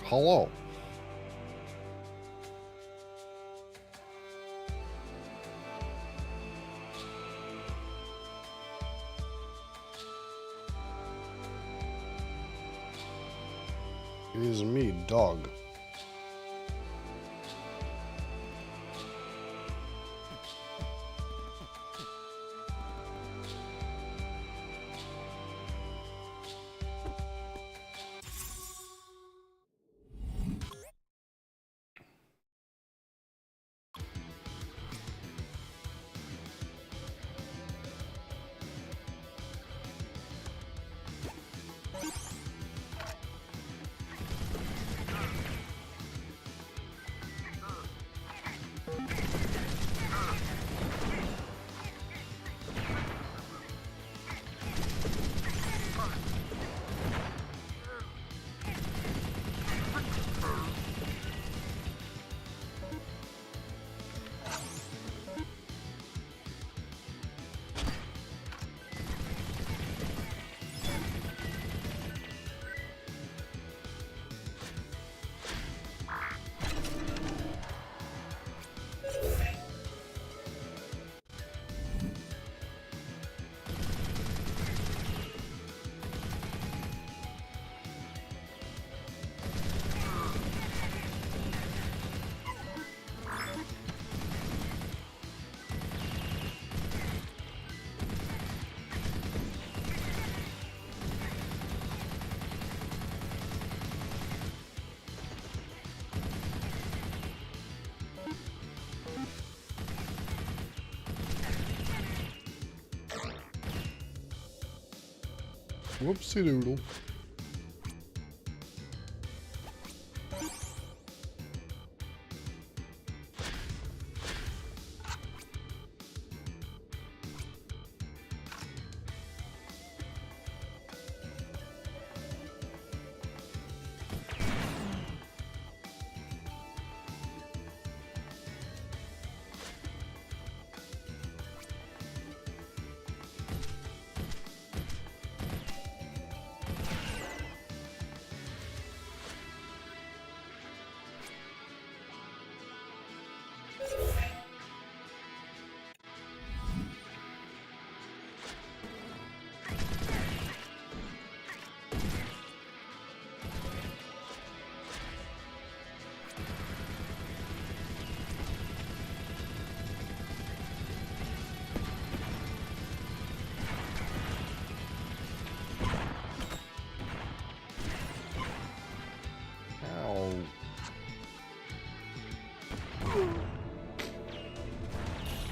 Hello. It is me, dog. Whoopsie doodle.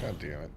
God damn it.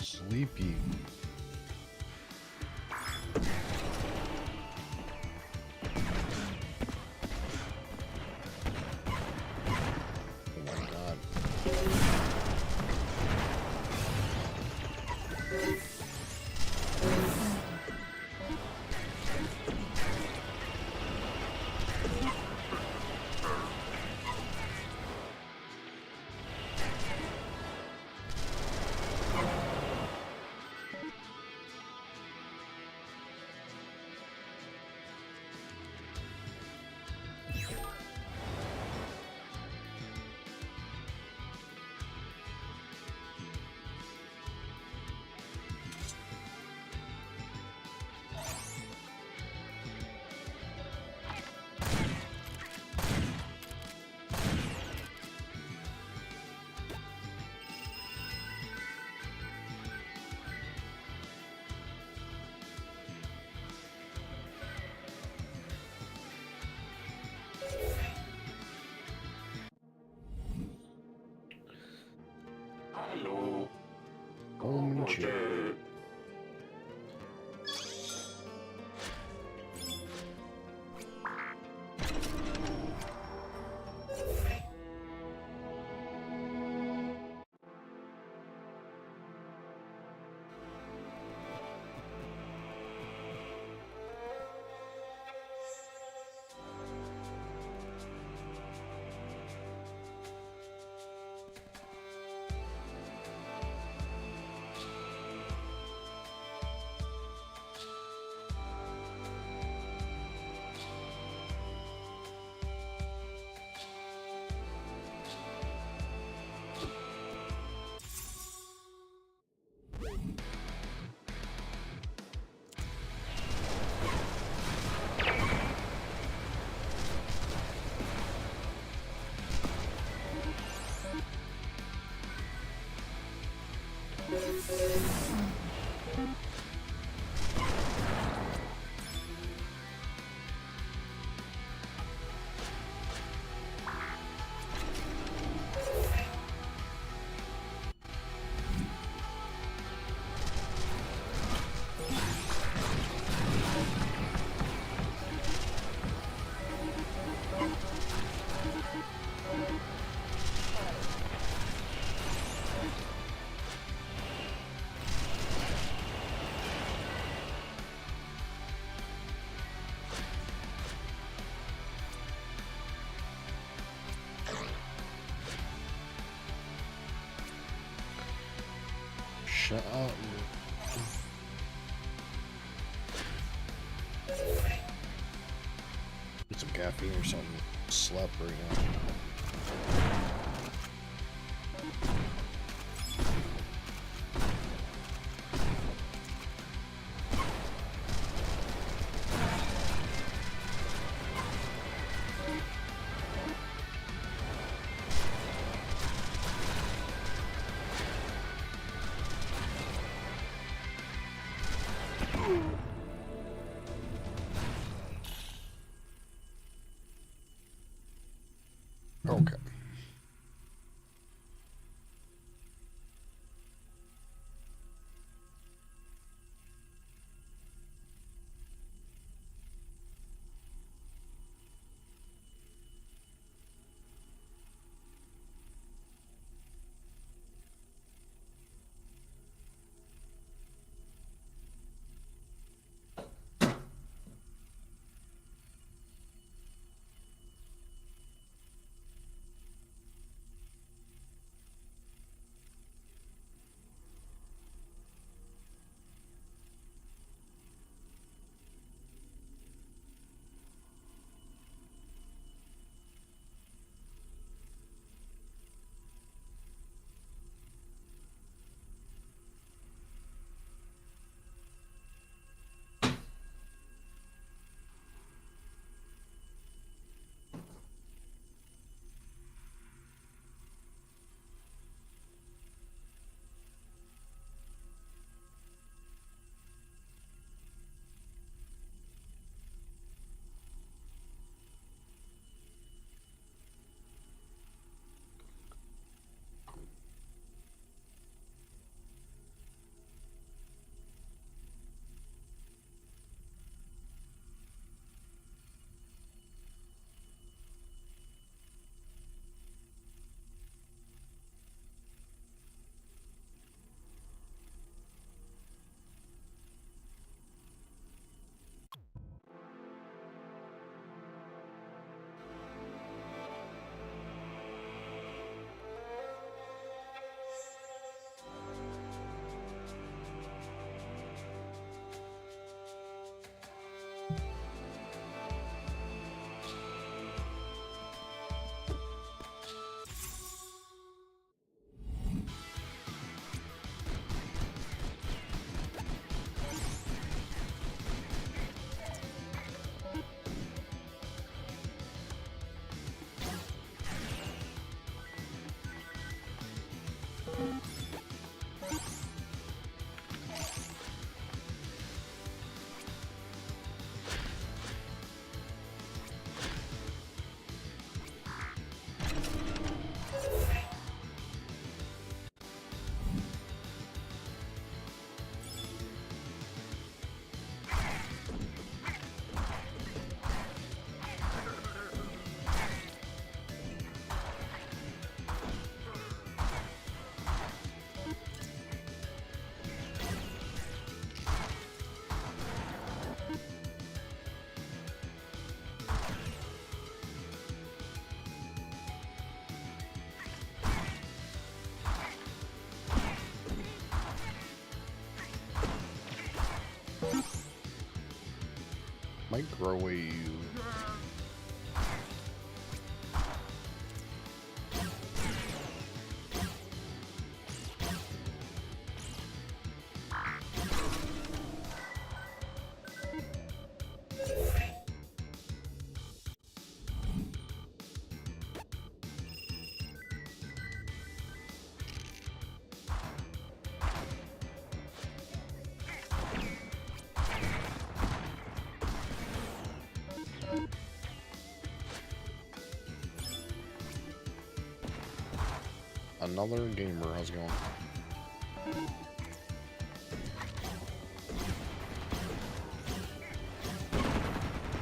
Sleepy. Shut up. Get some caffeine or something. Slept right now. Okay. Microwave. Another gamer. How's it going?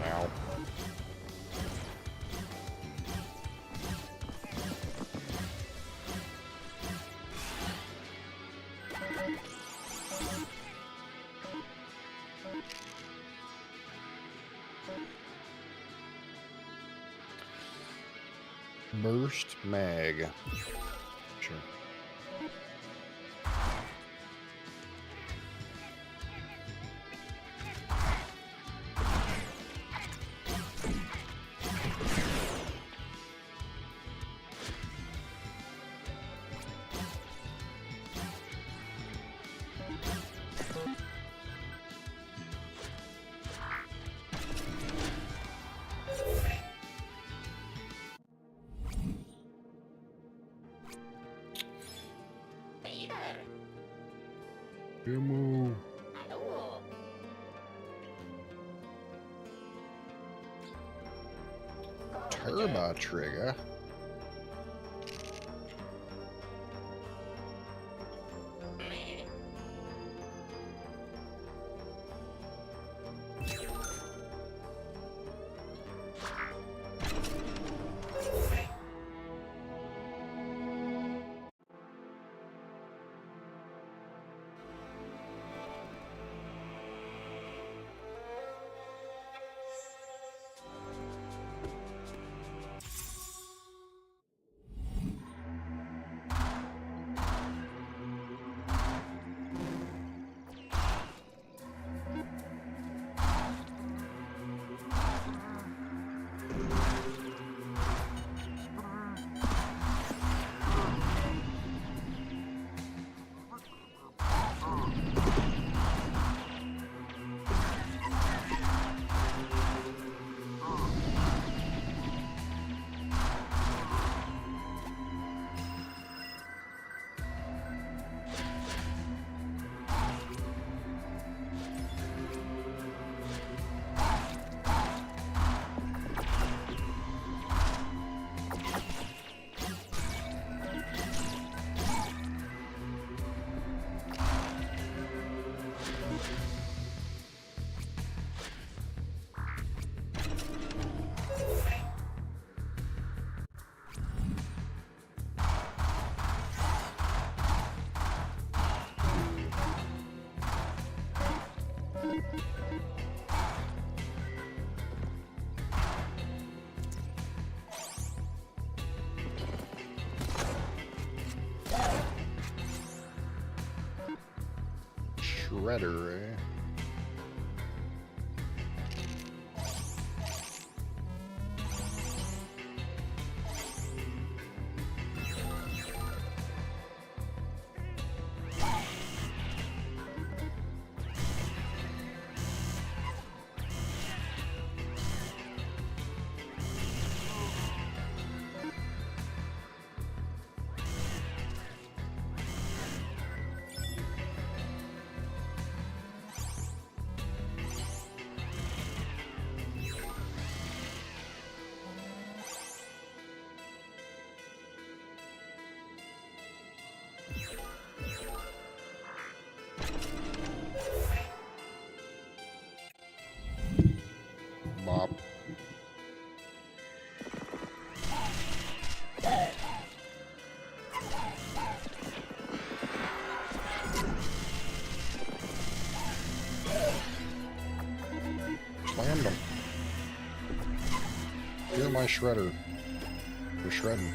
Ow. Burst mag. Sure. Ammo. Turbo trigger. Shredder, eh? Bop. Slammed him. You're my shredder. We're shredding.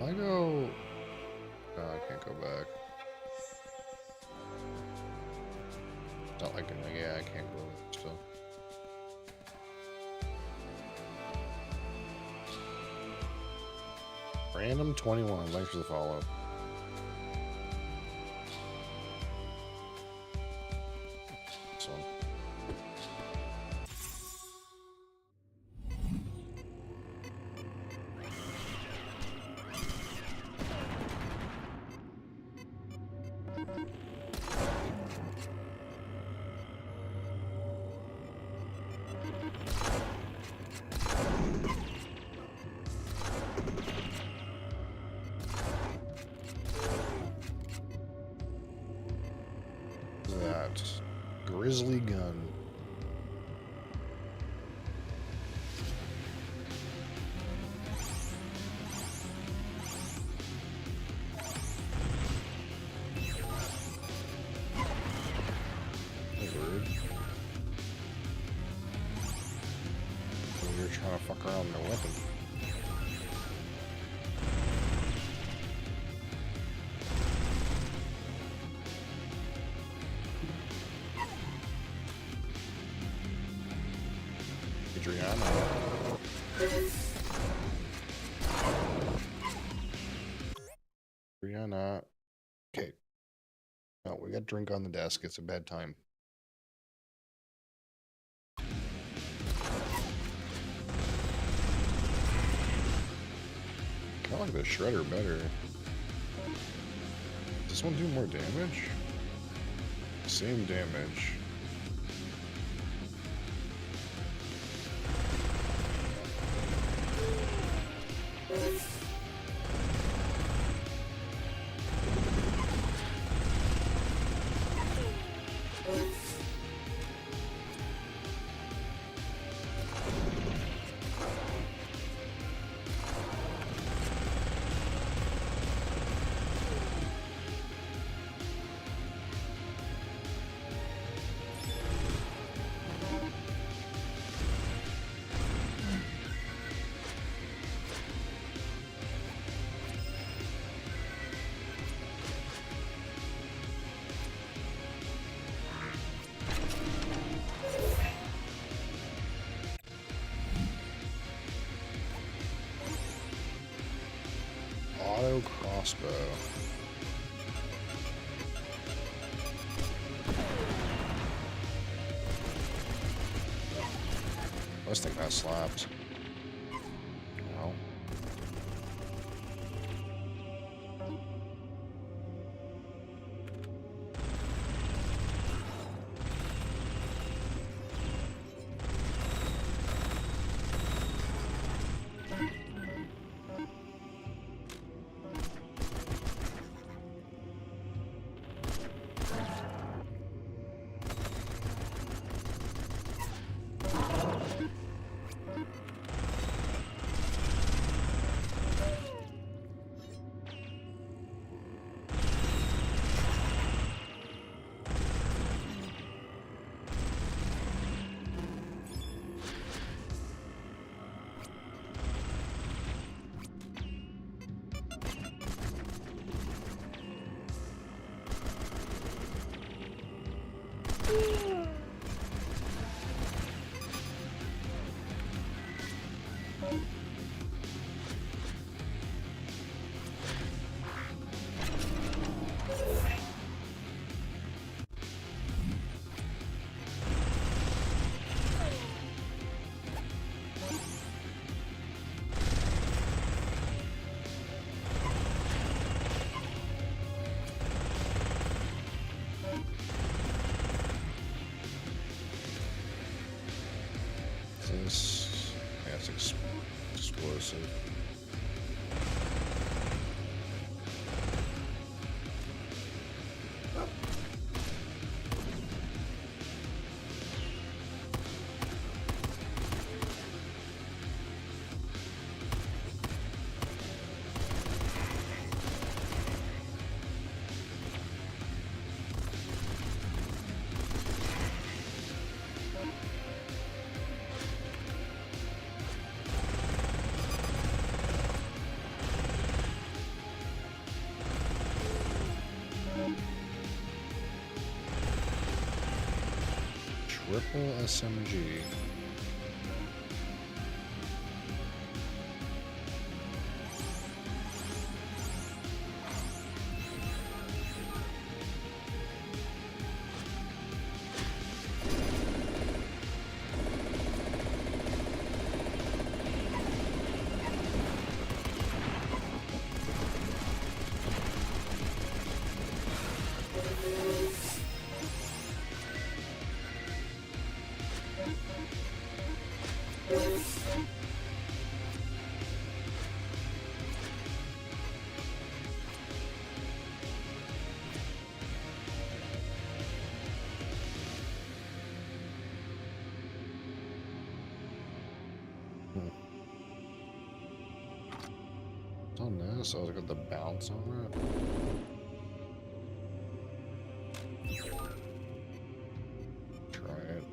I go... No, I can't go back. It's not like, yeah, I can't go still. Random 21, thanks for the follow. This one. That grizzly gun. trying to fuck around with their weapon. Adriana. Adriana. Okay. No, we got drink on the desk. It's a bad time. I like the shredder better. Does this one do more damage? Same damage. Auto crossbow. I was thinking that slaps. Well. This, yeah, it's explosive. Triple SMG. On this, I was got the bounce on it. Try it.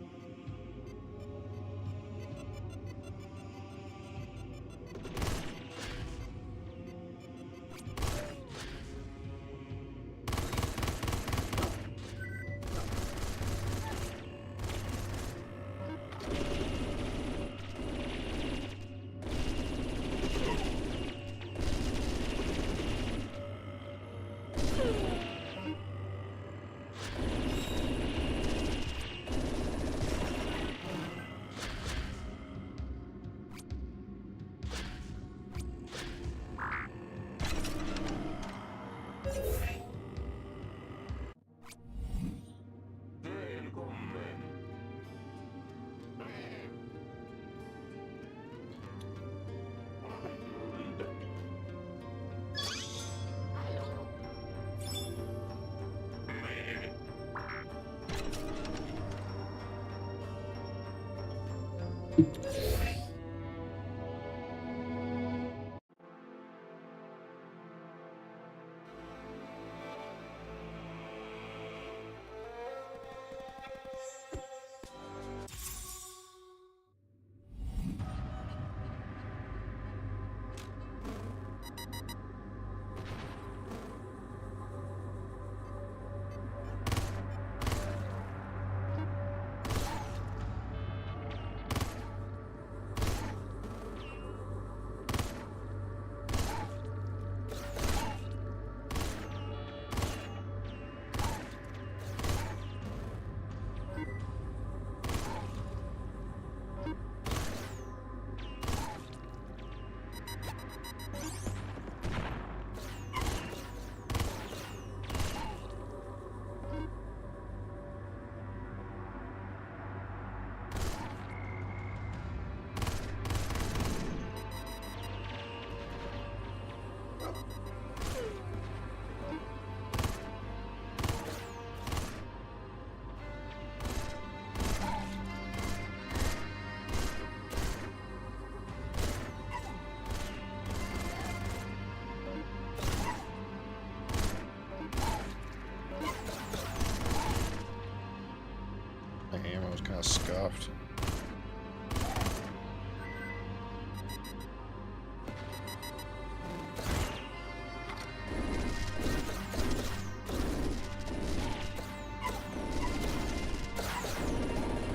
My ammo was kind of scuffed.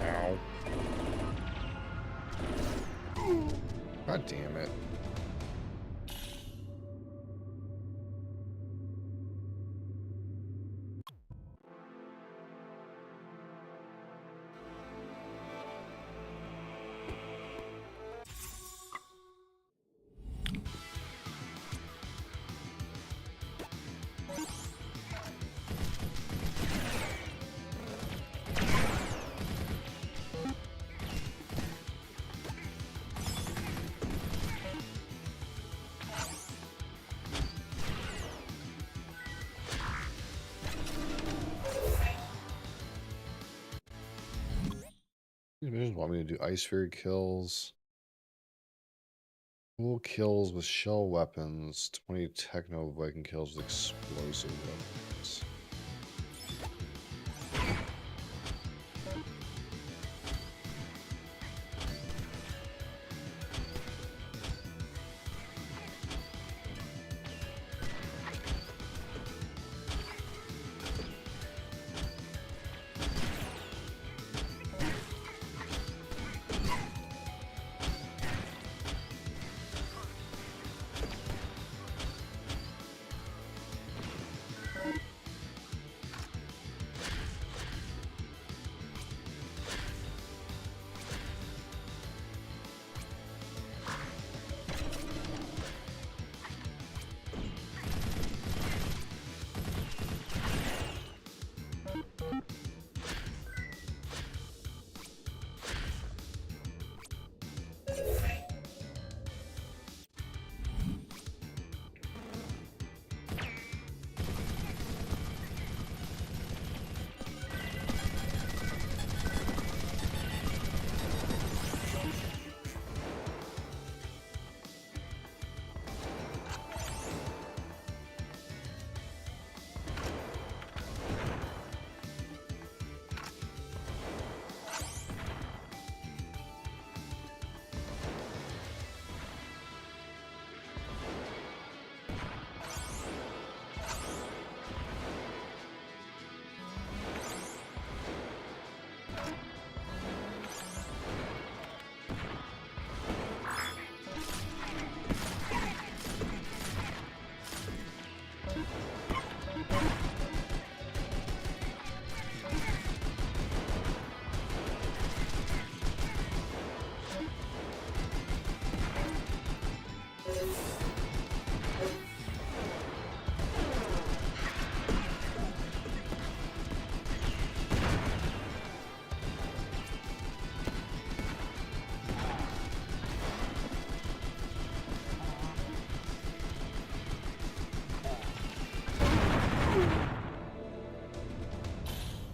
Ow. God damn it. These missions want me to do ice sphere kills. Cool kills with shell weapons. 20 techno Viking kills with explosive weapons.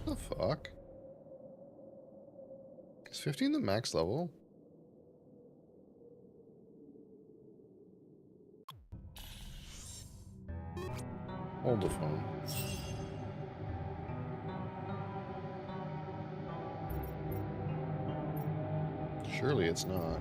The fuck? Is 15 the max level? Hold the phone. Surely it's not.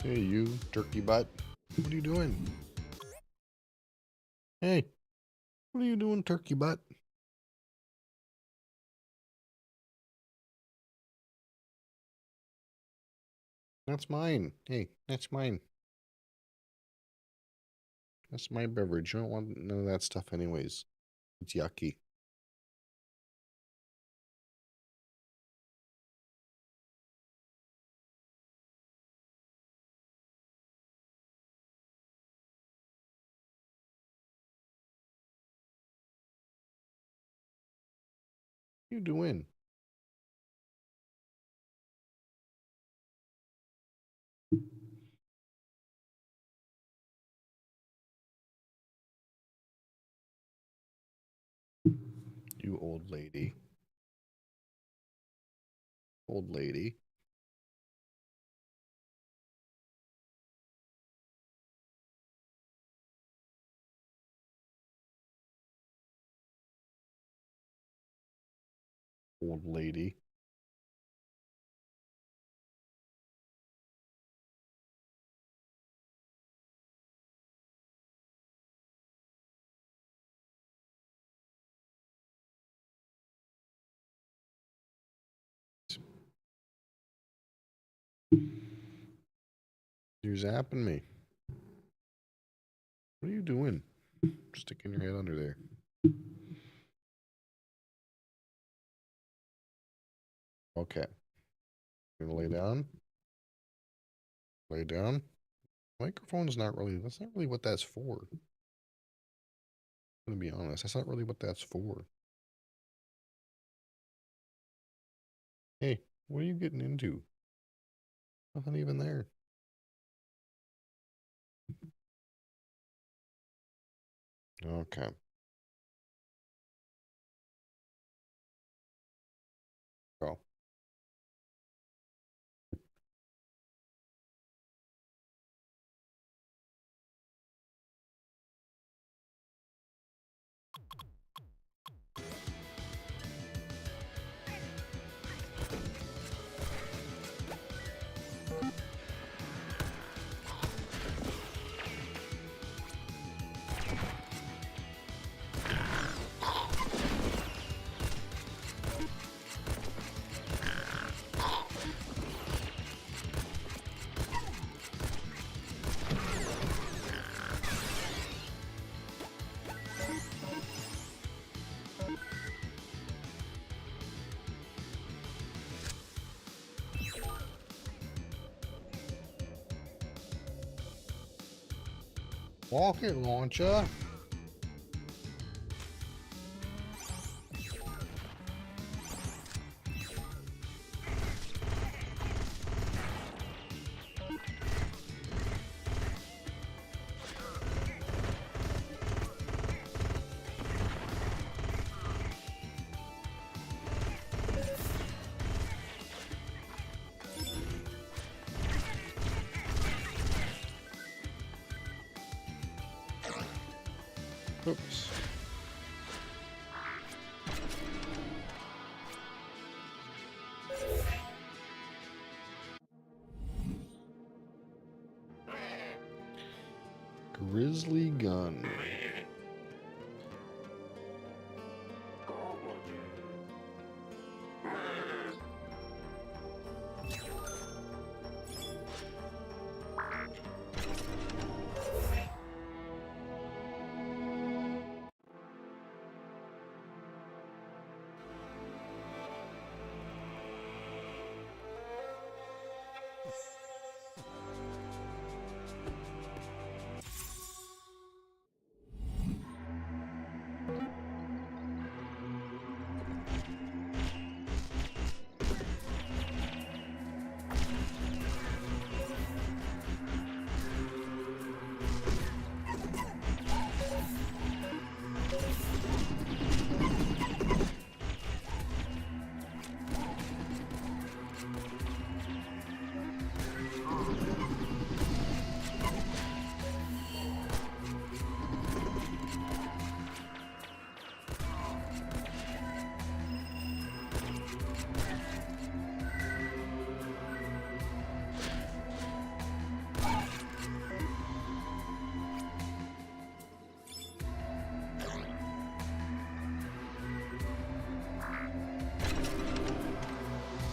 Hey, you turkey butt. What are you doing? Hey, what are you doing, turkey butt? That's mine. Hey, that's mine. That's my beverage. You don't want none of that stuff anyways. It's yucky. What are you doing? You old lady. Old lady. Old lady. You're zapping me. What are you doing? Sticking your head under there. Okay. You're gonna lay down? Lay down? Microphone's not really, that's not really what that's for. I'm gonna be honest, that's not really what that's for. Hey, what are you getting into? Nothing even there. Okay. Go. Rocket launcher. Oops. Grizzly gun.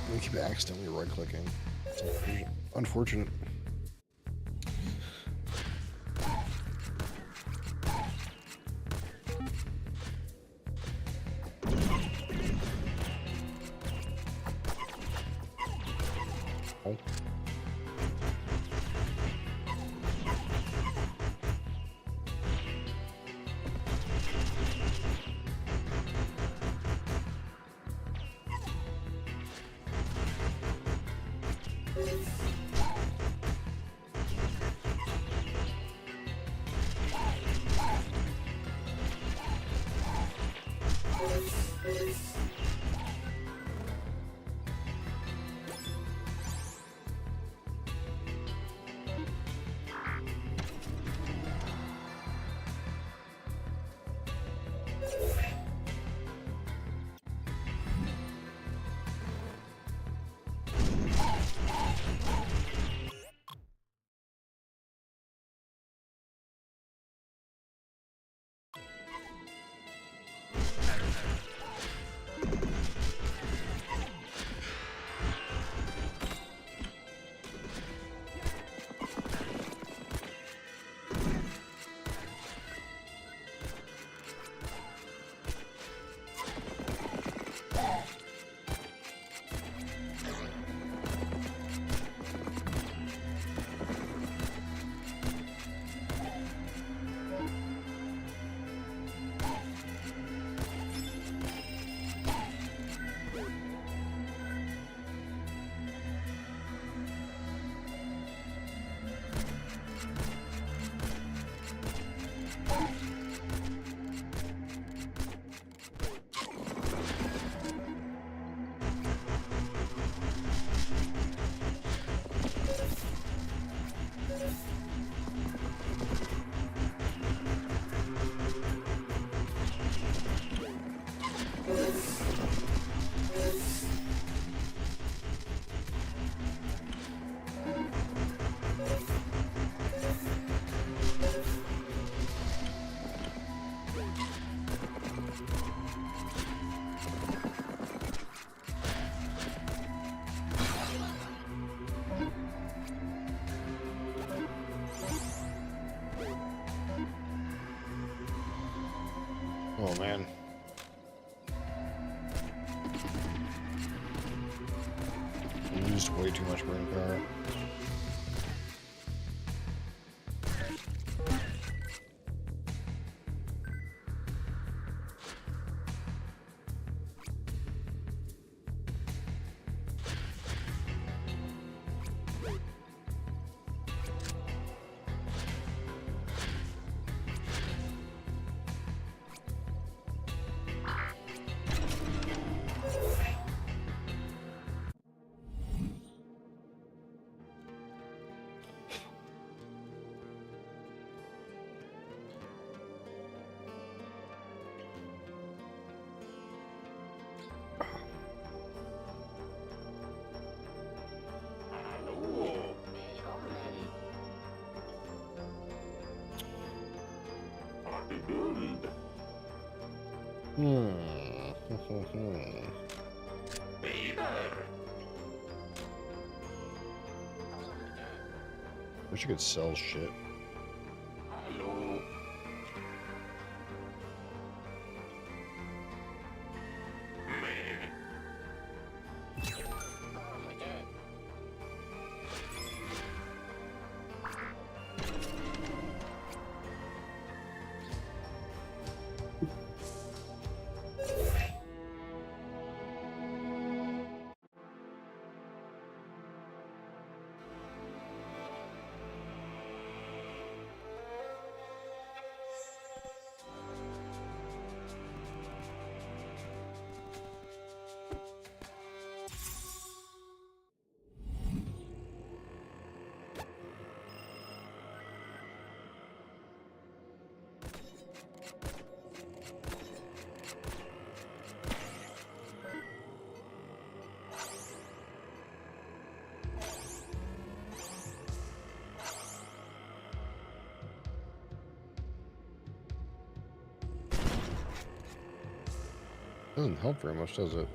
I keep accidentally right-clicking. It's unfortunate. Oh. Oh man. I used way too much brain power. Hmm. Wish you could sell shit. Doesn't help very much, does it?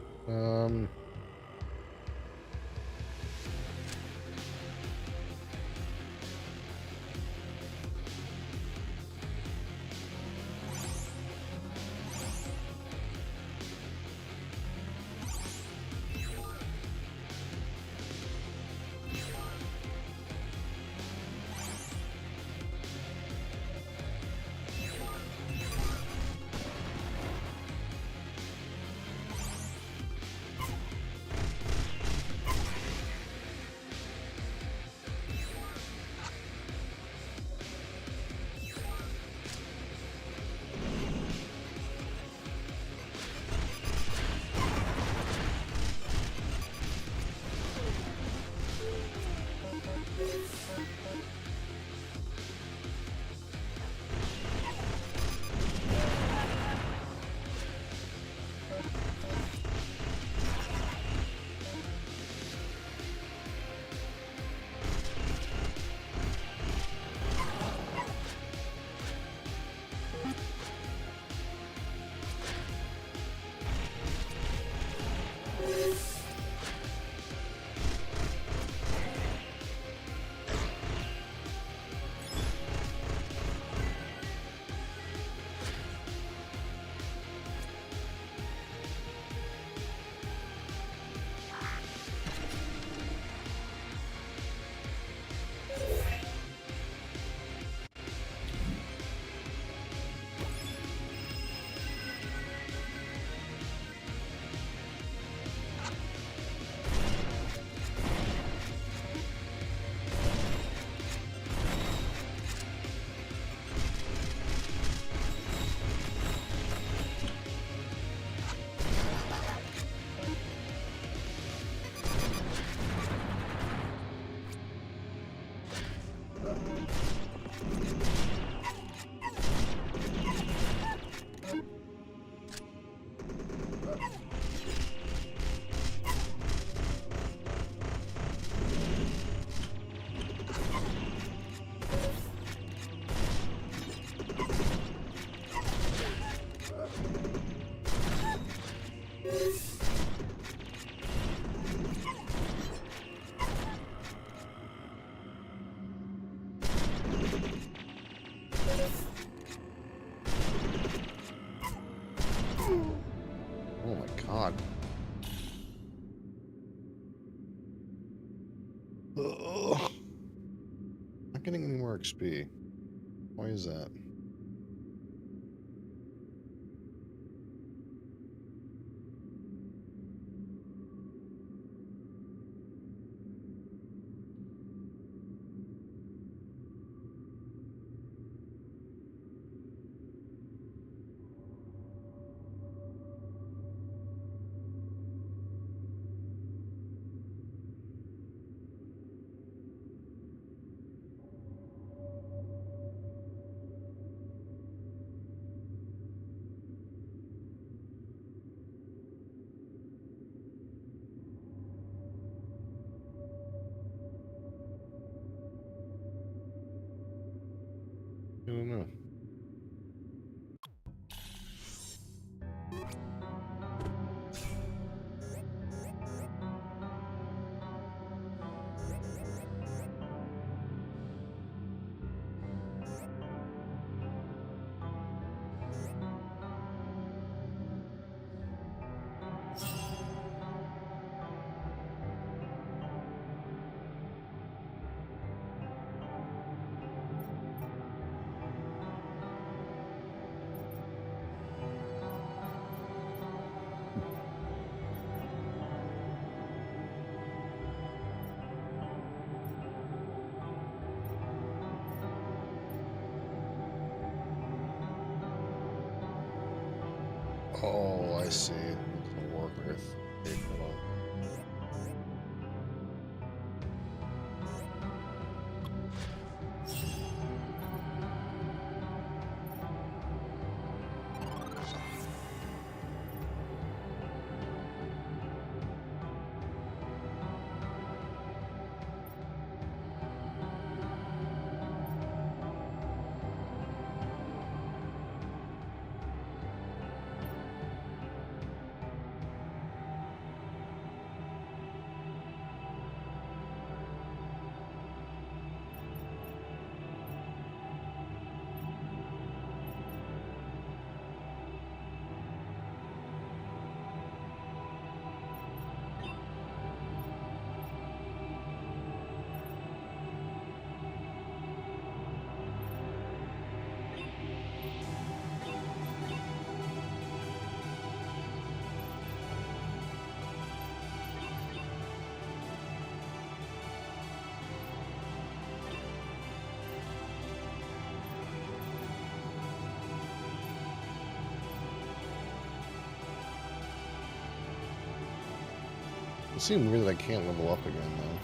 Oh my god. Ugh. Not getting any more XP. Why is that? I don't know. Oh, I see. It's a war wraith. Okay, hold on. It seems weird that I can't level up again, though.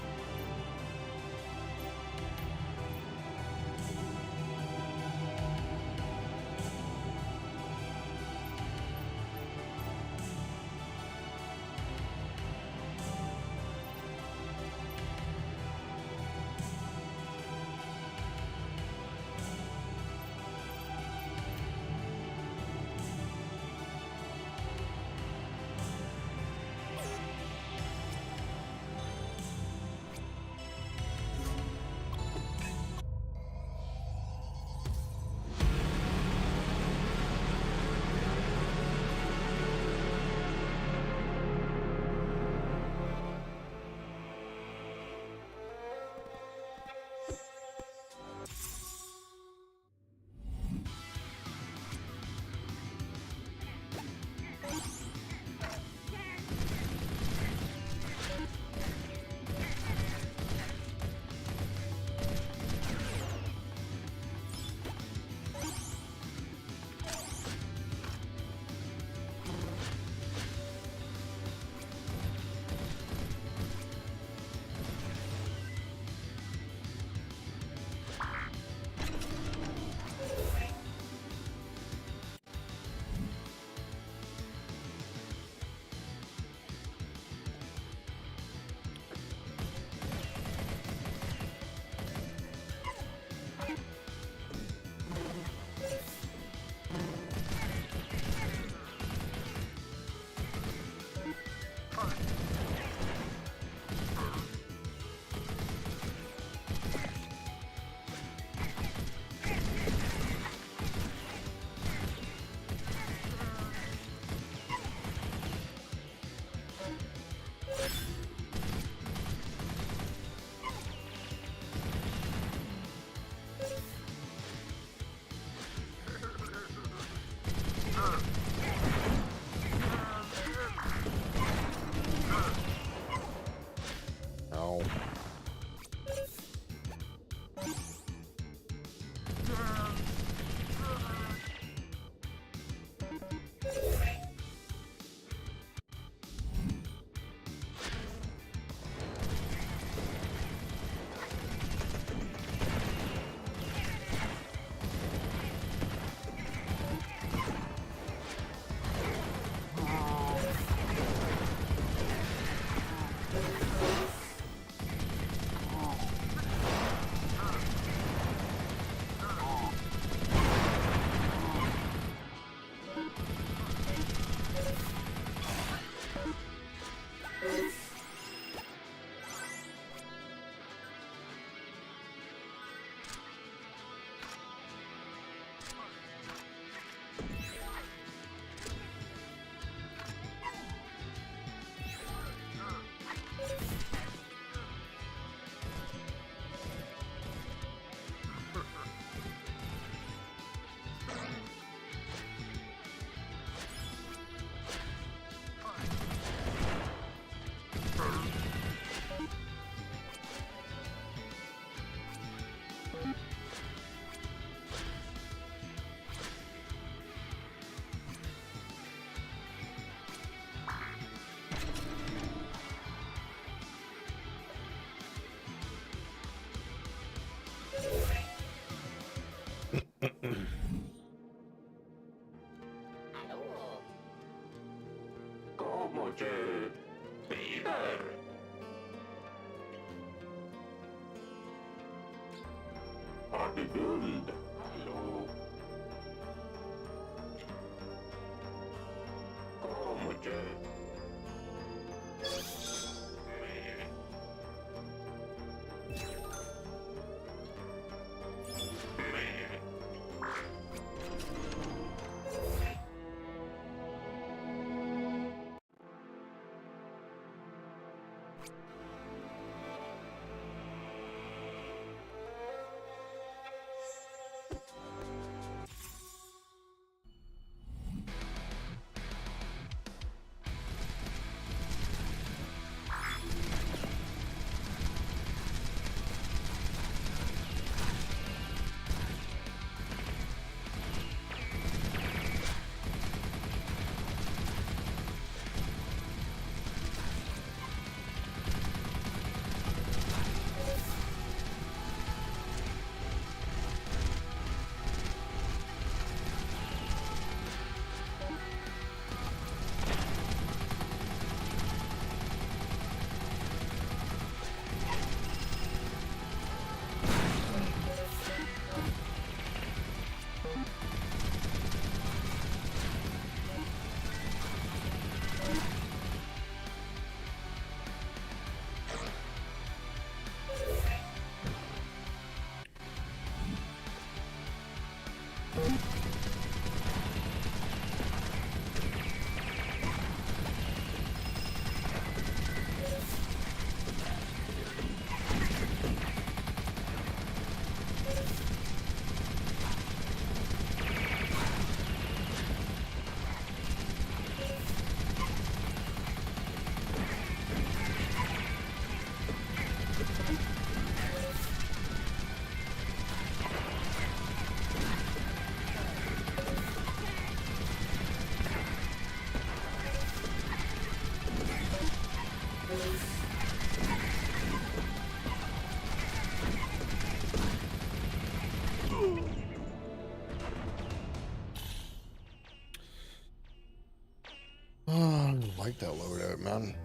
I like that loadout, man.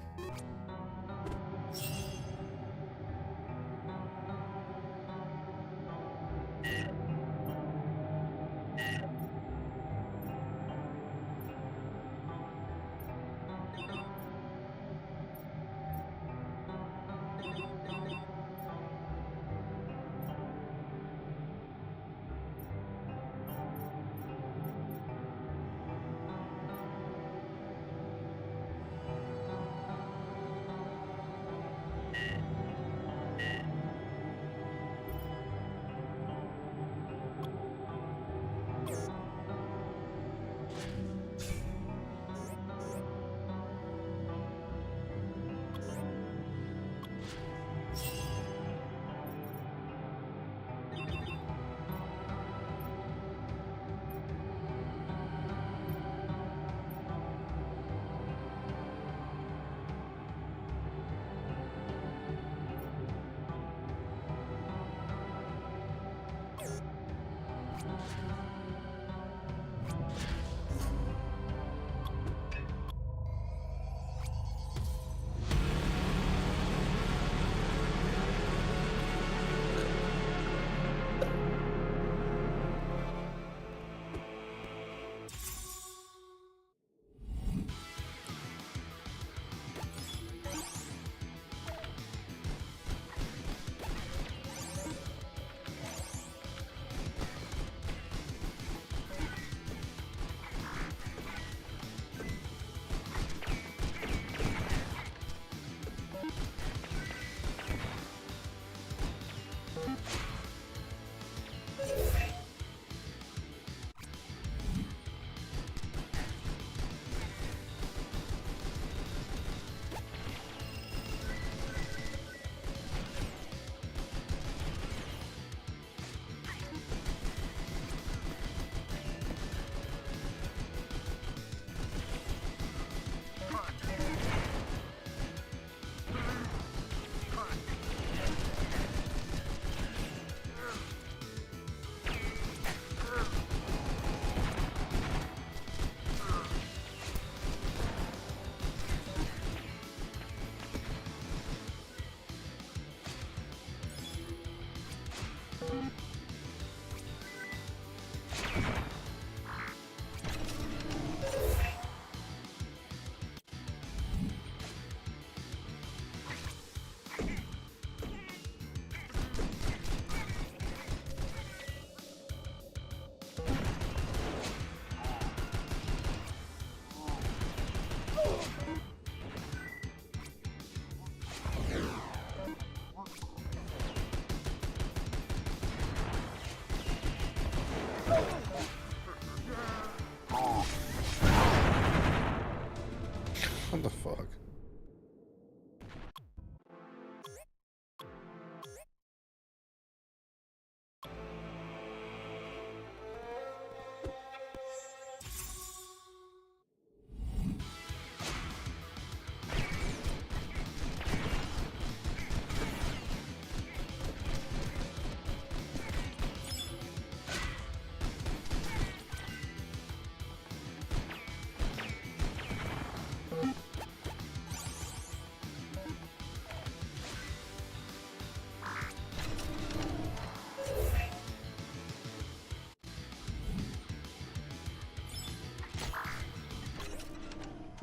What the fuck?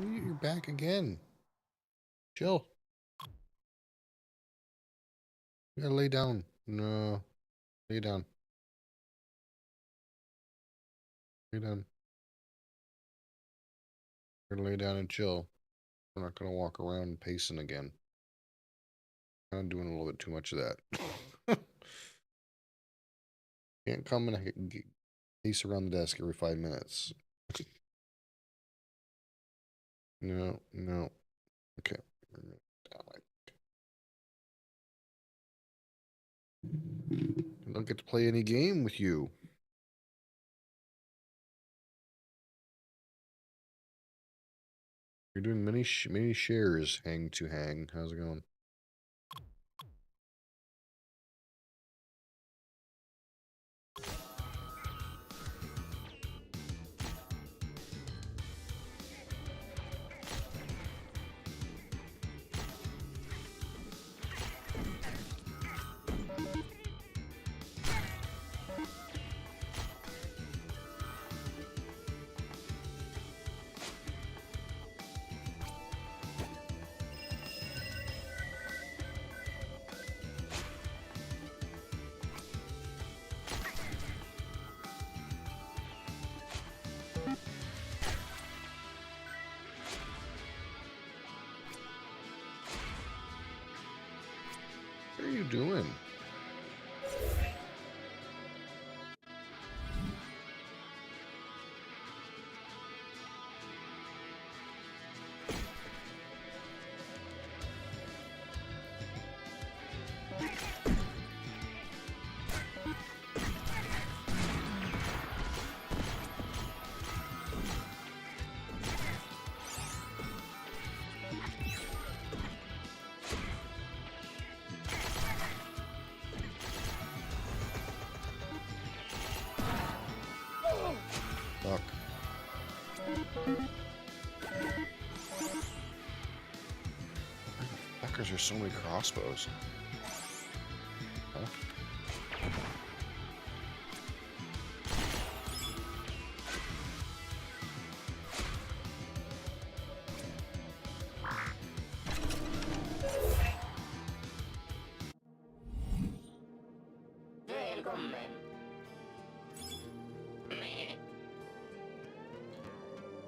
You're back again. Chill. You gotta lay down. No. Lay down. Lay down. You're gonna lay down and chill. We're not gonna walk around pacing again. I'm doing a little bit too much of that. Can't come and pace around the desk every 5 minutes. No, no. Okay. I don't get to play any game with you. You're doing many shares. Hang to hang. How's it going? What are you doing? Fuck. Fuckers, there's so many crossbows. Huh?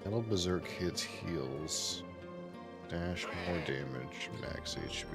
Metal Berserk hits heals. Dash more damage, max HP.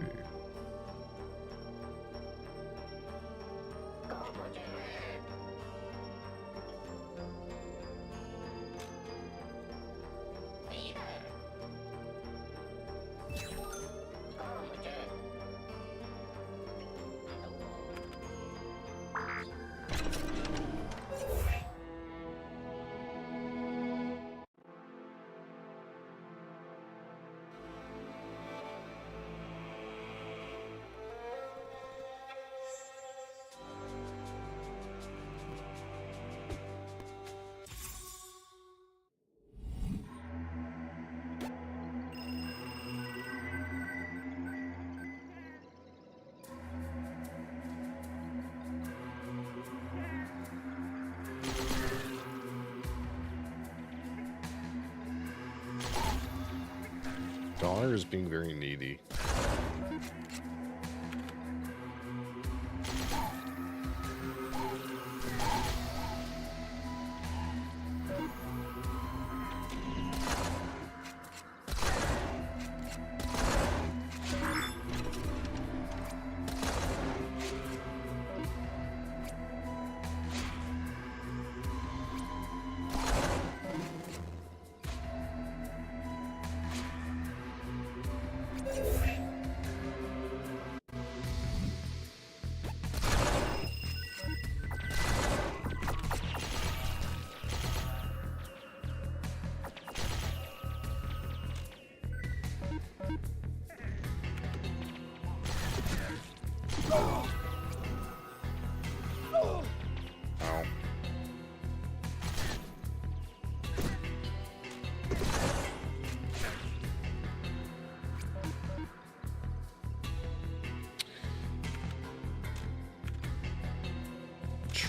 Dollar is being very needy.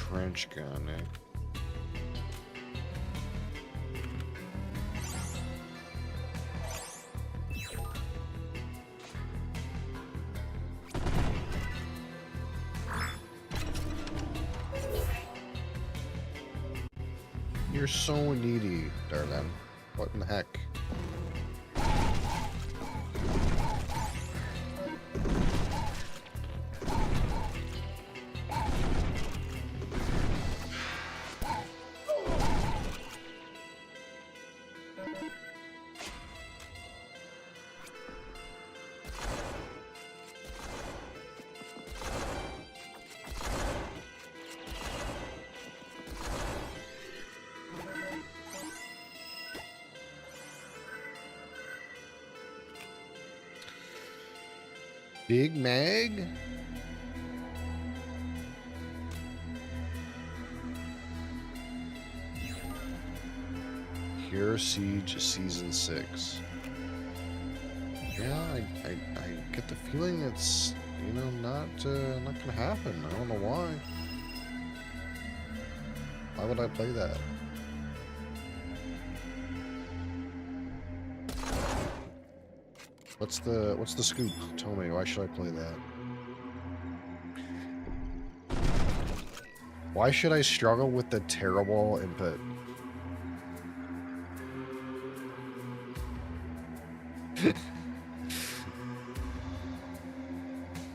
trench gun, eh? You're so needy, darling. What in the heck? Big Mag? Hero Siege Season 6. Yeah, I get the feeling it's, you know, not gonna happen. I don't know why. Why would I play that? What's the scoop? Tell me, why should I play that? Why should I struggle with the terrible input?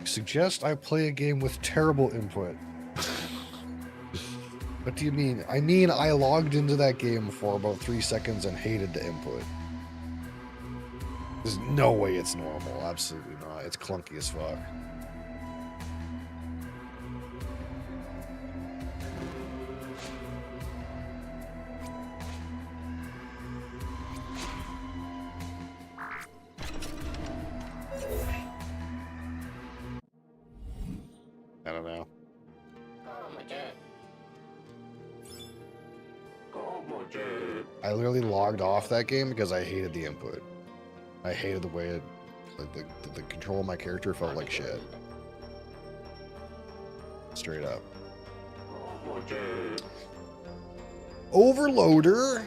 Suggest I play a game with terrible input. What do you mean? I mean, I logged into that game for about 3 seconds and hated the input. There's no way it's normal. Absolutely not. It's clunky as fuck. I don't know. I literally logged off that game because I hated the input. I hated the way it, like the control of my character felt like shit. Straight up. Overloader.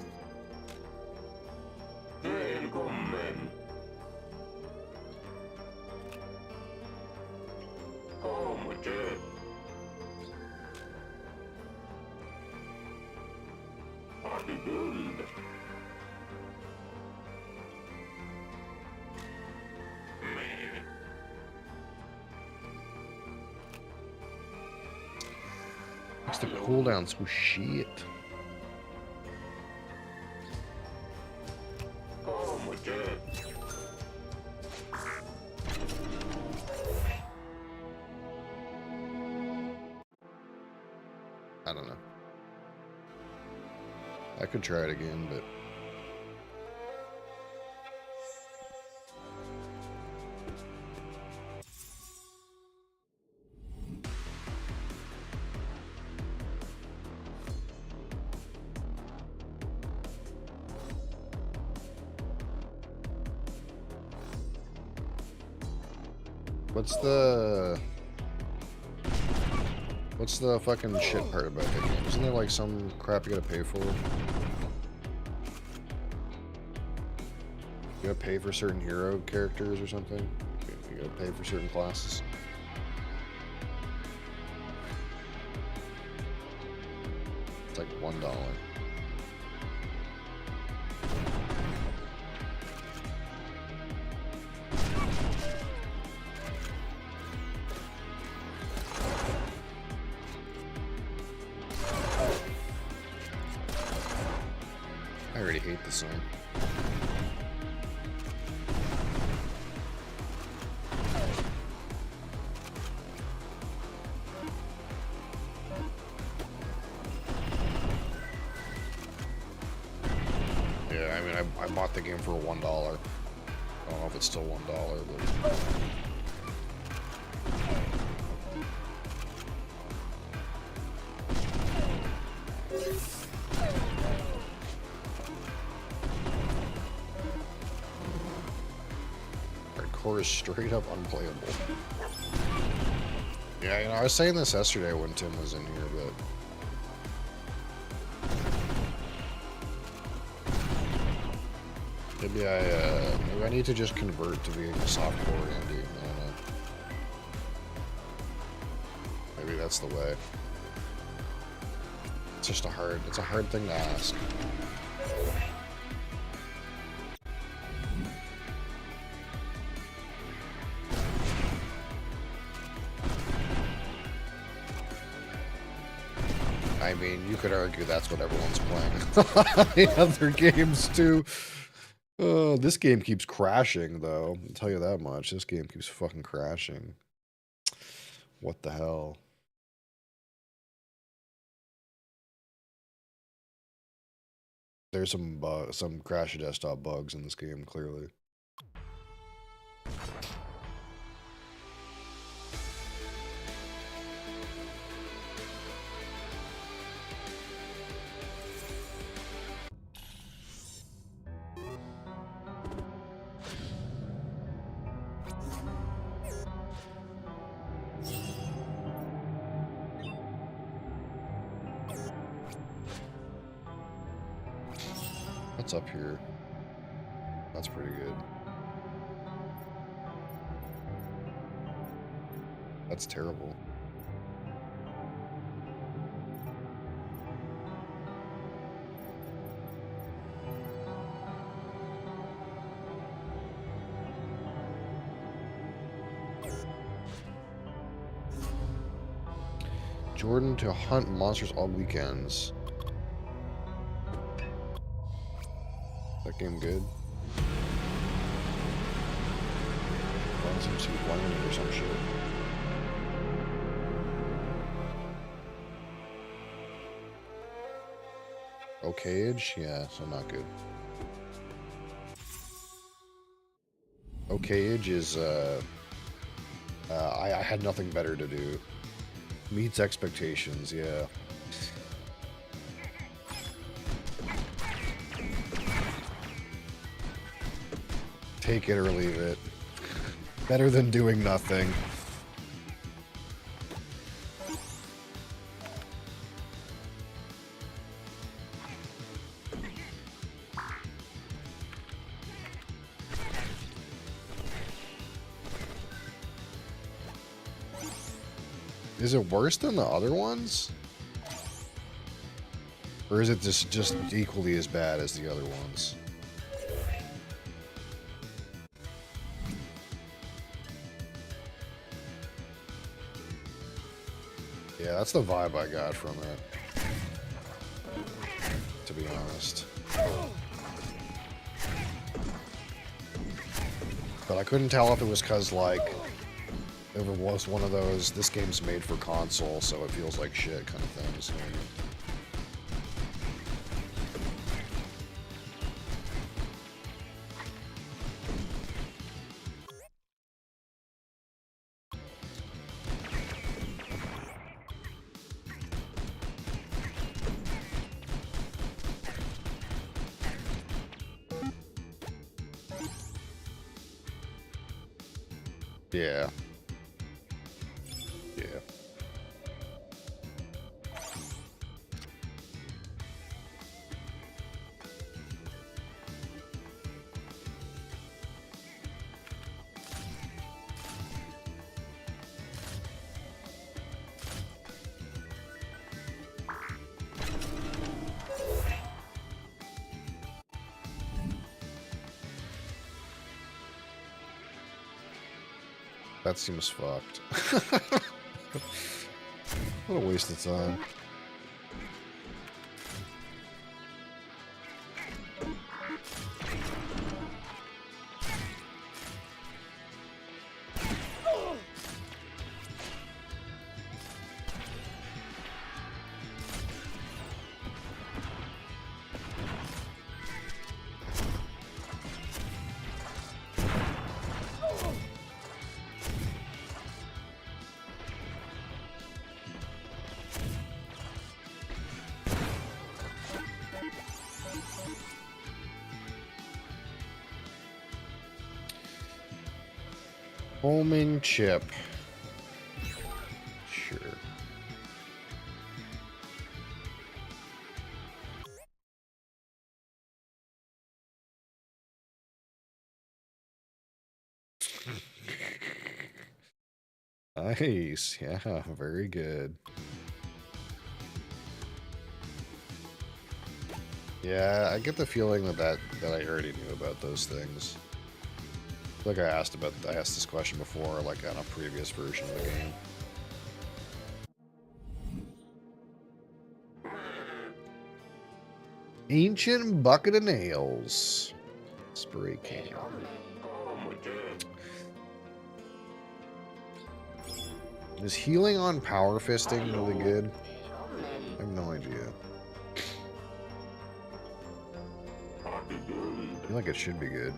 Makes the cooldown so shit. I don't know. I could try it again, but what's the fucking shit part about that game? Isn't there like some crap you gotta pay for? You gotta pay for certain hero characters or something? You gotta pay for certain classes? It's like $1. I already hate this song. Yeah, I mean, I bought the game for $1. I don't know if it's still $1, but... Hardcore is straight up unplayable. Yeah, you know, I was saying this yesterday when Tim was in here, but Maybe I need to just convert to being a softcore indie. I don't know. Maybe that's the way. It's just it's a hard thing to ask. I mean, you could argue that's what everyone's playing. The other games too. This game keeps crashing, though. I'll tell you that much. This game keeps fucking crashing. What the hell? There's some crash desktop bugs in this game, clearly. What's up here? That's pretty good. That's terrible. Jordan to hunt monsters all weekends. That game good? Run some seed running or some shit. Okayage? Yeah, so not good. Okayage is, I had nothing better to do. Meets expectations, yeah. Take it or leave it. Better than doing nothing. Is it worse than the other ones? Or is it just equally as bad as the other ones? Yeah, that's the vibe I got from it. To be honest. But I couldn't tell if it was because, like, it was one of those, this game's made for console, so it feels like shit kind of things. Yeah. Yeah. That seems fucked. What a waste of time. Homing chip. Sure. Nice. Yeah, very good. Yeah, I get the feeling that I already knew about those things. Like I asked this question before, like on a previous version of the game. Ancient Bucket of Nails. Spray can. Is healing on power fisting really good? I have no idea. I feel like it should be good.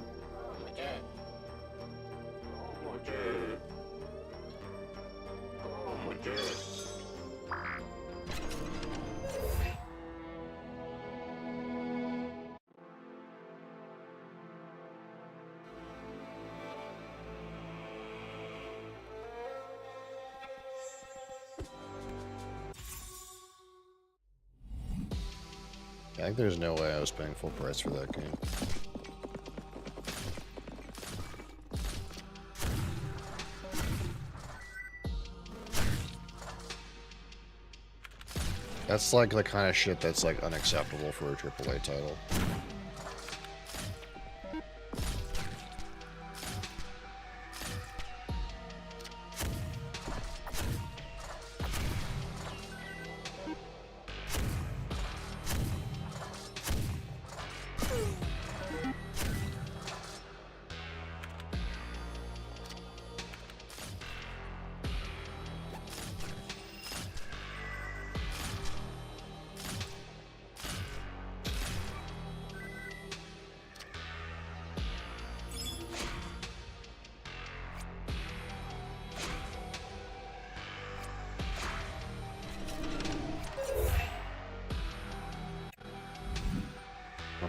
I think there's no way I was paying full price for that game. That's like the kind of shit that's like unacceptable for a AAA title.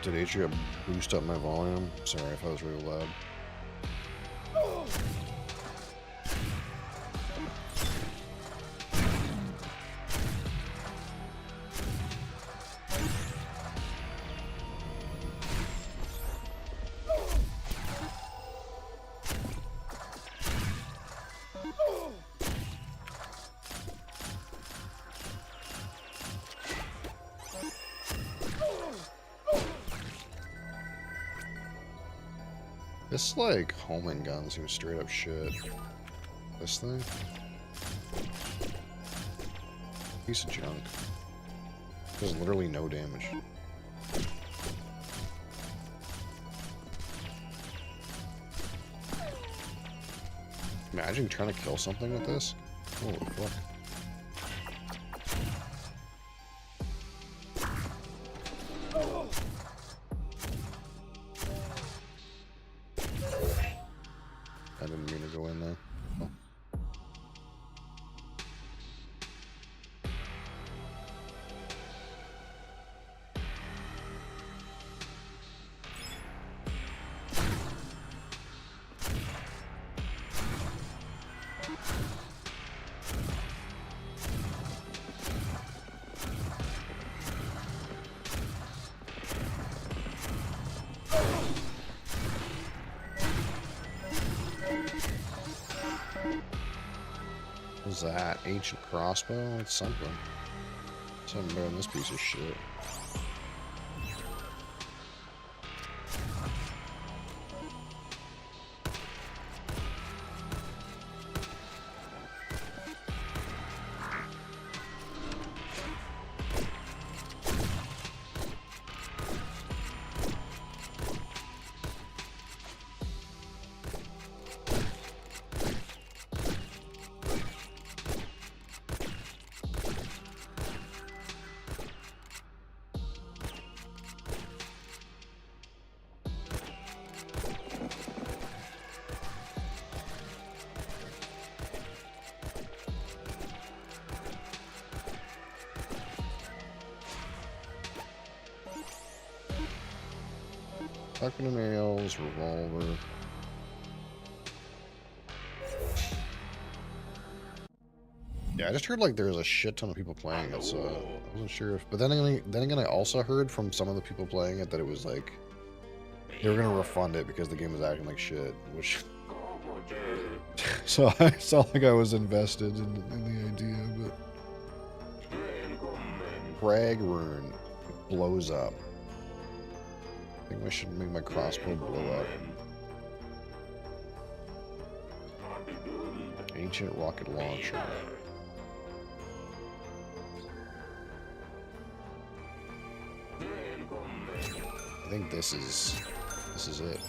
Did Atria boost up my volume? Sorry if I was really loud. This, like, homing gun seems straight up shit. This thing? Piece of junk. Does literally no damage. Imagine trying to kill something with this. Holy fuck. I didn't mean to go in there. Oh. What's that? Ancient crossbow? It's something. Something better than this piece of shit. Bucket of nails, revolver. Yeah, I just heard like there's a shit ton of people playing it, so I wasn't sure if. But then again, I also heard from some of the people playing it that it was like they were gonna refund it because the game was acting like shit, which So I saw like I was invested in the idea, but frag rune blows up. I think I should make my crossbow blow up. Ancient rocket launcher. I think this is it.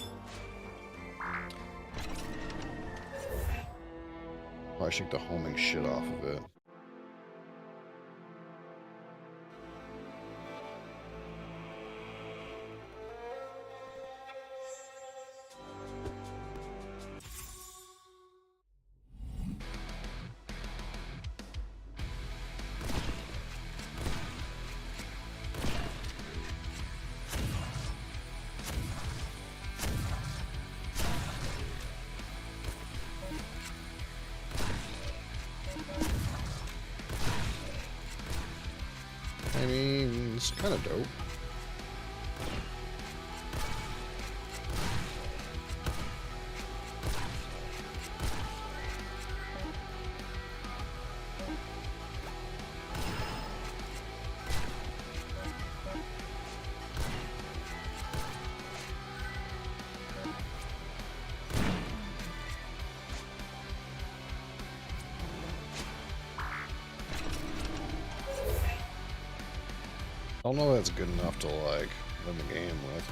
Probably should take the homing shit off of it. I mean, it's kind of dope. I don't know if that's good enough to, like, win the game with.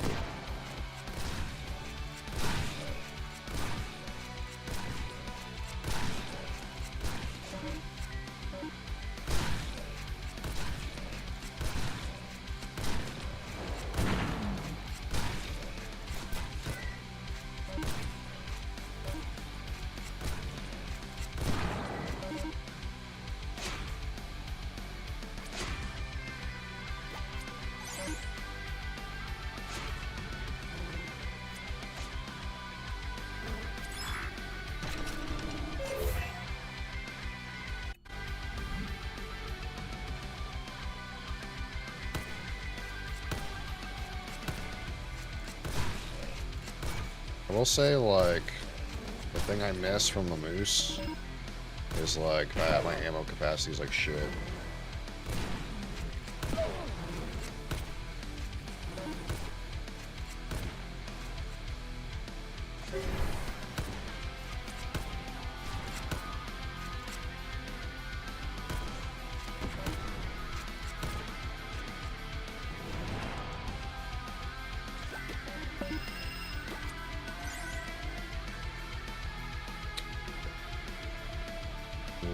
I will say, like, the thing I miss from the moose is, like, my ammo capacity is like shit.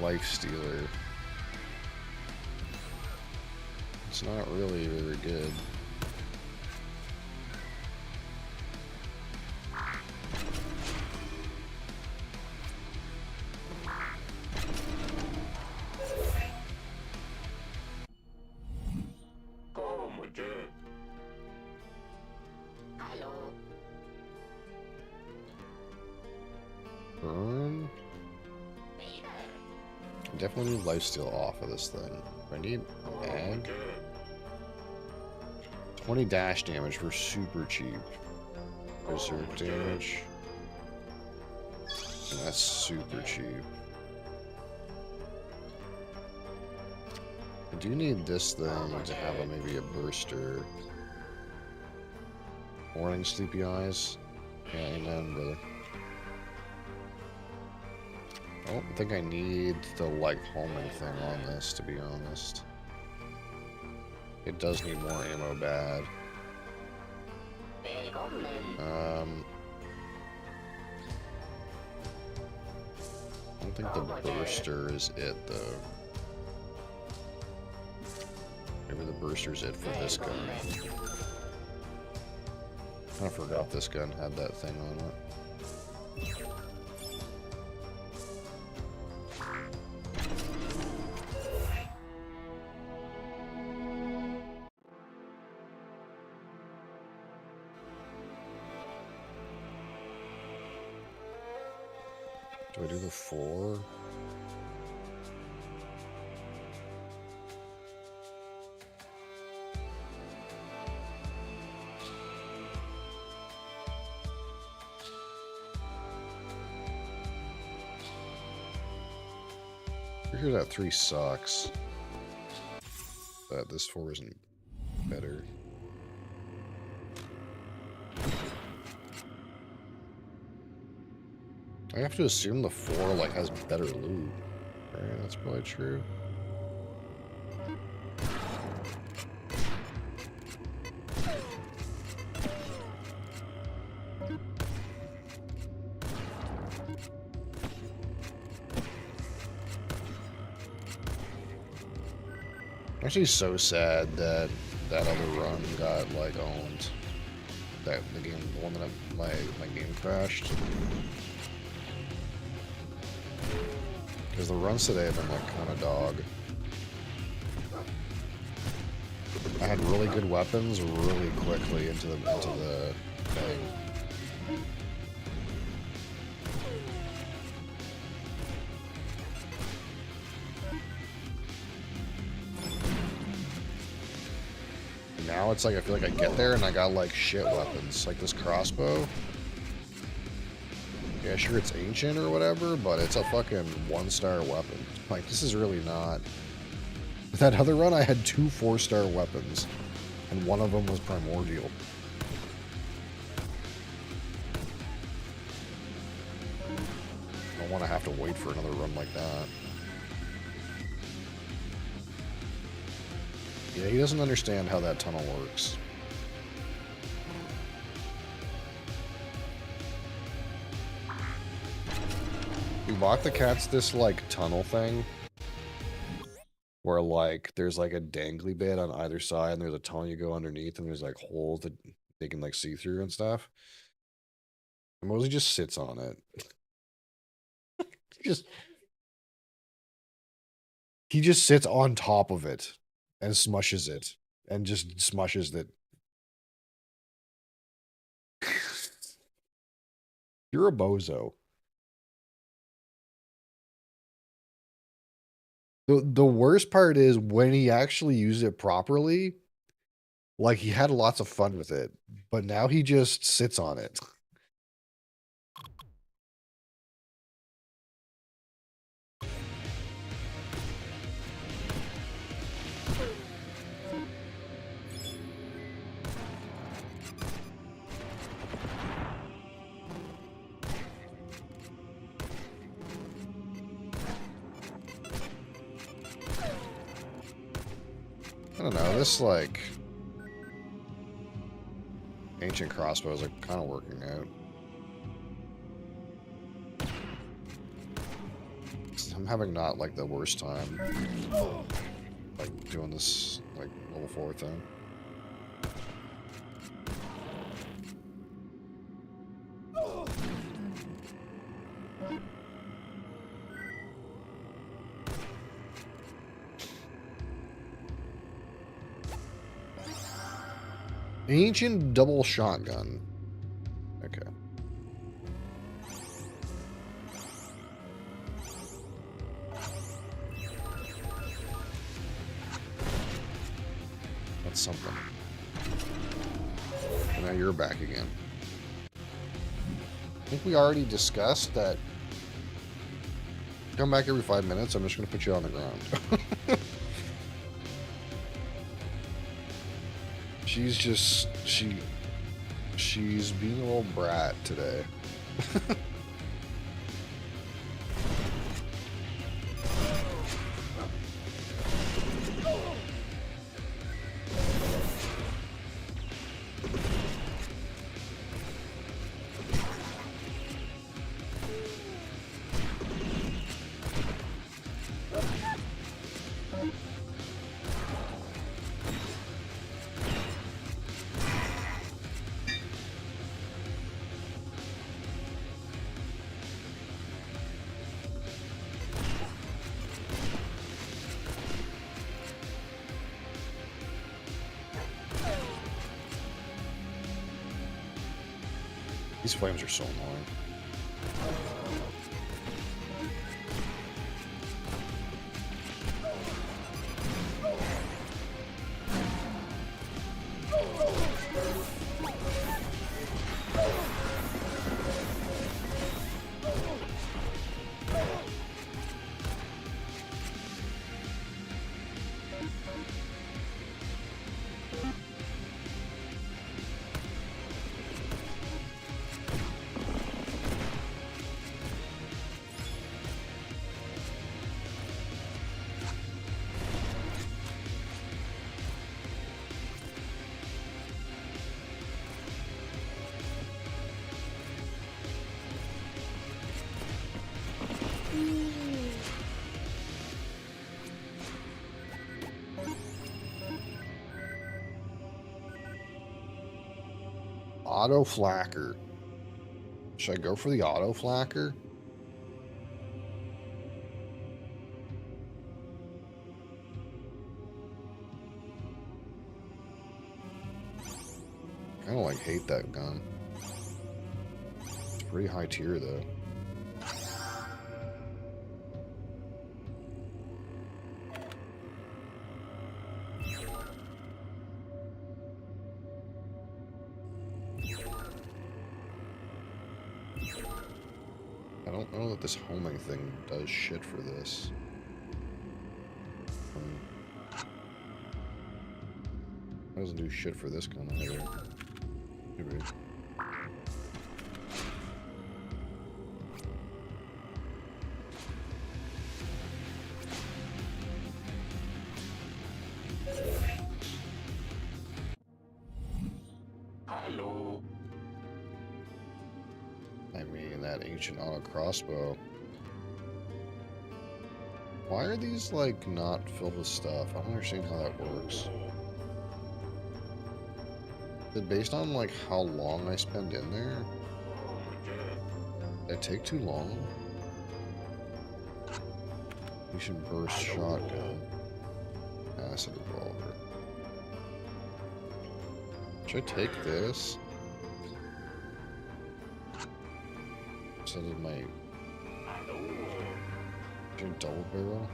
Life Stealer. It's not really very good. Definitely need lifesteal off of this thing. I need a mag. 20 dash damage for super cheap. Berserk damage. And that's super cheap. I do need this thing to have maybe a burster. Morning sleepy eyes. Yeah, amen, brother. I don't think I need the, like, homing thing on this, to be honest. It does need more ammo bad. I don't think the burster is it, though. Maybe the burster's it for this gun. I forgot this gun had that thing on it. Do I do the 4? Here's that 3 sucks. But this 4 isn't better. I have to assume the 4 like has better loot. Right, that's probably true. Actually, so sad that that other run got like owned. That the game, the one that my game crashed. Because the runs today have been like kind of dog. I had really good weapons really quickly into the thing. Now it's like I feel like I get there and I got like shit weapons, like this crossbow. Yeah, sure it's ancient or whatever, but it's a fucking 1-star weapon. Like, this is really not... That other run, I had 2 4-star weapons, and one of them was primordial. I don't want to have to wait for another run like that. Yeah, he doesn't understand how that tunnel works. Bach the Cat's this like tunnel thing where like there's like a dangly bit on either side and there's a tunnel you go underneath and there's like holes that they can like see through and stuff. And Mosley just sits on it. he just sits on top of it and smushes it and just smushes it. You're a bozo. The worst part is when he actually used it properly, like he had lots of fun with it, but now he just sits on it. I don't know, this like ancient crossbows are kind of working out. I'm having not like the worst time like doing this like level 4 thing. Ancient double shotgun. Okay. That's something. And now you're back again. I think we already discussed that. Come back every 5 minutes, I'm just going to put you on the ground. She's just, she's being a little brat today. These flames are so annoying. Auto flacker. Should I go for the auto flacker? I kind of like hate that gun. It's pretty high tier though. I don't know that this homing thing does shit for this. It doesn't do shit for this gun either. Maybe. Hello. I mean, that ancient auto crossbow. Why are these, like, not filled with stuff? I don't understand how that works. Is it based on, like, how long I spend in there? Did it take too long? We should burst shotgun. Acid revolver. Should I take this? Instead of my... Should I double barrel?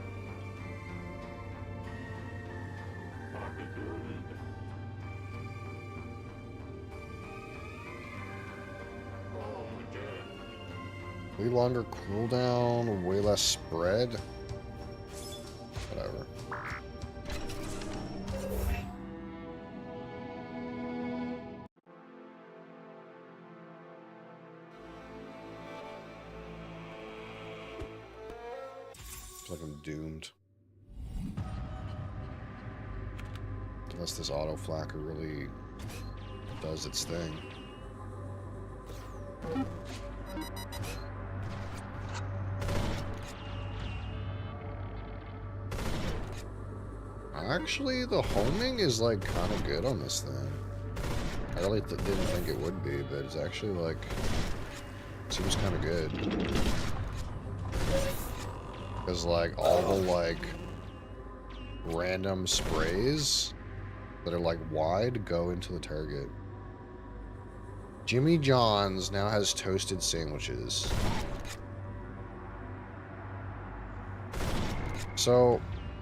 Way longer cooldown, way less spread. Whatever. It's like I'm doomed. Unless this auto flacker really does its thing. Actually, the homing is, like, kind of good on this thing. I really didn't think it would be, but it's actually, like, seems kind of good. Because, like, all the, like, random sprays that are, like, wide go into the target. Jimmy John's now has toasted sandwiches. So...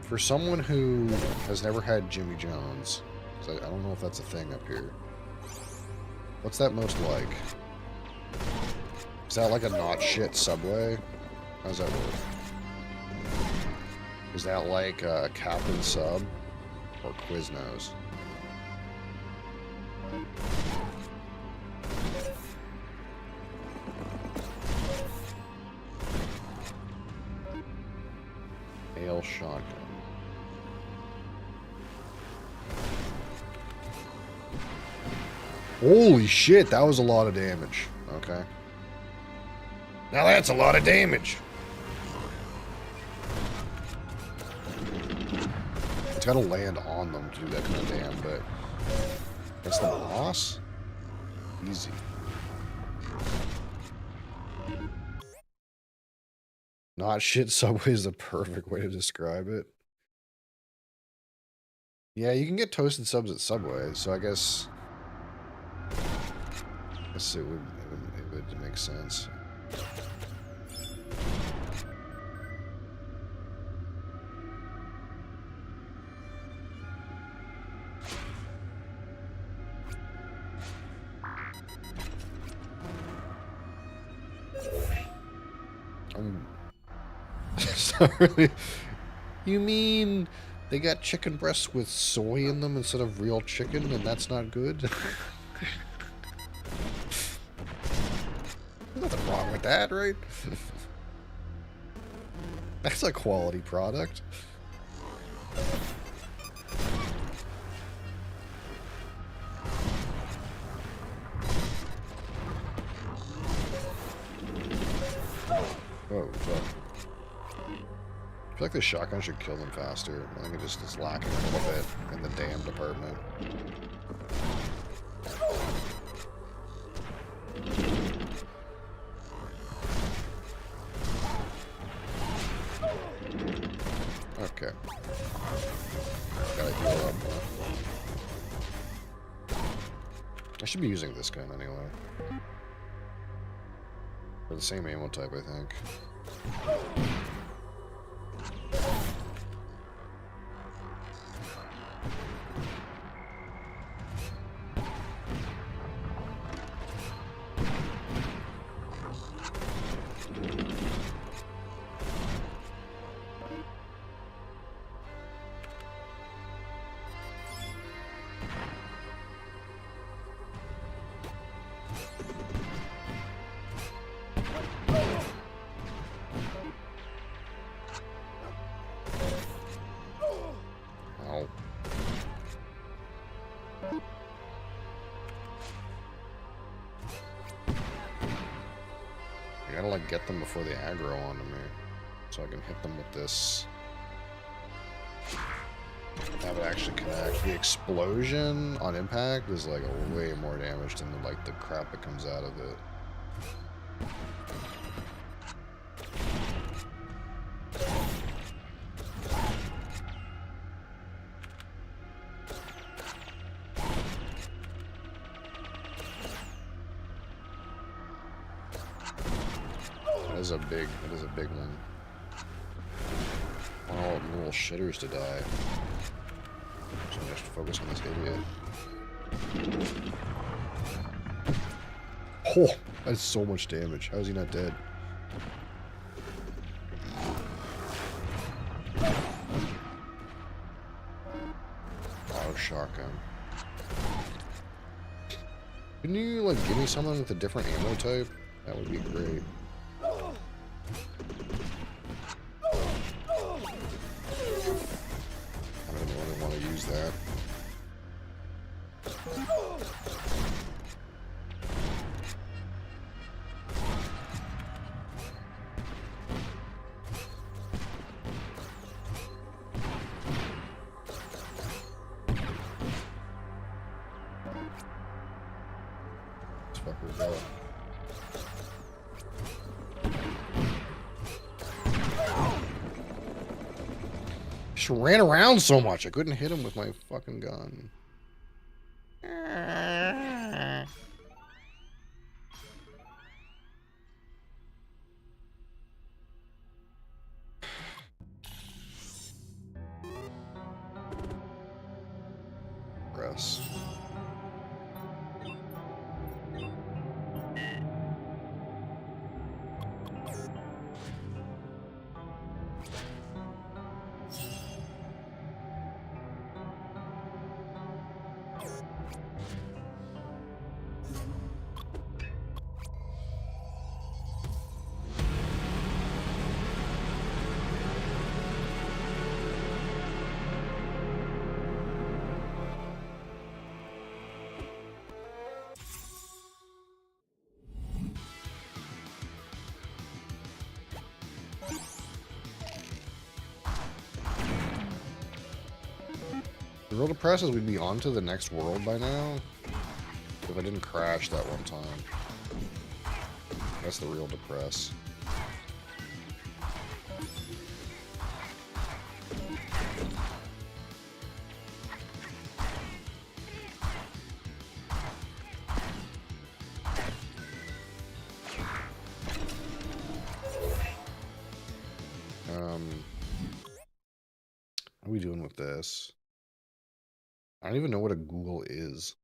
for someone who has never had Jimmy John's, I don't know if that's a thing up here. What's that most like? Is that like a not shit Subway? How does that work? Is that like a Captain Sub or Quiznos? Ale shotgun. Holy shit, that was a lot of damage. Okay. Now that's a lot of damage. It's gotta land on them to do that kind of damn, but... that's the boss? Easy. Not shit Subway is the perfect way to describe it. Yeah, you can get toasted subs at Subway, so I guess it would make sense. Sorry. You mean they got chicken breasts with soy in them instead of real chicken, and that's not good? Nothing wrong with that, right? That's a quality product. Oh, fuck. I feel like the shotgun should kill them faster. I think it just is lacking a little bit in the damn department. I should be using this gun anyway. For the same ammo type, I think. Ow. I gotta like get them before they aggro onto me, so I can hit them with this. Have it actually connect. The explosion on impact is like a way more damage than like the crap that comes out of it. That is a big one. I want all the little shitters to die. So I have to focus on this idiot. Oh, that's so much damage. How is he not dead? Auto shotgun. Can you like give me something with a different ammo type? That would be great. I don't really want to use that. Let's fucker go. Just ran around so much, I couldn't hit him with my fucking gun. Press. The real depressed is we'd be on to the next world by now if I didn't crash that one time. That's the real depress. How are we doing with this? I don't even know what a Google is.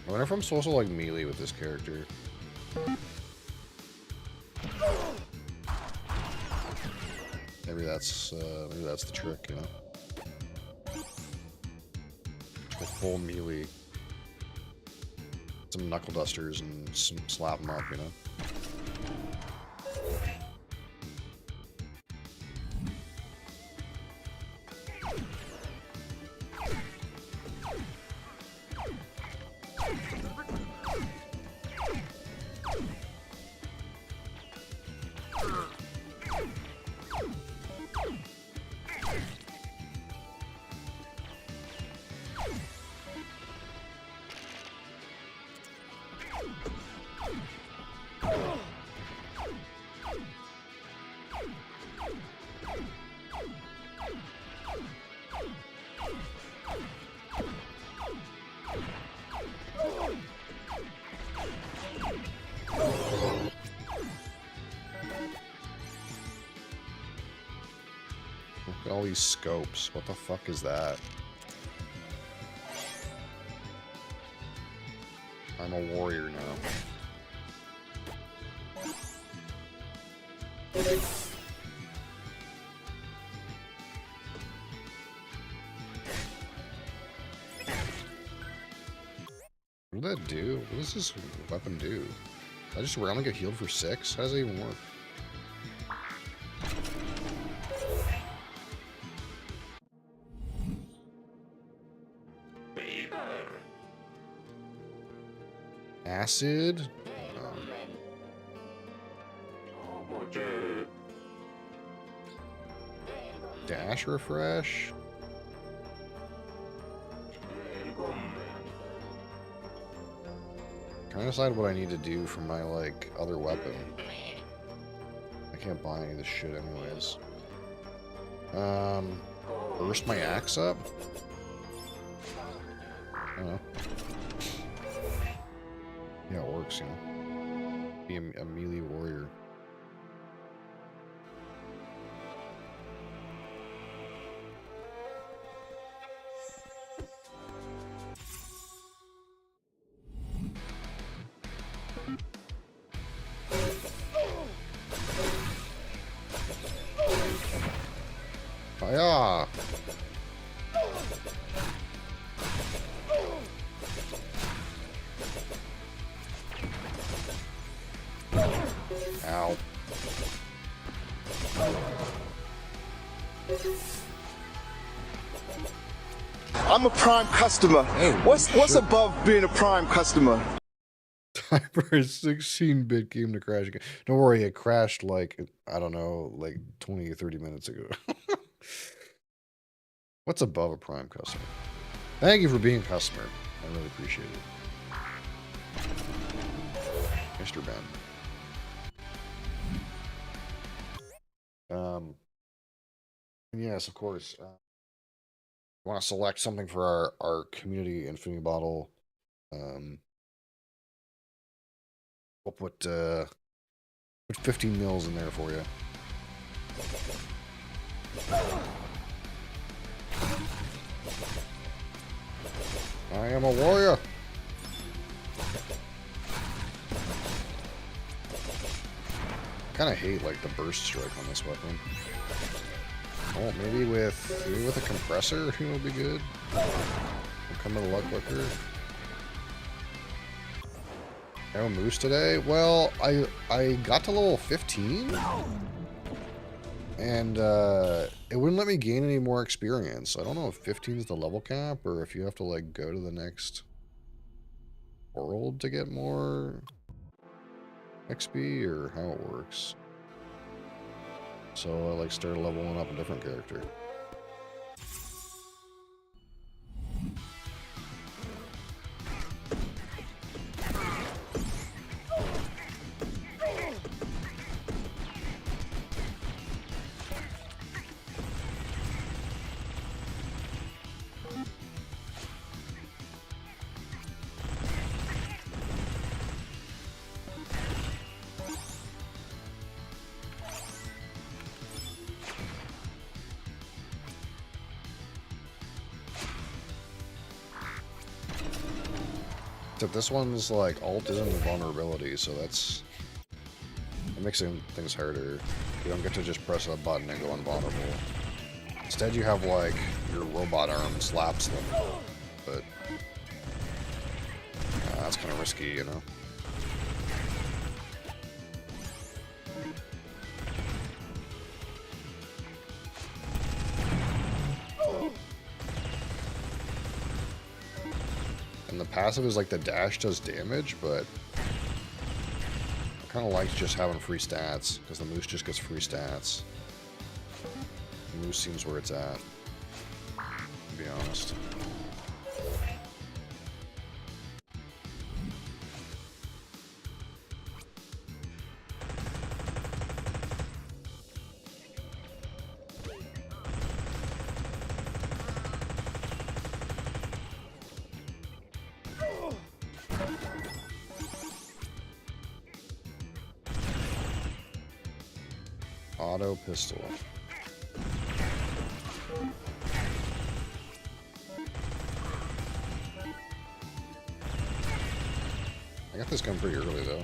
I wonder if I'm supposed to like melee with this character. Maybe that's the trick, you know. Go full melee. Some knuckle dusters and slap them up, you know. all these scopes. What the fuck is that? I'm a warrior now. What did that do? What does this weapon do? I just randomly get healed for 6? How does that even work? Acid? Dash refresh? Can I decide what I need to do for my, like, other weapon? I can't buy any of this shit anyways. Burst my axe up? I don't know. Yeah, it works, you know. Be a melee warrior. Hiya! Ow. I'm a Prime customer. What's above being a Prime customer? Time for a 16-bit game to crash again. Don't worry, it crashed like, I don't know, like 20 or 30 minutes ago. What's above a Prime customer? Thank you for being a customer. I really appreciate it. Mr. Ben. Yes, of course. I want to select something for our community infinity bottle. We'll put 15 mils in there for you. I am a warrior. I kind of hate like the burst strike on this weapon. Oh, maybe with a compressor, it will be good. We'll come in a lot quicker. I have a moose today. Well, I got to level 15, and it wouldn't let me gain any more experience. I don't know if 15 is the level cap, or if you have to like go to the next world to get more XP, or how it works. So I like started leveling up a different character. Except this one's like alt isn't vulnerability, so that makes things harder. You don't get to just press a button and go invulnerable. Instead, you have like your robot arm slaps them, but that's kind of risky, you know. And the passive is like the dash does damage, but I kind of like just having free stats, because the moose just gets free stats. The moose seems where it's at, to be honest. Auto pistol. got this gun pretty early, though.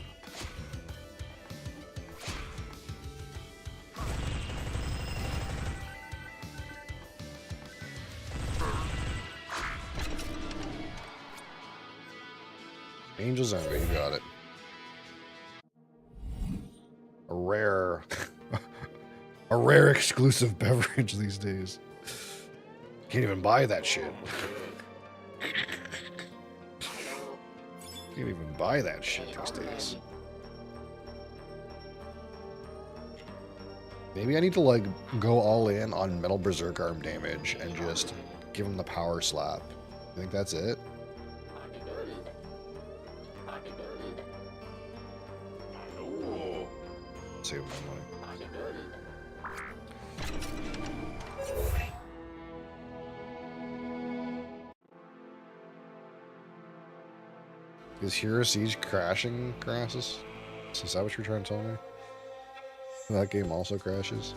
Angel's Envy, you got it. A rare... a rare exclusive beverage these days. Can't even buy that shit. Can't even buy that shit these days. Maybe I need to, like, go all in on Metal Berserk arm damage and just give him the power slap. You think that's it? Save my money. Is Hero Siege crashing, Crassus? Is that what you're trying to tell me? That game also crashes?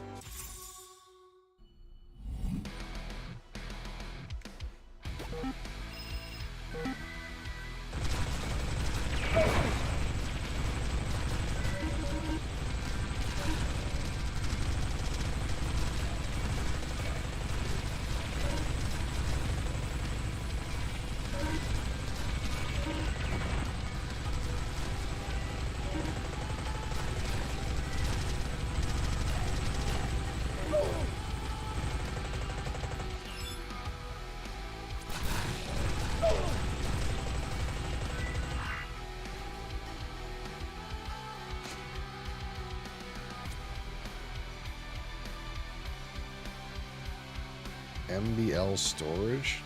MBL storage?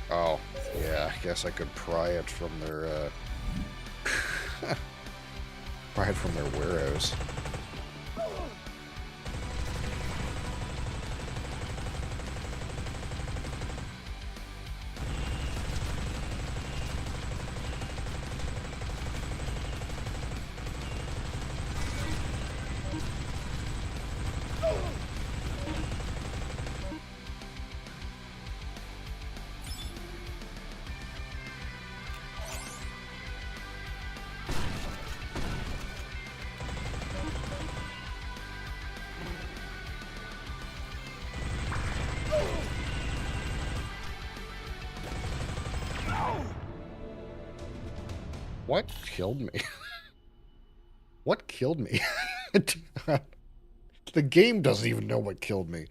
Oh, yeah, I guess I could pry it from their, pry it from their warehouse. What killed me? What killed me? The game doesn't even know what killed me.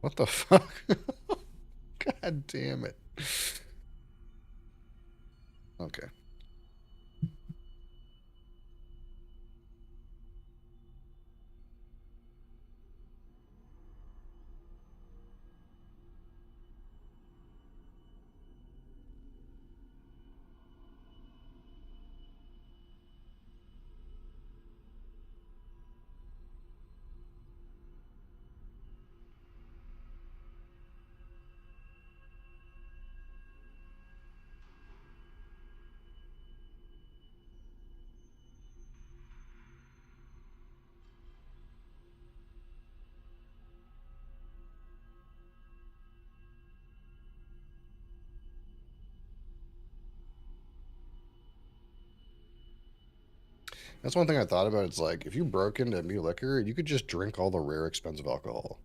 What the fuck? God damn it. Okay. That's one thing I thought about. It's like, if you broke into MU Liquor, you could just drink all the rare, expensive alcohol.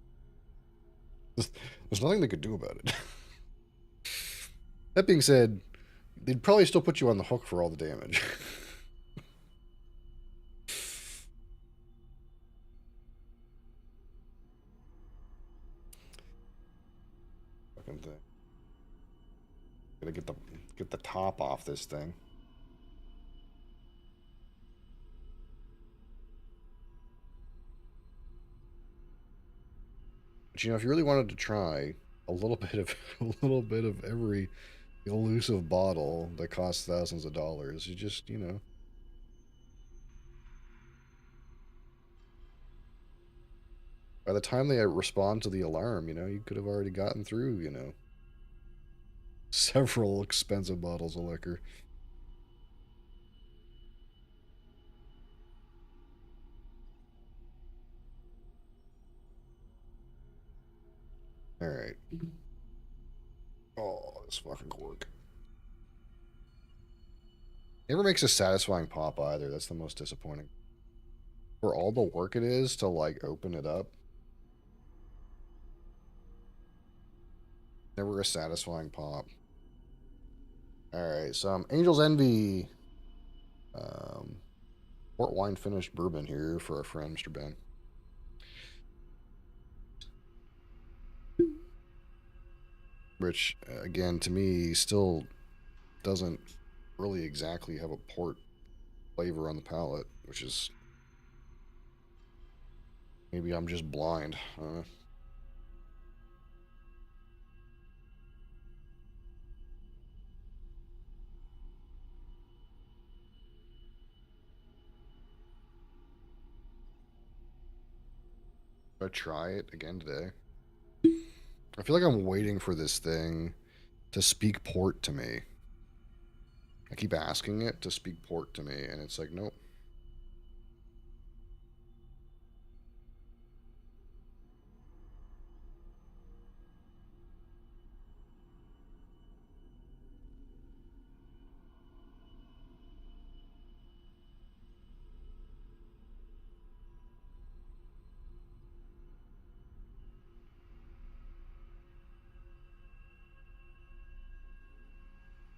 There's nothing they could do about it. That being said, they'd probably still put you on the hook for all the damage. Fucking thing. Gotta get the top off this thing. But you know, if you really wanted to try a little bit of every elusive bottle that costs thousands of dollars, you just, you know, by the time they respond to the alarm, you know, you could have already gotten through, you know, several expensive bottles of liquor. All right. Oh, this fucking cork. Never makes a satisfying pop either. That's the most disappointing. For all the work it is to like open it up. Never a satisfying pop. Alright, some Angel's Envy. Port wine finished bourbon here for our friend Mr. Ben. Which, again, to me, still doesn't really exactly have a port flavor on the palate, which is... Maybe I'm just blind. Should I try it again today? I feel like I'm waiting for this thing to speak port to me. I keep asking it to speak port to me, and it's like, nope.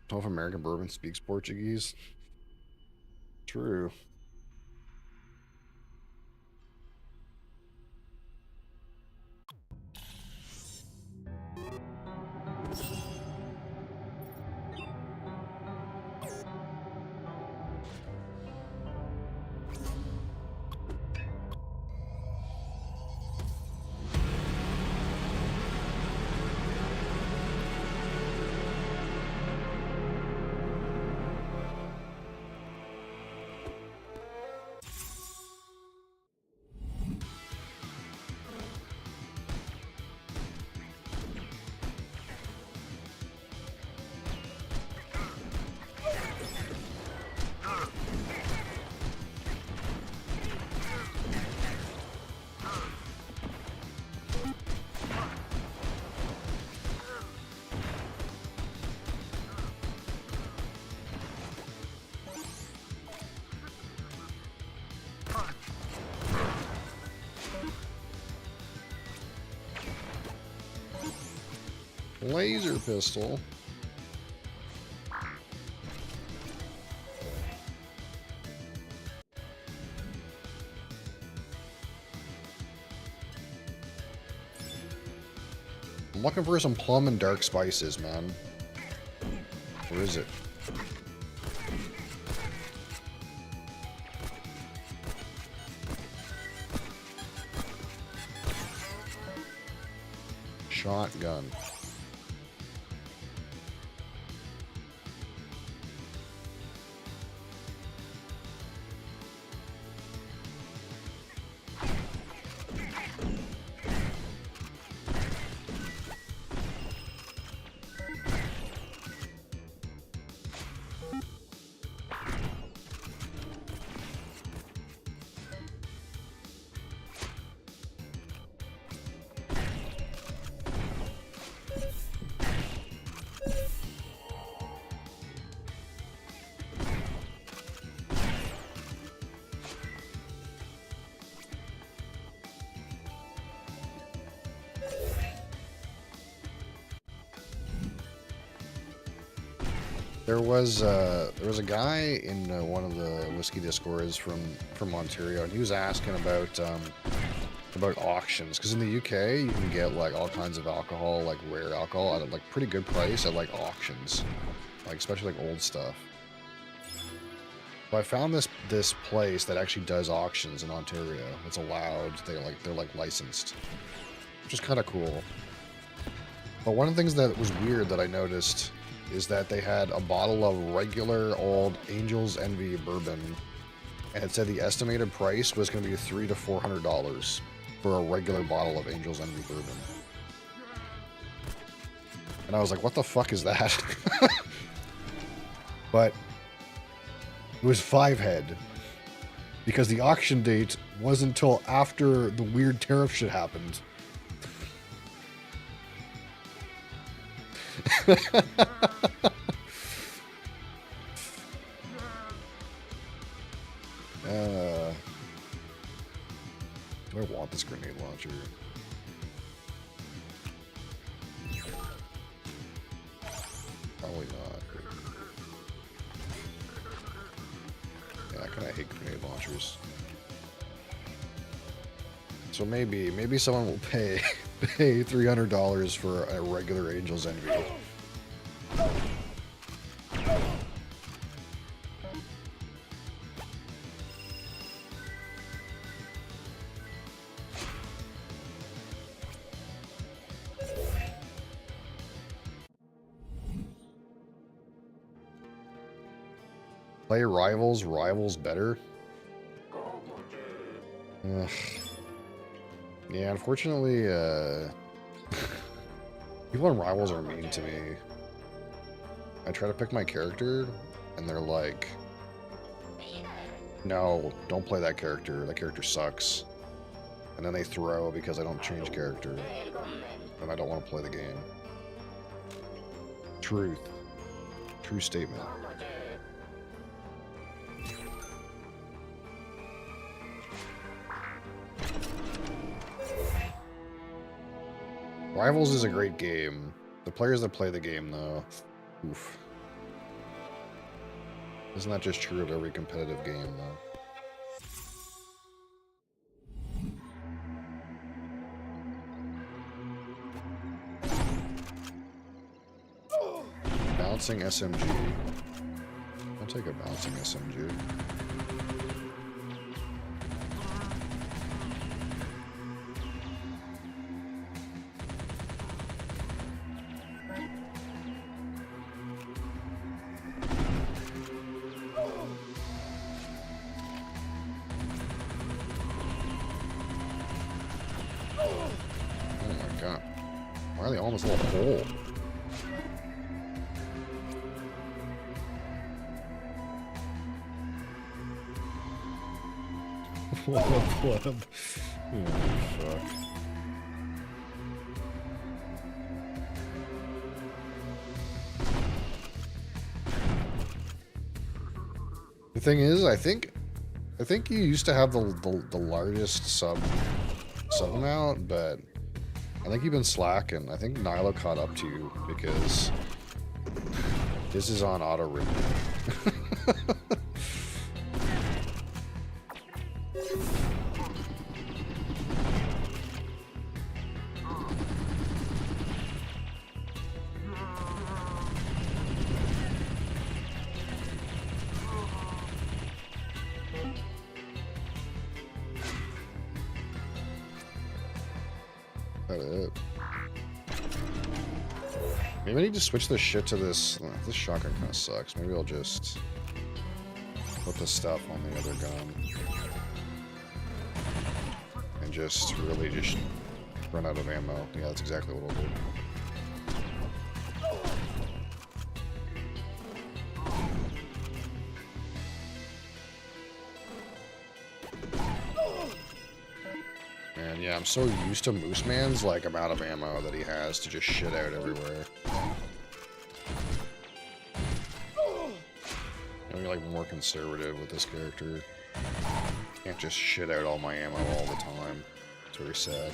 If American bourbon speaks Portuguese. True. Laser pistol. I'm looking for some plum and dark spices, man. Where is it? Shotgun. There was a guy in one of the whiskey discords from Ontario, and he was asking about auctions, because in the UK you can get like all kinds of alcohol, like rare alcohol, at a like pretty good price at like auctions, like especially like old stuff. So I found this place that actually does auctions in Ontario. It's allowed. They're like licensed, which is kind of cool. But one of the things that was weird that I noticed is that they had a bottle of regular old Angel's Envy bourbon, and it said the estimated price was going to be $300 to $400 for a regular bottle of Angel's Envy bourbon. And I was like, what the fuck is that? But it was 5 head, because the auction date wasn't until after the weird tariff shit happened. launcher. Probably not. Yeah, I kind of hate grenade launchers. So maybe someone will pay $300 for a regular Angel's Envy. Play Rivals better? Ugh. Yeah, unfortunately, people on Rivals are mean to me. I try to pick my character, and they're like, no, don't play that character. That character sucks. And then they throw because I don't change character. And I don't want to play the game. Truth. True statement. Rivals is a great game. The players that play the game, though, oof. Isn't that just true of every competitive game, though? Bouncing SMG. I'll take a bouncing SMG. Why are they all in this little hole? What a pleb. Oh, fuck. The thing is, I think you used to have the largest sub amount, but I think you've been slacking. I think Nyla caught up to you because this is on auto renew. Maybe I need to switch this shit to this. This shotgun kind of sucks. Maybe I'll just put the stuff on the other gun and just really just run out of ammo. Yeah, that's exactly what I'll do. And yeah, I'm so used to Moose Man's like amount of ammo that he has to just shit out everywhere. I'm like more conservative with this character. Can't just shit out all my ammo all the time. It's very sad.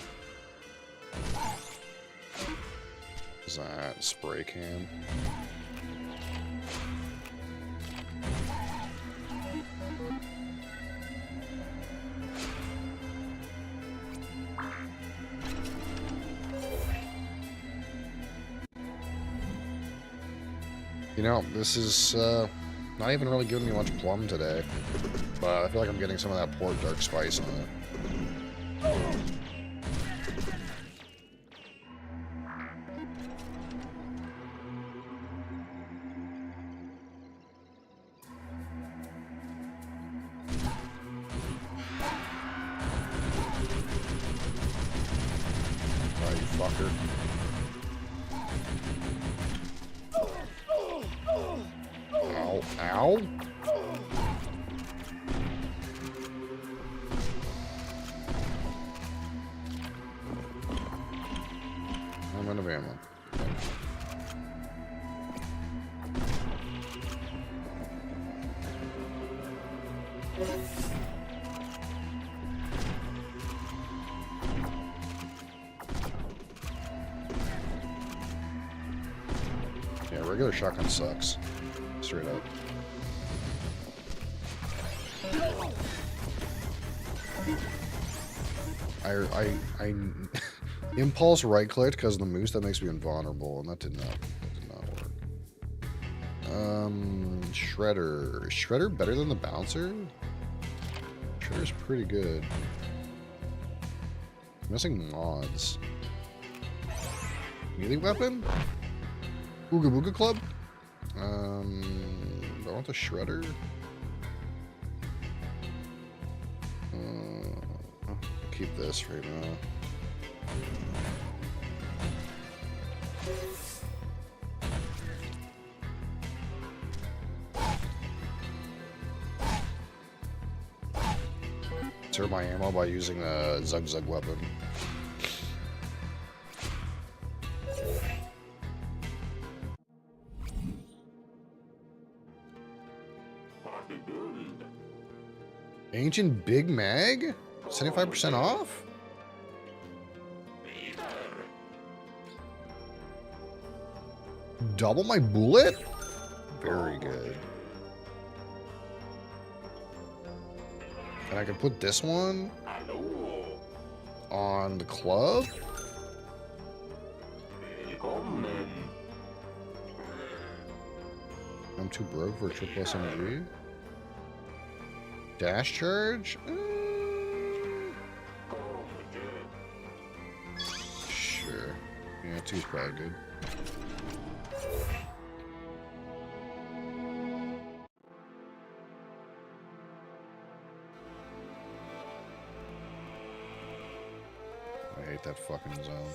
Is that spray can? You know, this is not even really giving me much plum today, but I feel like I'm getting some of that port dark spice on it. Oh, you fucker. Ow, ow. I'm out of ammo. regular shotgun sucks. Straight up. I impulse right clicked because of the moose. That makes me invulnerable, and that did not work. Shredder. Is Shredder better than the bouncer? Shredder's pretty good. I'm missing mods. Melee weapon? Ooga Booga Club? Do I want the Shredder? I'll keep this right now. Conserve my ammo by using a Zug Zug weapon. Ancient Big Mag? 75% off? Double my bullet? Very good. And I can put this one on the club? I'm too broke for a triple SMG. Dash charge? Sure. Yeah, two's probably good. I hate that fucking zone.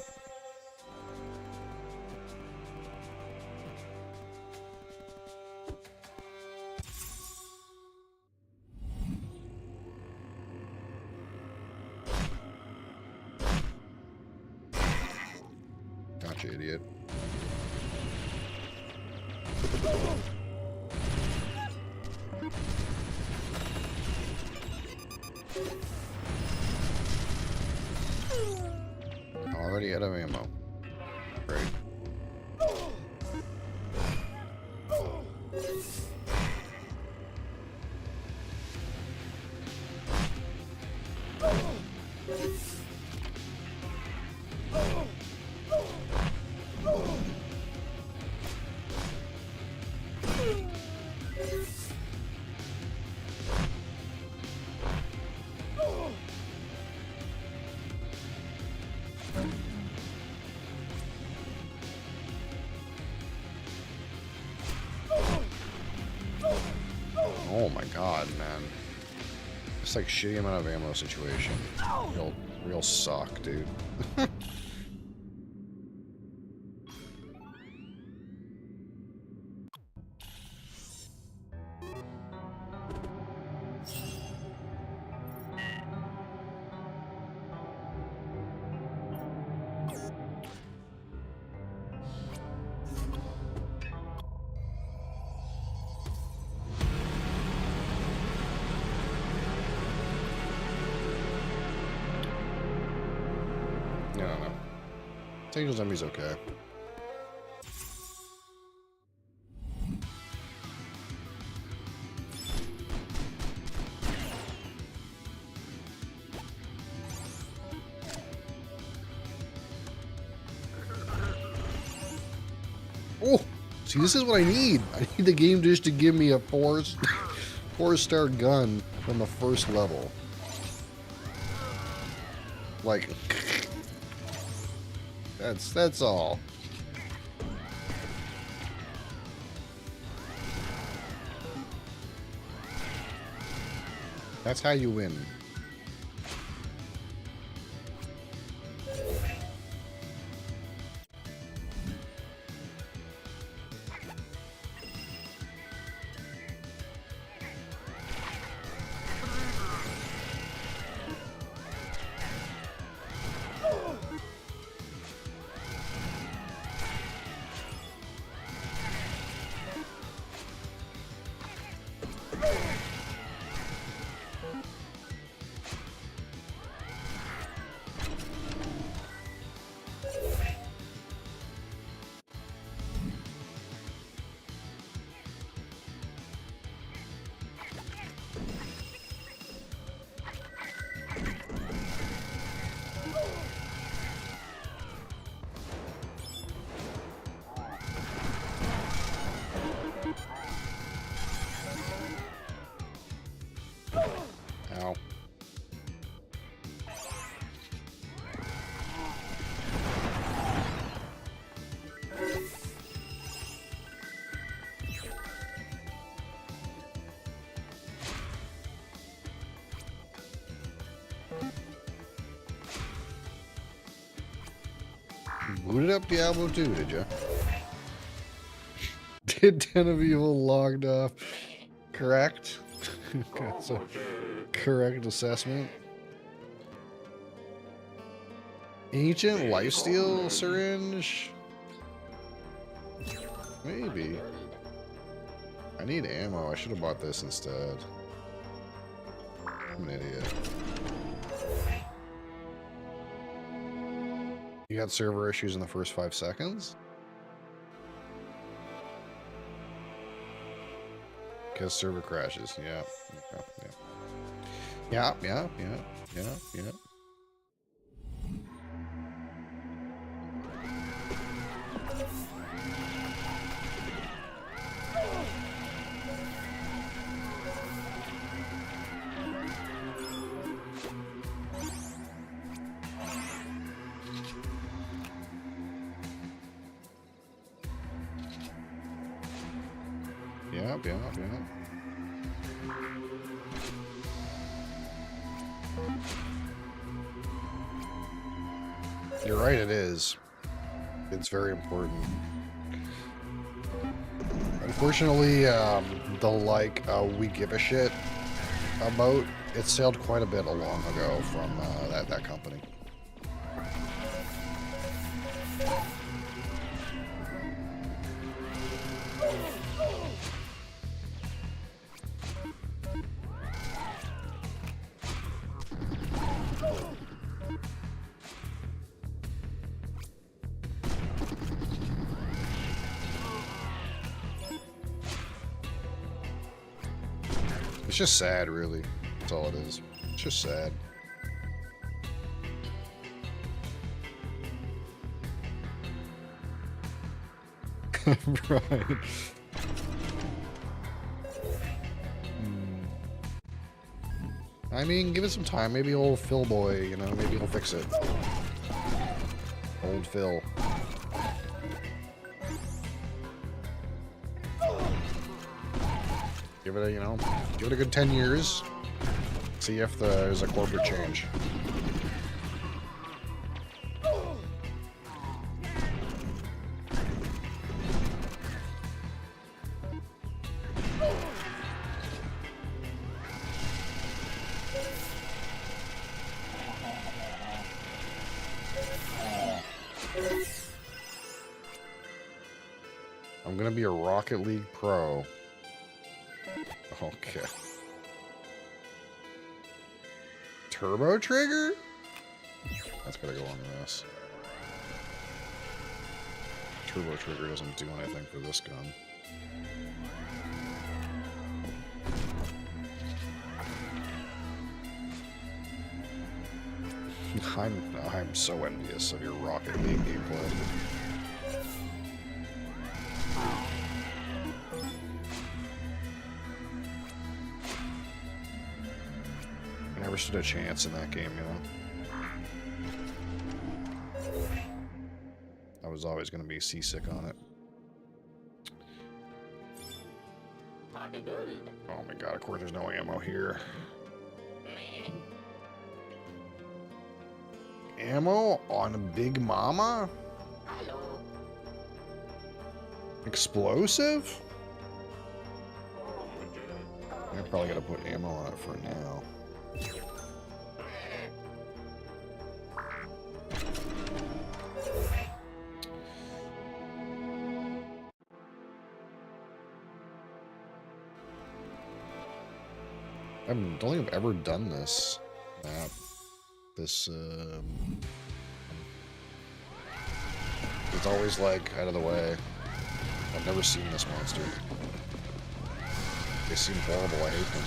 Gotcha, idiot. Already out of ammo. Great. Oh my god, man. It's like shitty amount of ammo situation. Real suck, dude. I don't know. Angel Zombie's okay. Oh, see, this is what I need. I need the game just to give me a four-star gun from the first level. Like, that's all. That's how you win. booted up Diablo 2, did you? Did Den of Evil logged off? Correct. That's a correct assessment. Ancient lifesteal syringe? Maybe. I need ammo. I should have bought this instead. I'm an idiot. You got server issues in the first 5 seconds? Because server crashes. Yeah. Yeah. Yeah. Yeah. You're right, it is. It's very important. Unfortunately, the we give a shit about, it sailed quite a bit long ago from that company. It's just sad, really. That's all it is. It's just sad. Right. I mean, give it some time. Maybe old Phil boy, you know, maybe he'll fix it. Old Phil. Give it a, you know, give it a good 10 years. See if there's a corporate change. I'm gonna be a Rocket League pro. Okay. Turbo trigger? That's gotta go on this. Turbo trigger doesn't do anything for this gun. I'm so envious of your Rocket League gameplay. I never stood a chance in that game, you know? I was always going to be seasick on it. Oh my god, of course there's no ammo here. Ammo on Big Mama? Explosive? I probably gotta put ammo on it for now. I don't think I've ever done this map. It's always like out of the way. I've never seen this monster. They seem horrible, I hate them.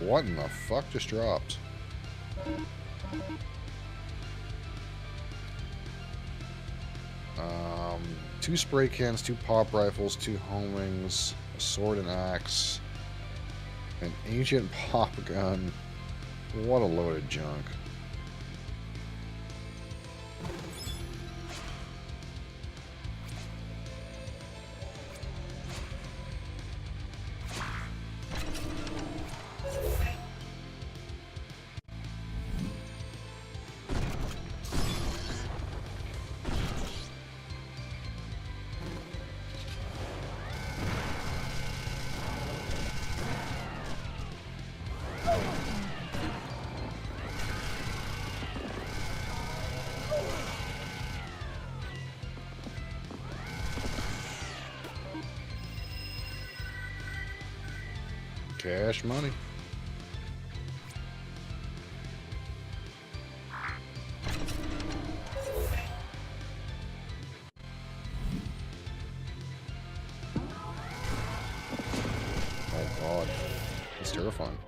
What in the fuck just dropped? Two spray cans, 2 pop rifles, 2 homings, a sword and axe, an ancient pop gun. What a load of junk. Cash money. Oh god. That's terrifying.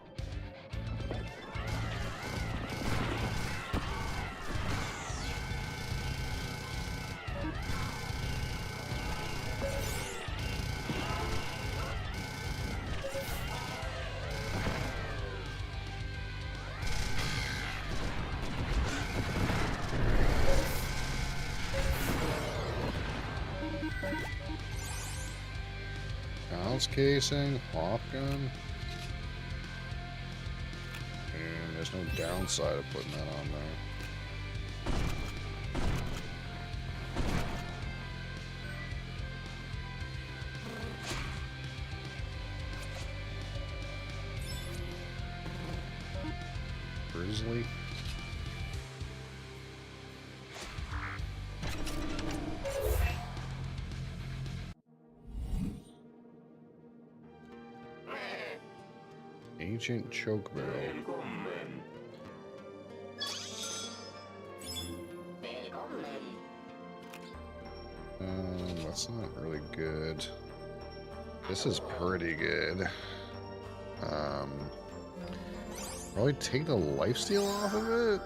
Bounce casing, hop gun. And there's no downside of putting that on there. Grizzly. Ancient choke barrel. That's not really good. This is pretty good. Probably take the lifesteal off of it.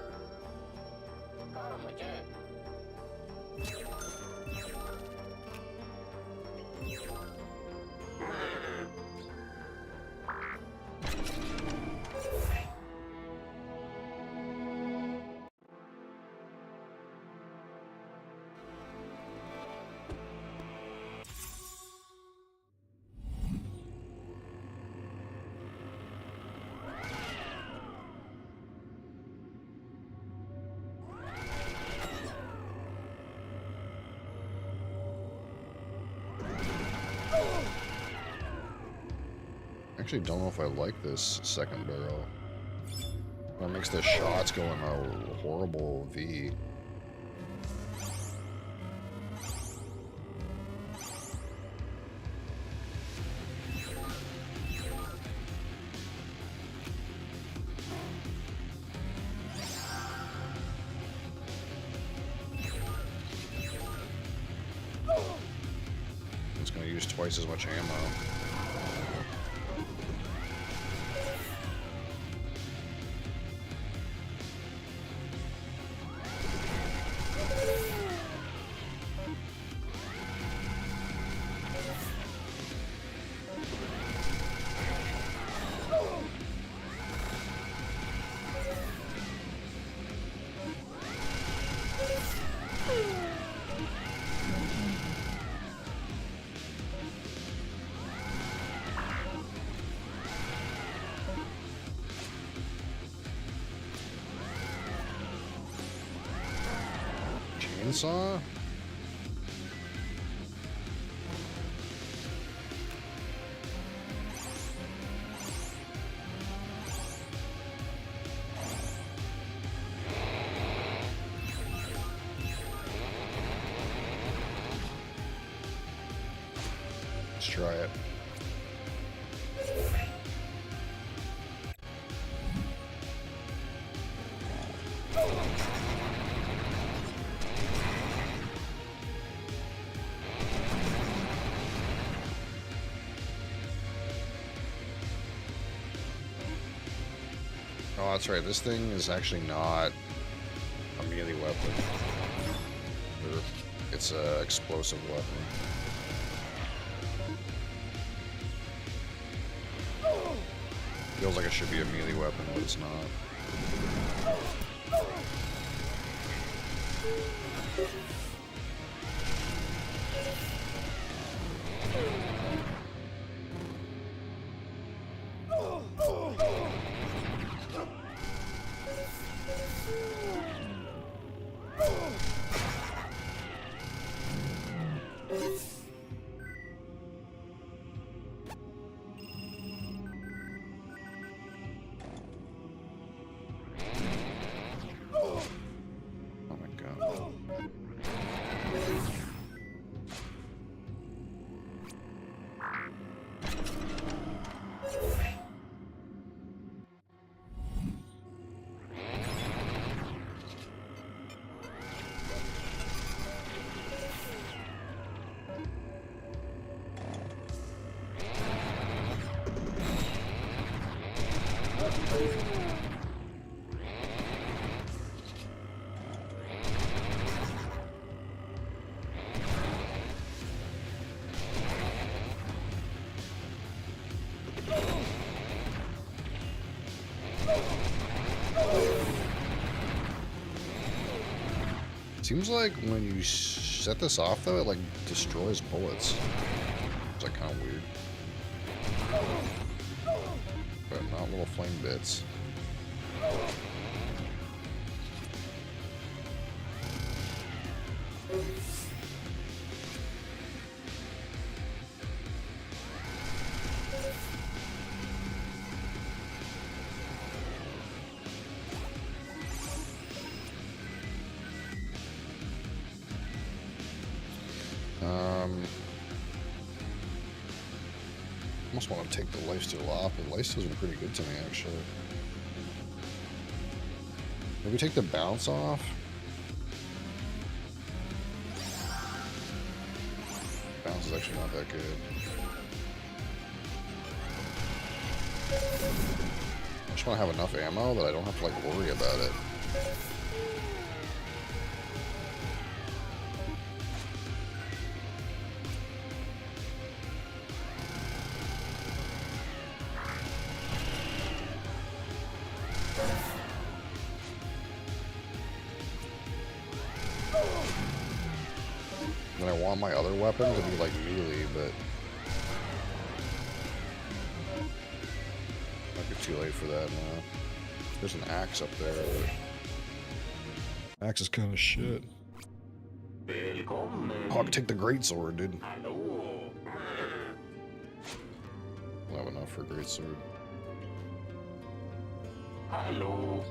Actually don't know if I like this second barrel. That makes the shots go in a horrible V. It's gonna use twice as much ammo. Chainsaw? Let's try it. Oh, that's right. This thing is actually not a melee weapon. It's an explosive weapon. Feels like it should be a melee weapon, but it's not. Oh my god. Seems like when you set this off, though, it like destroys bullets. It's like kind of weird, but not little flame bits. Almost want to take the lifesteal off, but lifesteals are pretty good to me, actually. Maybe take the bounce off. Bounce is actually not that good. I just want to have enough ammo that I don't have to like worry about it. And I want my other weapon to be like melee, but might be too late for that now. There's an axe up there. Axe is kind of shit. Oh, I could take the greatsword, dude. I'll have enough for a greatsword. Hello.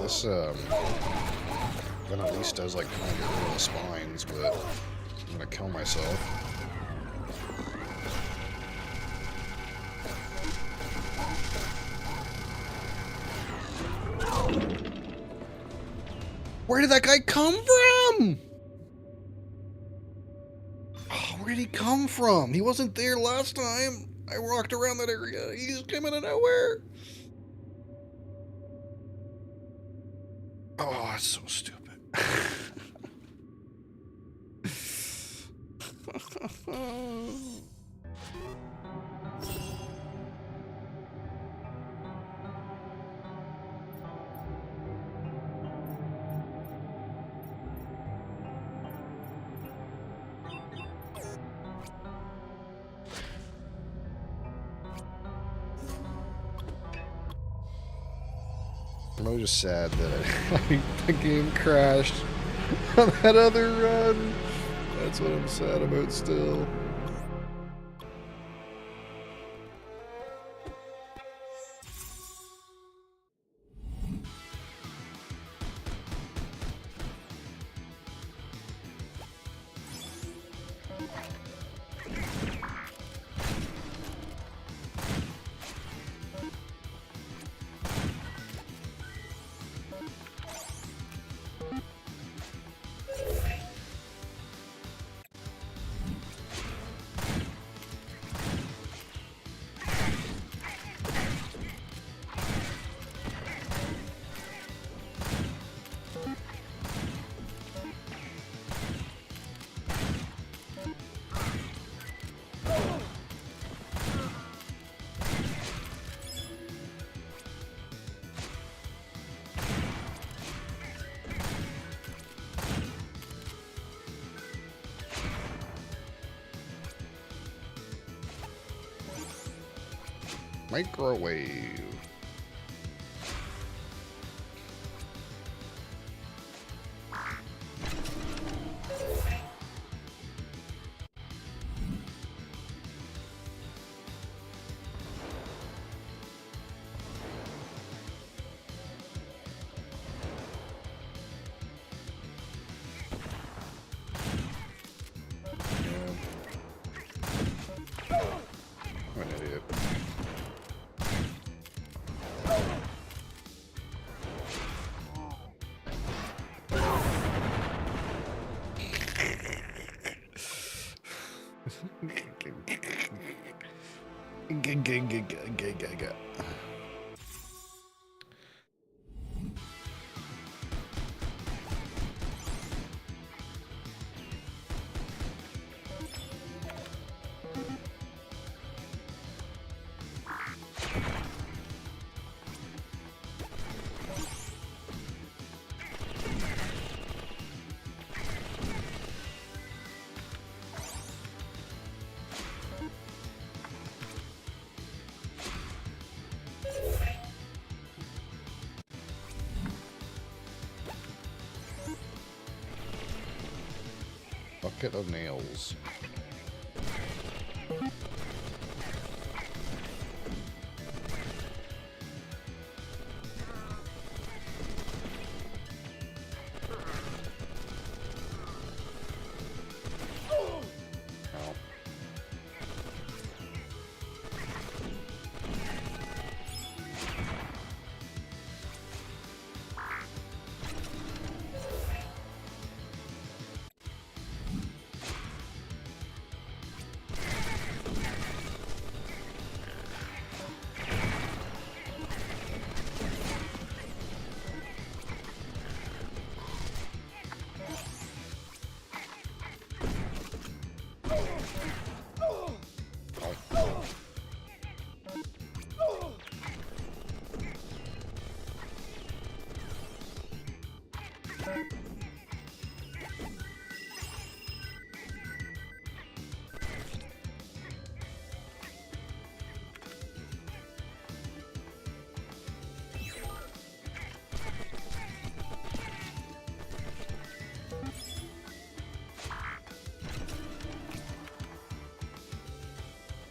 This then at least does like kind of get rid of the spines, but I'm gonna kill myself. Where did that guy come from? Oh, where did he come from? He wasn't there last time. I walked around that area. He just came out of nowhere. Oh, that's so stupid. I'm really just sad that the game crashed on that other run. That's what I'm sad about still. Microwave. Bucket of nails. Ow.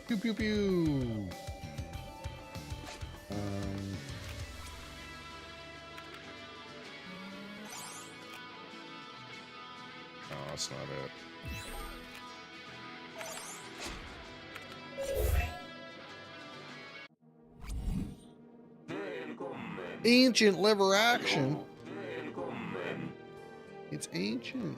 Pew pew pew. No, that's not it. Ancient lever action. It's ancient.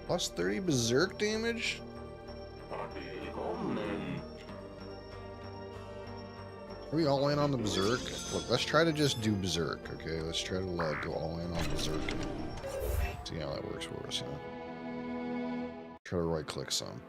Plus 30 berserk damage? Are we all in on the berserk? Look, let's try to just do berserk, okay? Let's try to go all in on berserk. See how that works for us, yeah? Try to right click some.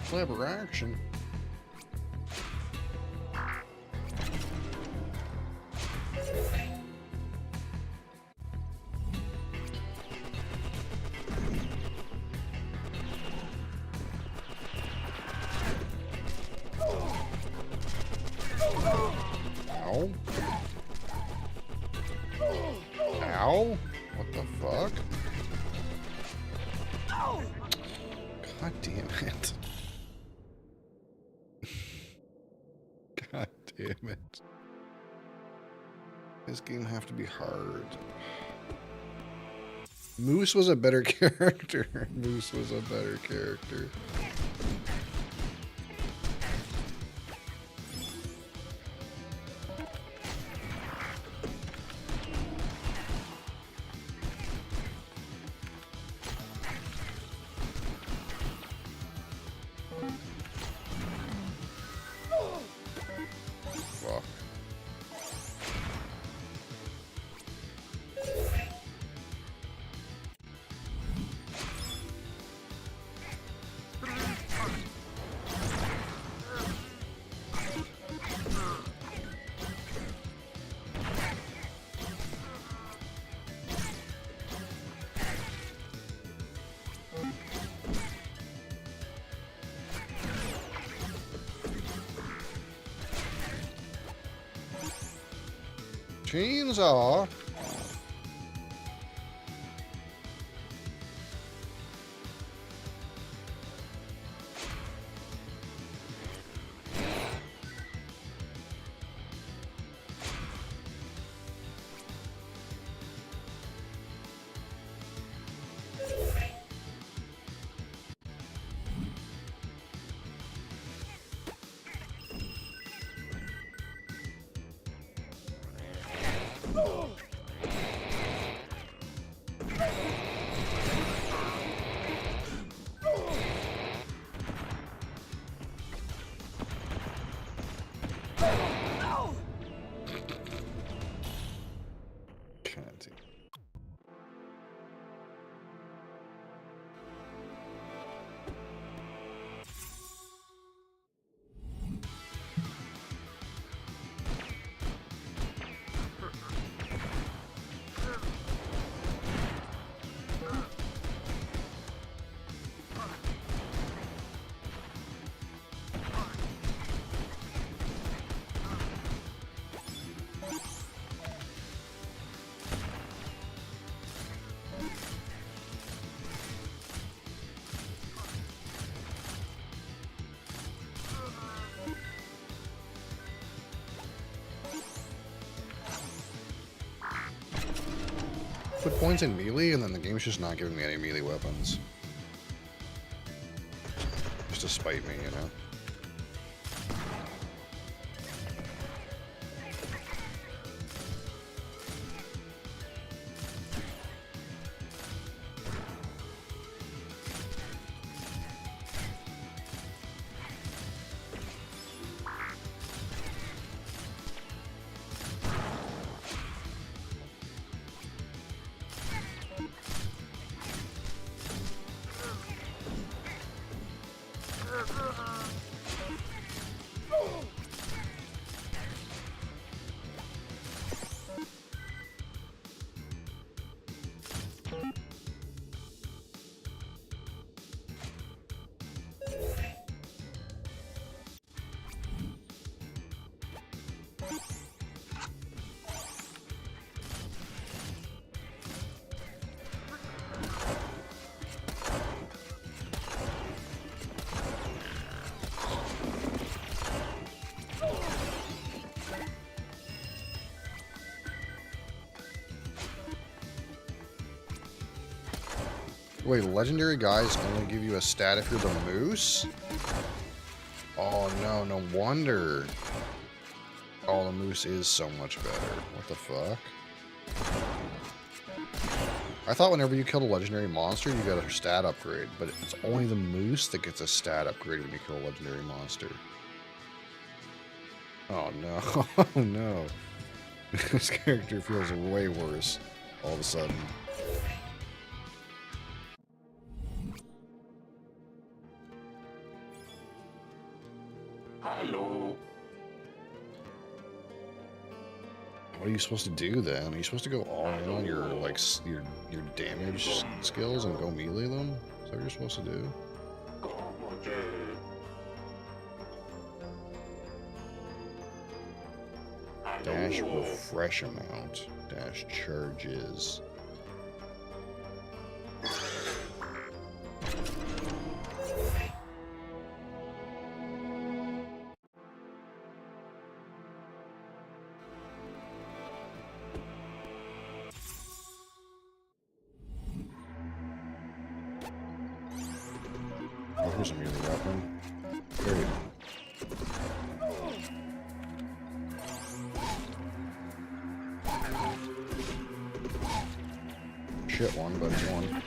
Clever action. Ow. Ow. What the fuck? God damn it. God damn it. This game have to be hard. Moose was a better character. Moose was a better character. Chainsaw. Can't. Put points in melee, and then the game's just not giving me any melee weapons. Just to spite me, you know? Wait, legendary guys only give you a stat if you're the moose? Oh no, no wonder. Oh, the moose is so much better. What the fuck? I thought whenever you killed a legendary monster, you got a stat upgrade, but it's only the moose that gets a stat upgrade when you kill a legendary monster. Oh no, oh no. This character feels way worse all of a sudden. Hello. What are you supposed to do then? Are you supposed to go all in on your like your damage skills and go melee them? Is that what you're supposed to do? Dash refresh amount. Dash charges. Oh, here's a melee weapon. Great. Shit one, but it's one.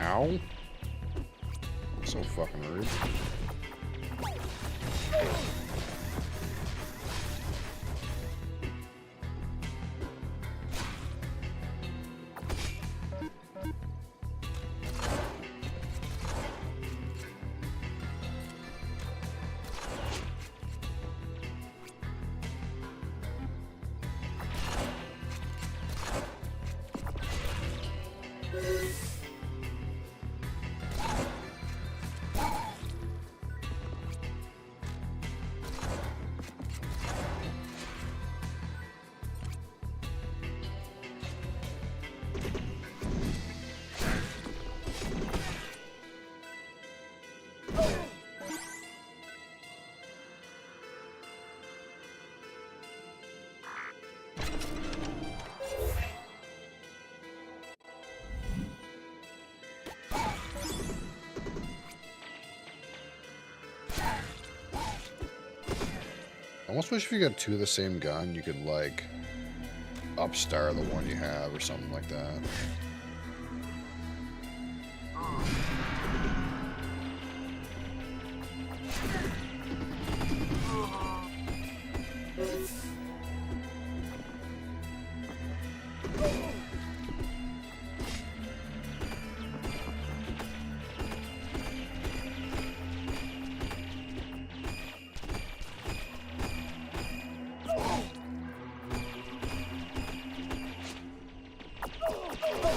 Ow. So fucking rude. I almost wish if you got two of the same gun, you could, like, upstar the one you have or something like that.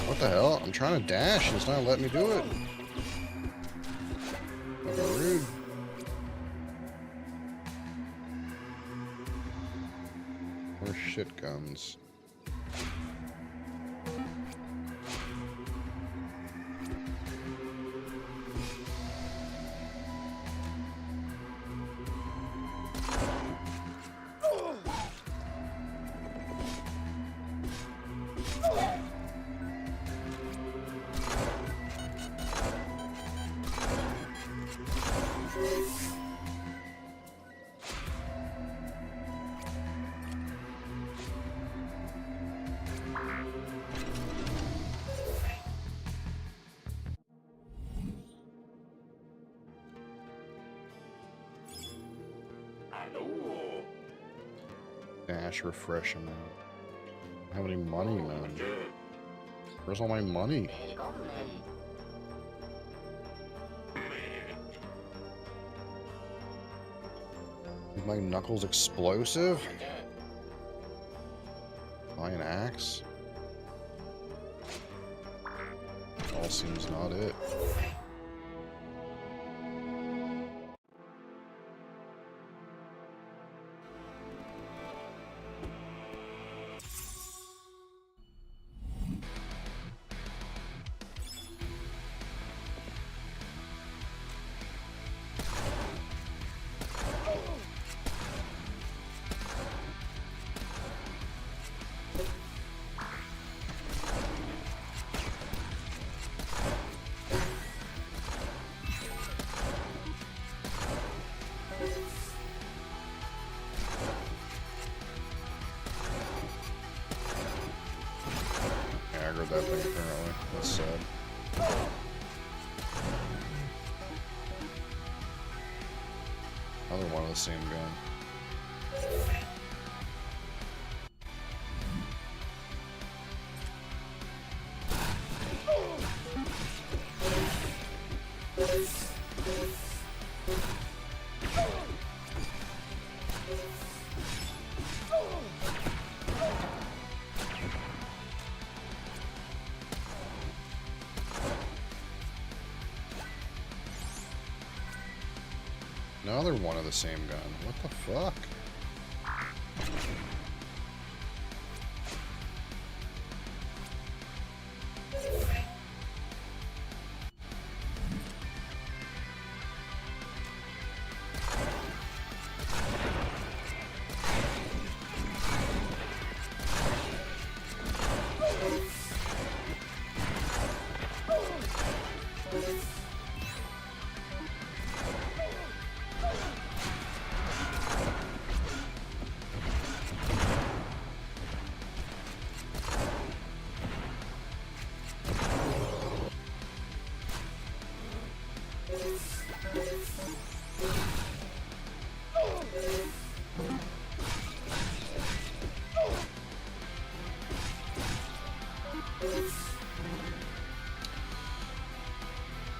What the hell? I'm trying to dash and it's not letting me do it. Fucking rude. More shit guns. Dash refresh amount. I don't have any money, man. Where's all my money? Is my knuckles explosive? Buy an axe? All seems not it. Aggroed that thing apparently. That's sad. Another one of the same gun. Another one of the same gun. What the fuck?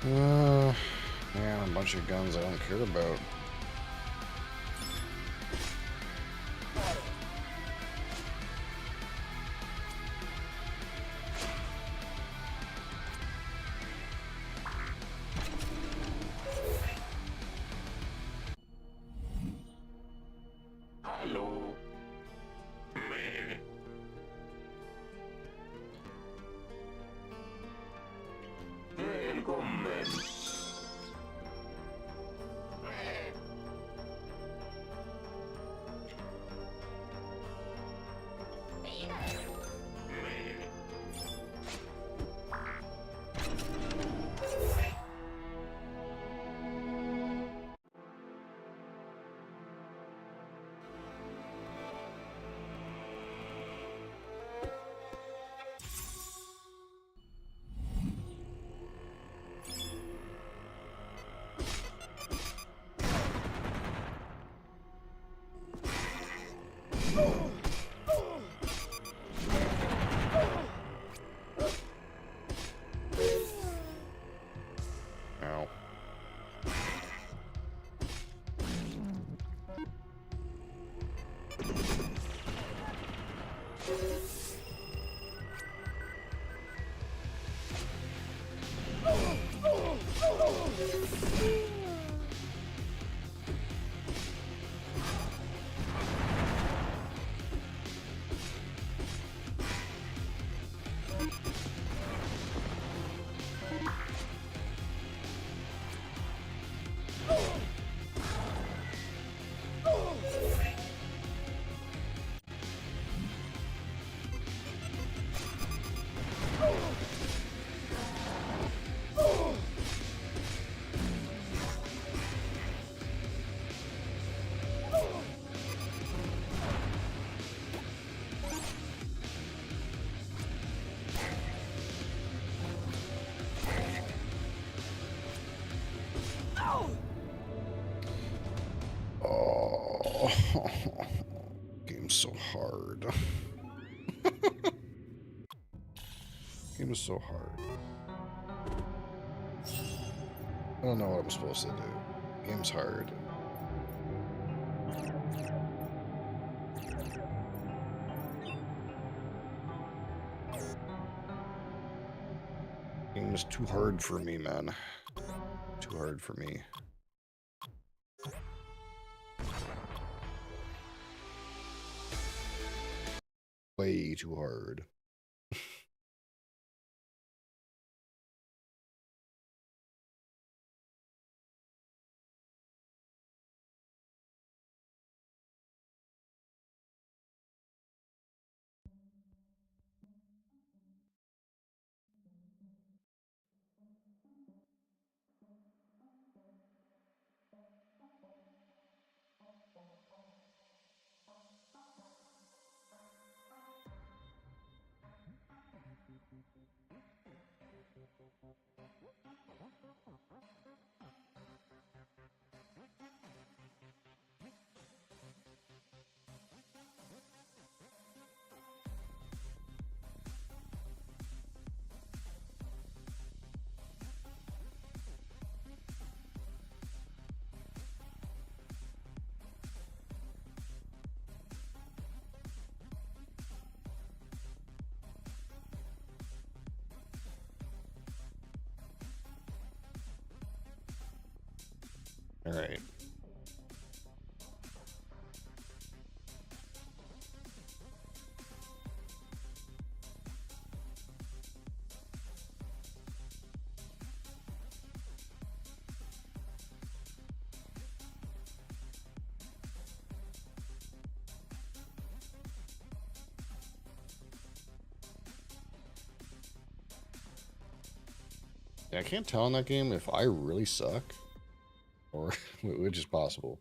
Man, a bunch of guns I don't care about. Hallo. Välkommen. Ow. Oh, game's so hard. Game is so hard. I don't know what I'm supposed to do. Game's hard. Game is too hard for me, man. Too hard for me. Way too hard. All right. Yeah, I can't tell in that game if I really suck, or which is possible,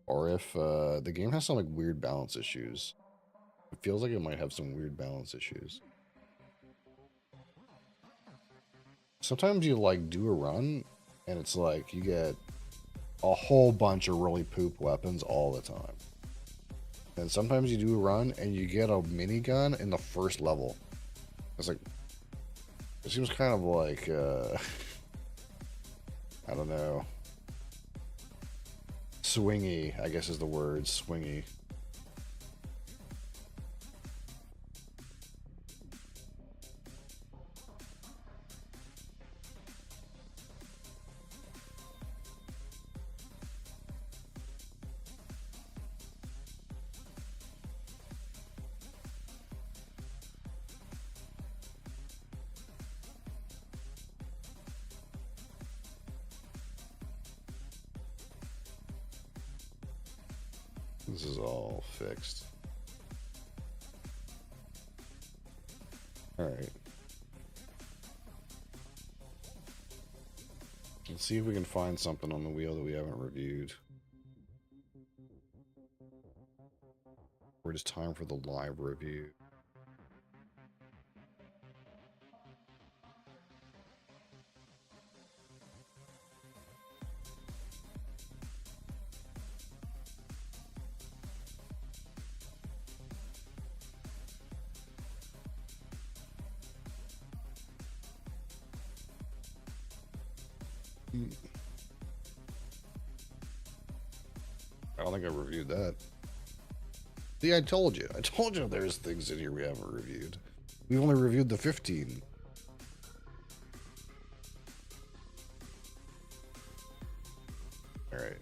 or if the game has some like weird balance issues. It feels like it might have some weird balance issues. Sometimes you like do a run, and it's like you get a whole bunch of really poop weapons all the time. And sometimes you do a run and you get a minigun in the first level. It's like, it seems kind of like I don't know. Swingy, I guess is the word. Swingy. This is all fixed. All right. Let's see if we can find something on the wheel that we haven't reviewed. Or it's time for the live review. I don't think I reviewed that. See, I told you. I told you there's things in here we haven't reviewed. We've only reviewed the 15. All right.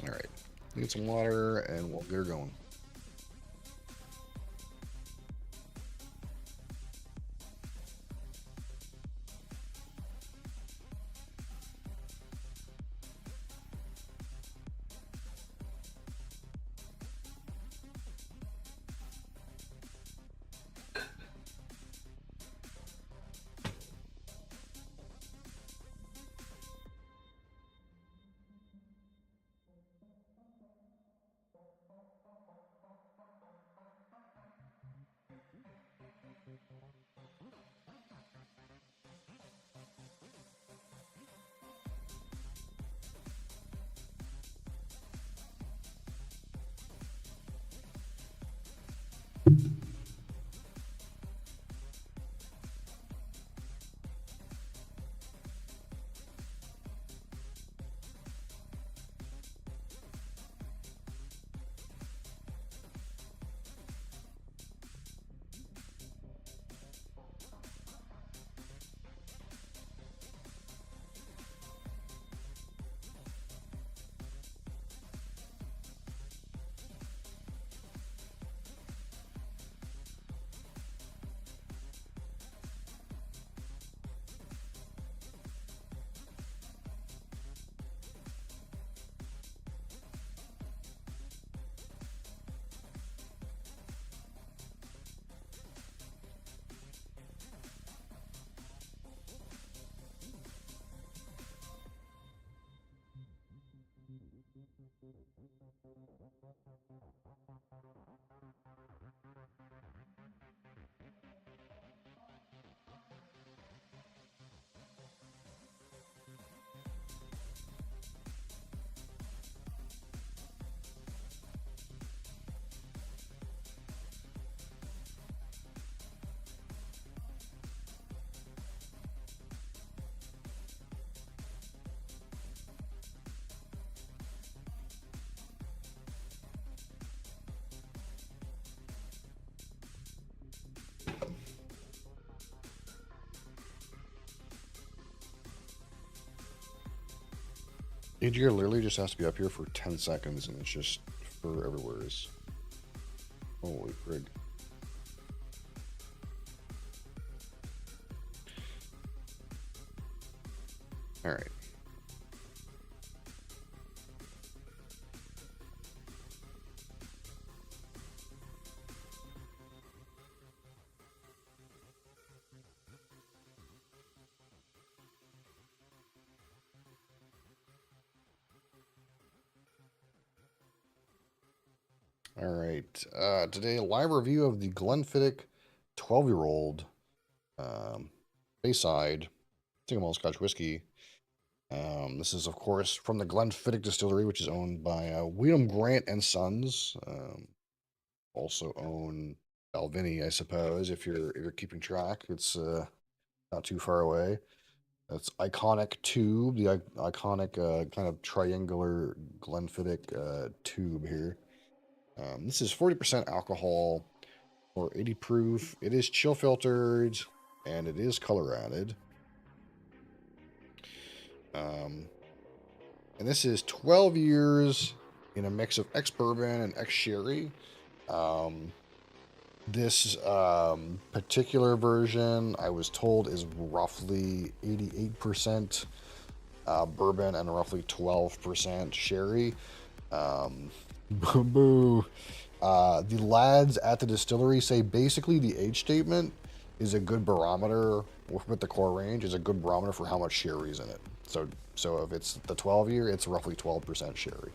All right. Get some water and we'll get her going. AGR literally just has to be up here for 10 seconds and it's just for everywhere's. Holy frig. Alright. All right. Today, a live review of the Glenfiddich 12-year-old Bayside single malt Scotch whiskey. This is, of course, from the Glenfiddich Distillery, which is owned by William Grant and Sons. Also own Balvenie, I suppose, if you're keeping track. It's not too far away. That's Iconic Tube, the iconic kind of triangular Glenfiddich tube here. This is 40% alcohol or 80 proof. It is chill filtered and it is color added. And this is 12 years in a mix of ex-bourbon and ex-sherry. This particular version, I was told, is roughly 88% bourbon and roughly 12% sherry. Boo. The lads at the distillery say basically the age statement is a good barometer with the core range, is a good barometer for how much sherry is in it. So if it's the 12 year, it's roughly 12% sherry.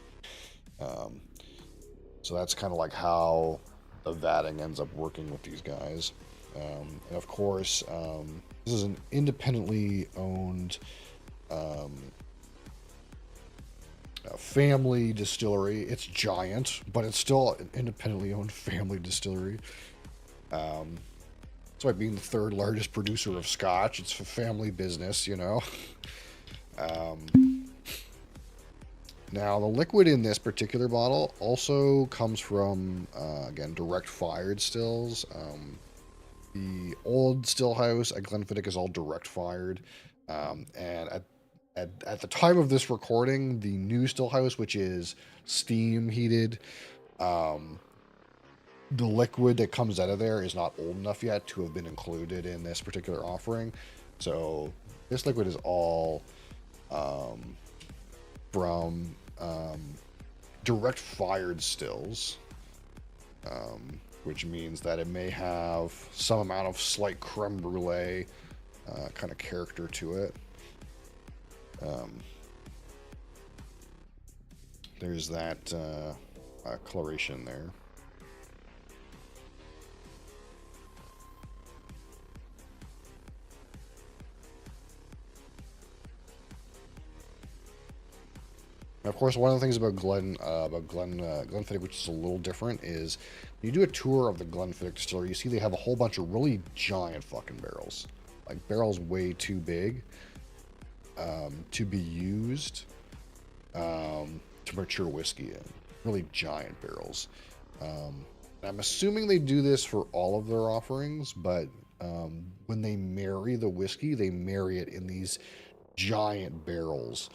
So that's kind of like how the vatting ends up working with these guys. And of course, this is an independently owned family distillery. It's giant, but it's still an independently owned family distillery. Despite being the third largest producer of Scotch, it's a family business, you know. Now, the liquid in this particular bottle also comes from, again, direct fired stills. The old still house at Glenfiddich is all direct fired. And at the time of this recording, the new still house, which is steam heated, the liquid that comes out of there is not old enough yet to have been included in this particular offering. So this liquid is all from direct fired stills, which means that it may have some amount of slight creme brulee kind of character to it. There's that coloration there. Of course, one of the things about Glenfiddich, which is a little different, is when you do a tour of the Glenfiddich distillery, you see they have a whole bunch of really giant fucking barrels, like barrels way too big to be used to mature whiskey in. Really giant barrels. I'm assuming they do this for all of their offerings, but when they marry the whiskey, they marry it in these giant barrels.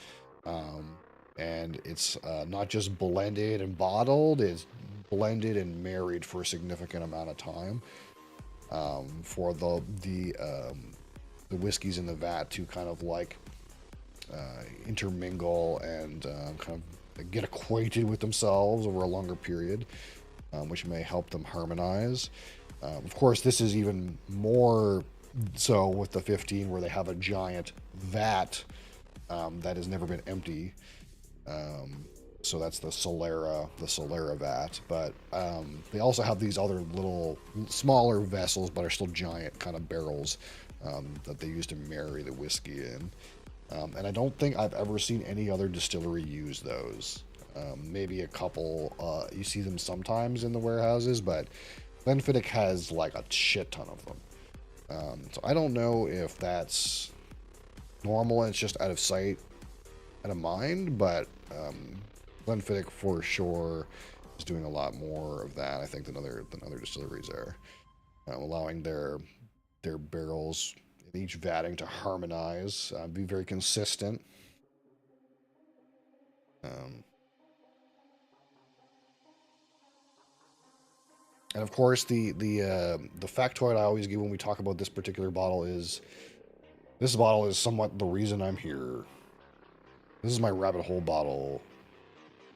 And it's not just blended and bottled, it's blended and married for a significant amount of time for the whiskeys in the vat to kind of like intermingle and kind of get acquainted with themselves over a longer period, which may help them harmonize. Of course, this is even more so with the 15, where they have a giant vat that has never been empty. So that's the Solera vat, but they also have these other little smaller vessels, but are still giant kind of barrels that they use to marry the whiskey in. And I don't think I've ever seen any other distillery use those. Maybe a couple, you see them sometimes in the warehouses, but Glenfiddich has like a shit ton of them. So I don't know if that's normal and it's just out of sight, out of mind, but Glenfiddich for sure is doing a lot more of that, I think, than other distilleries are, allowing their barrels in each vatting to harmonize, be very consistent. Um, and of course, the factoid I always give when we talk about this particular bottle is this bottle is somewhat the reason I'm here. This is my rabbit hole bottle.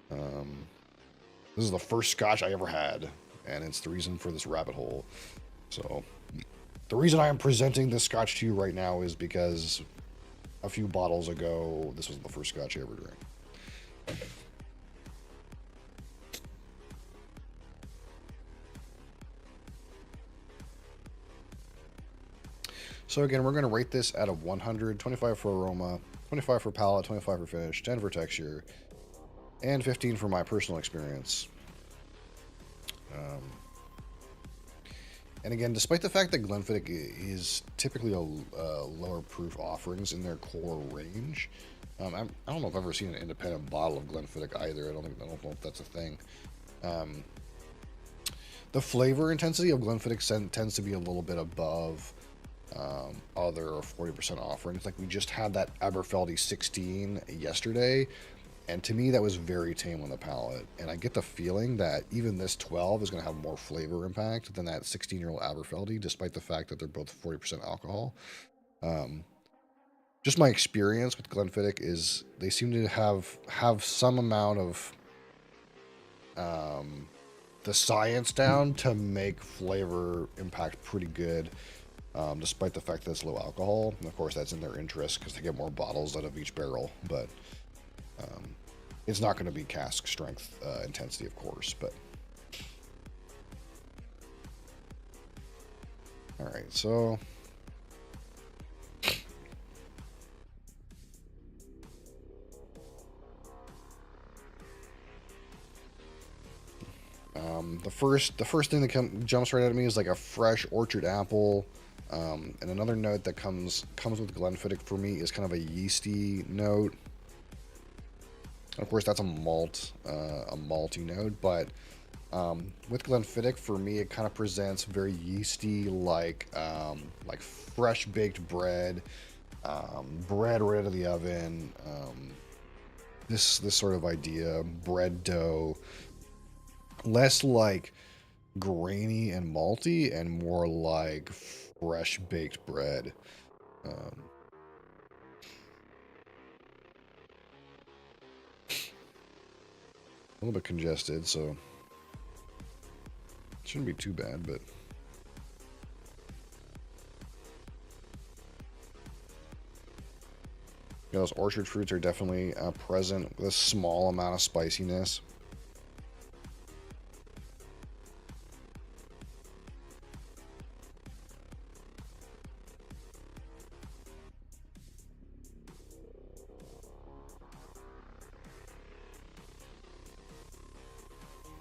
This is the first scotch I ever had, and it's the reason for this rabbit hole. So, the reason I am presenting this scotch to you right now is because a few bottles ago, this was the first scotch I ever drank. So again, we're going to rate this out of 100, 25 for aroma, 25 for palate, 25 for finish, 10 for texture, and 15 for my personal experience. And again, despite the fact that Glenfiddich is typically a lower proof offerings in their core range, I don't know if I've ever seen an independent bottle of Glenfiddich either. I don't know if that's a thing. The flavor intensity of Glenfiddich tends to be a little bit above other 40% offerings. Like we just had that Aberfeldy 16 yesterday, and to me that was very tame on the palate. And I get the feeling that even this 12 is going to have more flavor impact than that 16-year-old Aberfeldy, despite the fact that they're both 40% alcohol. Just my experience with Glenfiddich is they seem to have some amount of the science down to make flavor impact pretty good. Despite the fact that it's low alcohol. And of course, that's in their interest because they get more bottles out of each barrel. But it's not going to be cask strength intensity, of course. But all right, so the first thing that jumps right at me is like a fresh orchard apple. And another note that comes with Glenfiddich for me is kind of a yeasty note. Of course, that's a malty note, but with Glenfiddich, for me, it kind of presents very yeasty, like fresh baked bread, bread right out of the oven. This sort of idea, bread dough, less like grainy and malty, and more like fresh baked bread. A little bit congested, so shouldn't be too bad, but yeah, those orchard fruits are definitely present with a small amount of spiciness.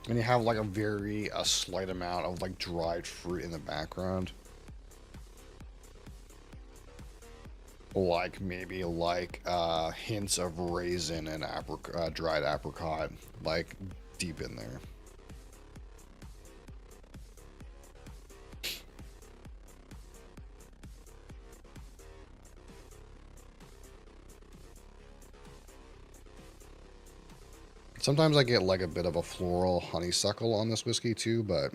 And you have like a slight amount of like dried fruit in the background. Like maybe like hints of raisin and dried apricot, like deep in there. Sometimes I get like a bit of a floral honeysuckle on this whiskey too, but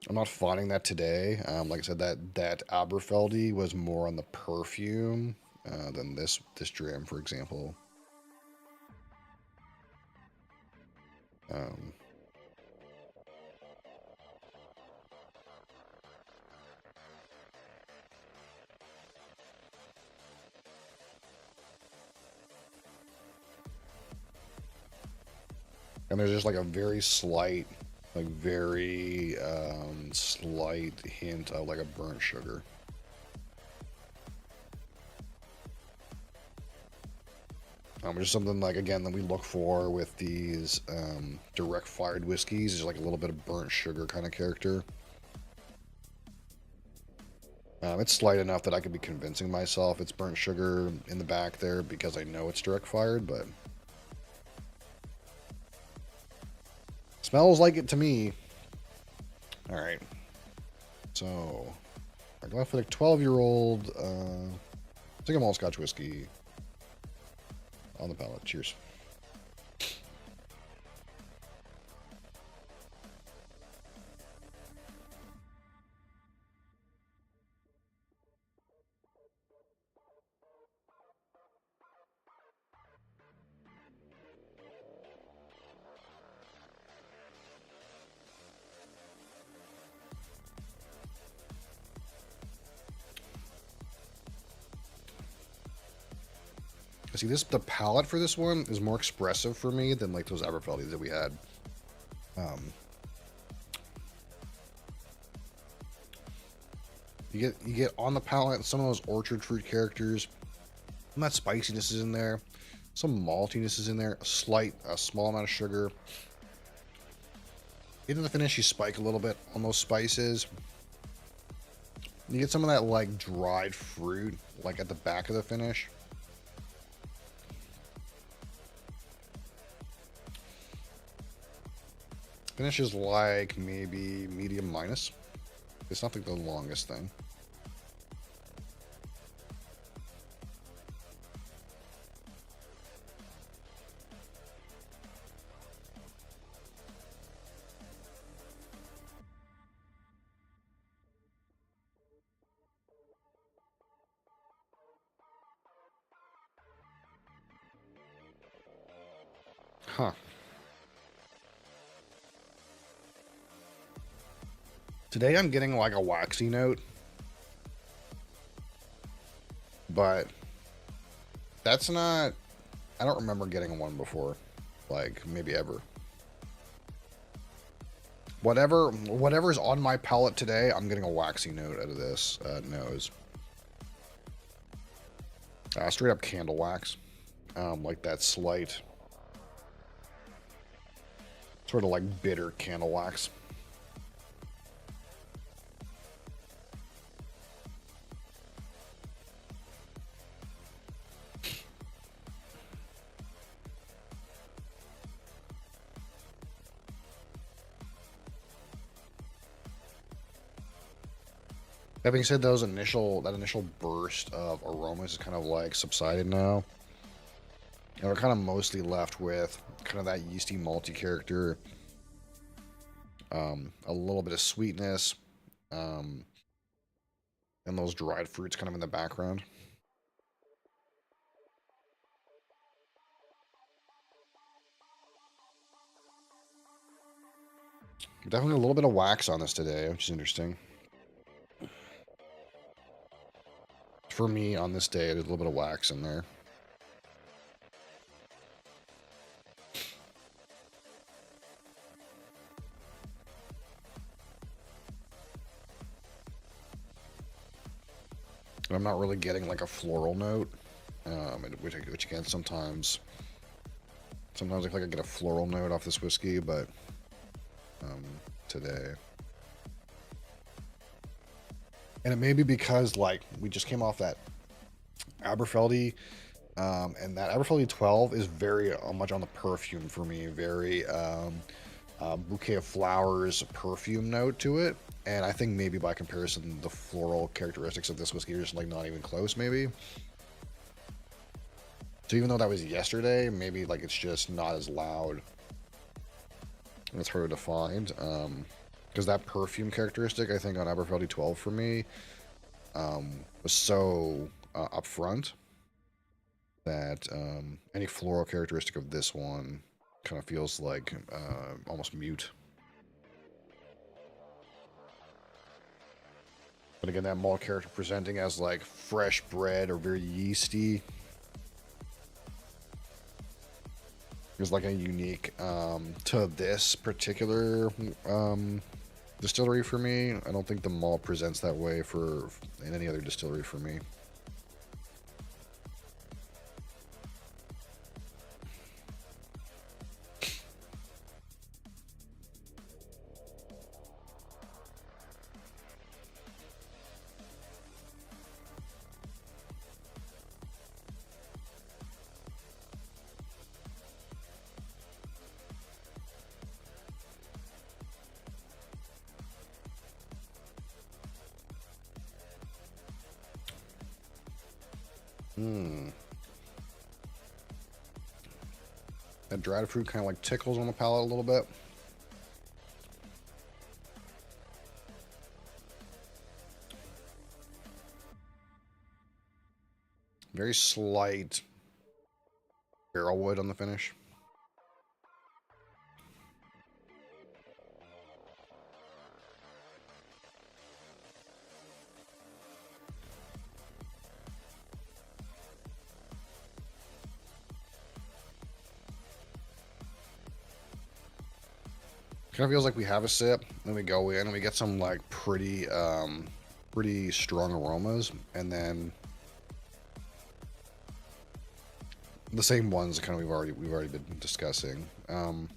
I'm not finding that today. Like I said, that Aberfeldy was more on the perfume than this dram, for example. And there's just like a very slight, like very slight hint of like a burnt sugar. Which is something like, again, that we look for with these direct fired whiskeys, is like a little bit of burnt sugar kind of character. It's slight enough that I could be convincing myself it's burnt sugar in the back there because I know it's direct fired, but smells like it to me. All right. So, I go for like 12-year-old single malt Scotch whiskey. on the palette. Cheers. See, the palette for this one is more expressive for me than like those Aberfeldies that we had. You get on the palette some of those orchard fruit characters. Some of that spiciness is in there. Some maltiness is in there. A small amount of sugar. Into the finish, you spike a little bit on those spices. You get some of that like dried fruit, like at the back of the finish. Finish is like maybe medium minus. It's not like the longest thing. Huh. Today I'm getting like a waxy note, but that's not, I don't remember getting one before, like maybe ever. Whatever's on my palette today, I'm getting a waxy note out of this nose. Straight up candle wax, like that slight, sort of like bitter candle wax. That being said, that initial burst of aromas is kind of like subsided now. And we're kind of mostly left with kind of that yeasty malty character. A little bit of sweetness. And those dried fruits kind of in the background. Definitely a little bit of wax on this today, which is interesting. For me, on this day, there's a little bit of wax in there. And I'm not really getting like a floral note, which again, sometimes I feel like I get a floral note off this whiskey, but today. And it may be because, like, we just came off that Aberfeldy, and that Aberfeldy 12 is very much on the perfume for me. Very bouquet of flowers perfume note to it. And I think maybe by comparison, the floral characteristics of this whiskey are just, like, not even close, maybe. So even though that was yesterday, maybe, like, it's just not as loud. And it's harder to find. Because that perfume characteristic, I think, on Aberfeldy 12 for me was so upfront that any floral characteristic of this one kind of feels like almost mute. But again, that malt character presenting as like fresh bread or very yeasty is like a unique to this particular distillery for me. I don't think the malt presents that way in any other distillery for me. That dried fruit kind of like tickles on the palate a little bit. Very slight barrel wood on the finish. Kind of feels like we have a sip, then we go in and we get some like pretty strong aromas, and then the same ones kind of we've already been discussing. Then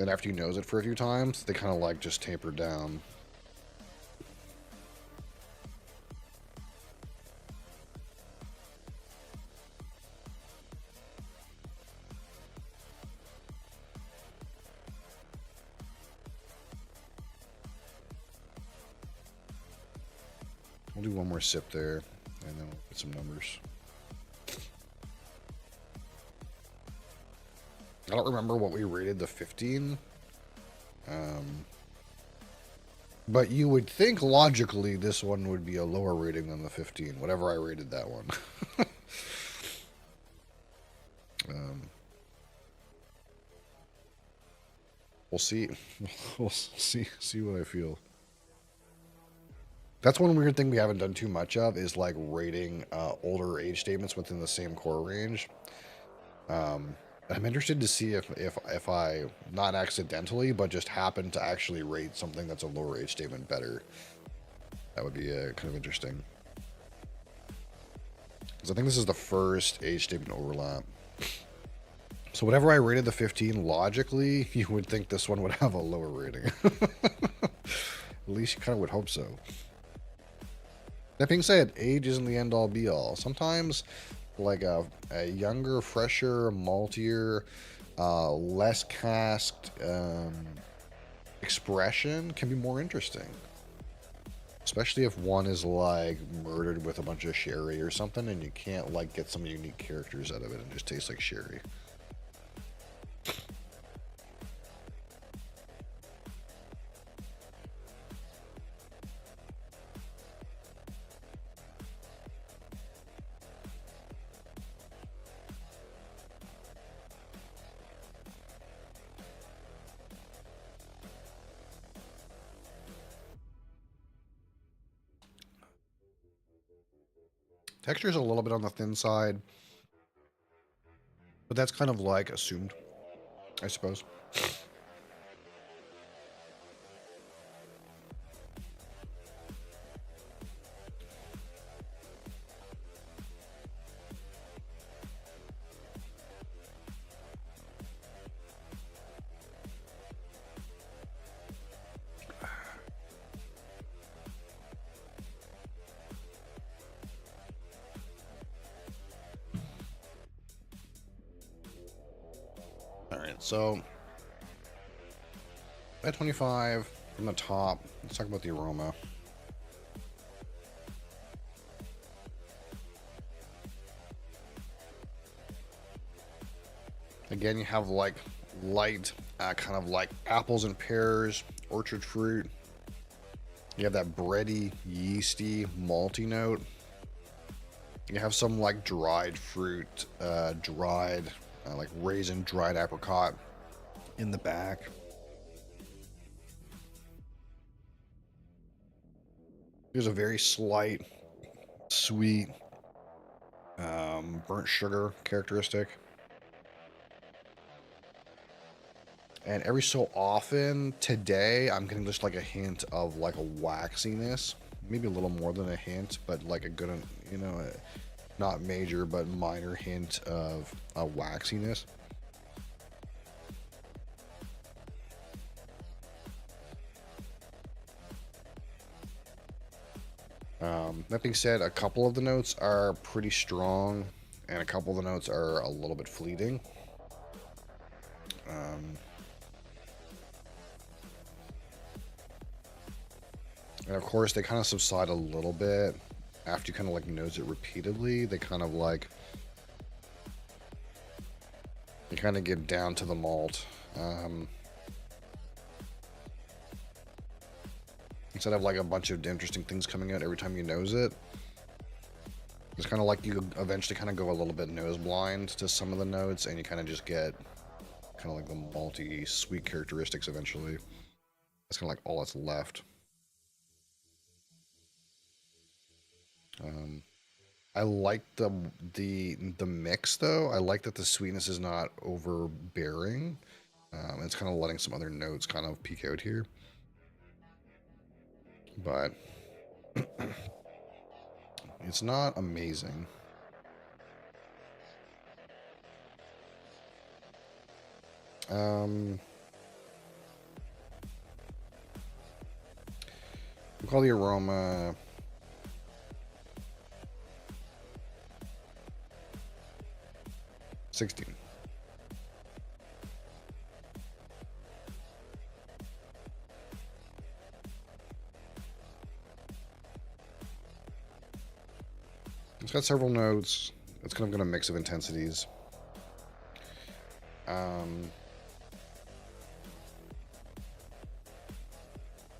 after you nose it for a few times, they kind of like just taper down. We'll do one more sip there, and then we'll get some numbers. I don't remember what we rated the 15. But you would think logically this one would be a lower rating than the 15, whatever I rated that one. We'll see. We'll see what I feel. That's one weird thing we haven't done too much of, is like rating older age statements within the same core range. I'm interested to see if I, not accidentally, but just happen to actually rate something that's a lower age statement better. That would be kind of interesting. Because I think this is the first age statement overlap. So whatever I rated the 15, logically, you would think this one would have a lower rating. At least you kind of would hope so. That being said, age isn't the end all be all. Sometimes like a younger, fresher, maltier, less casked expression can be more interesting. Especially if one is like murdered with a bunch of sherry or something and you can't like get some unique characters out of it and just tastes like sherry. Texture is a little bit on the thin side, but that's kind of like assumed, I suppose. So, at 25 from the top, let's talk about the aroma. Again, you have like light, kind of like apples and pears, orchard fruit. You have that bready, yeasty, malty note. You have some like dried fruit, like raisin, dried apricot in the back. There's a very slight, sweet, burnt sugar characteristic. And every so often today, I'm getting just like a hint of like a waxiness, maybe a little more than a hint, but like a good, you know, not major, but minor hint of a waxiness. That being said, a couple of the notes are pretty strong, and a couple of the notes are a little bit fleeting. And of course, they kind of subside a little bit after you kind of like nose it repeatedly. They kind of like kind of get down to the malt. Instead of like a bunch of interesting things coming out every time you nose it, it's kind of like you eventually kind of go a little bit nose blind to some of the notes, and you kind of just get kind of like the malty, sweet characteristics eventually. That's kind of like all that's left. I like the mix though. I like that the sweetness is not overbearing. It's kind of letting some other notes kind of peek out here. But it's not amazing. We'll call the aroma 16. It's got several notes. It's kind of got a mix of intensities.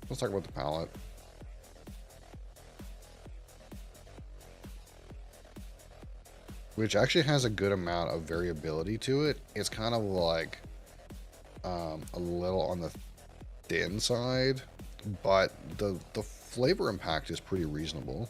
Let's talk about the palate. Which actually has a good amount of variability to it. It's kind of like a little on the thin side, but the flavor impact is pretty reasonable.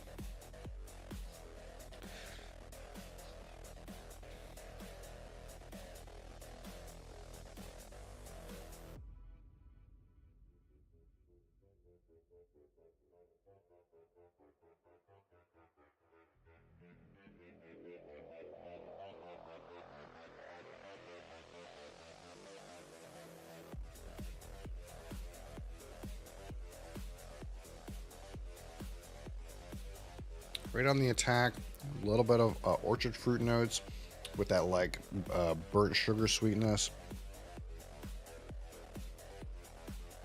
Right on the attack, a little bit of orchard fruit notes with that like burnt sugar sweetness.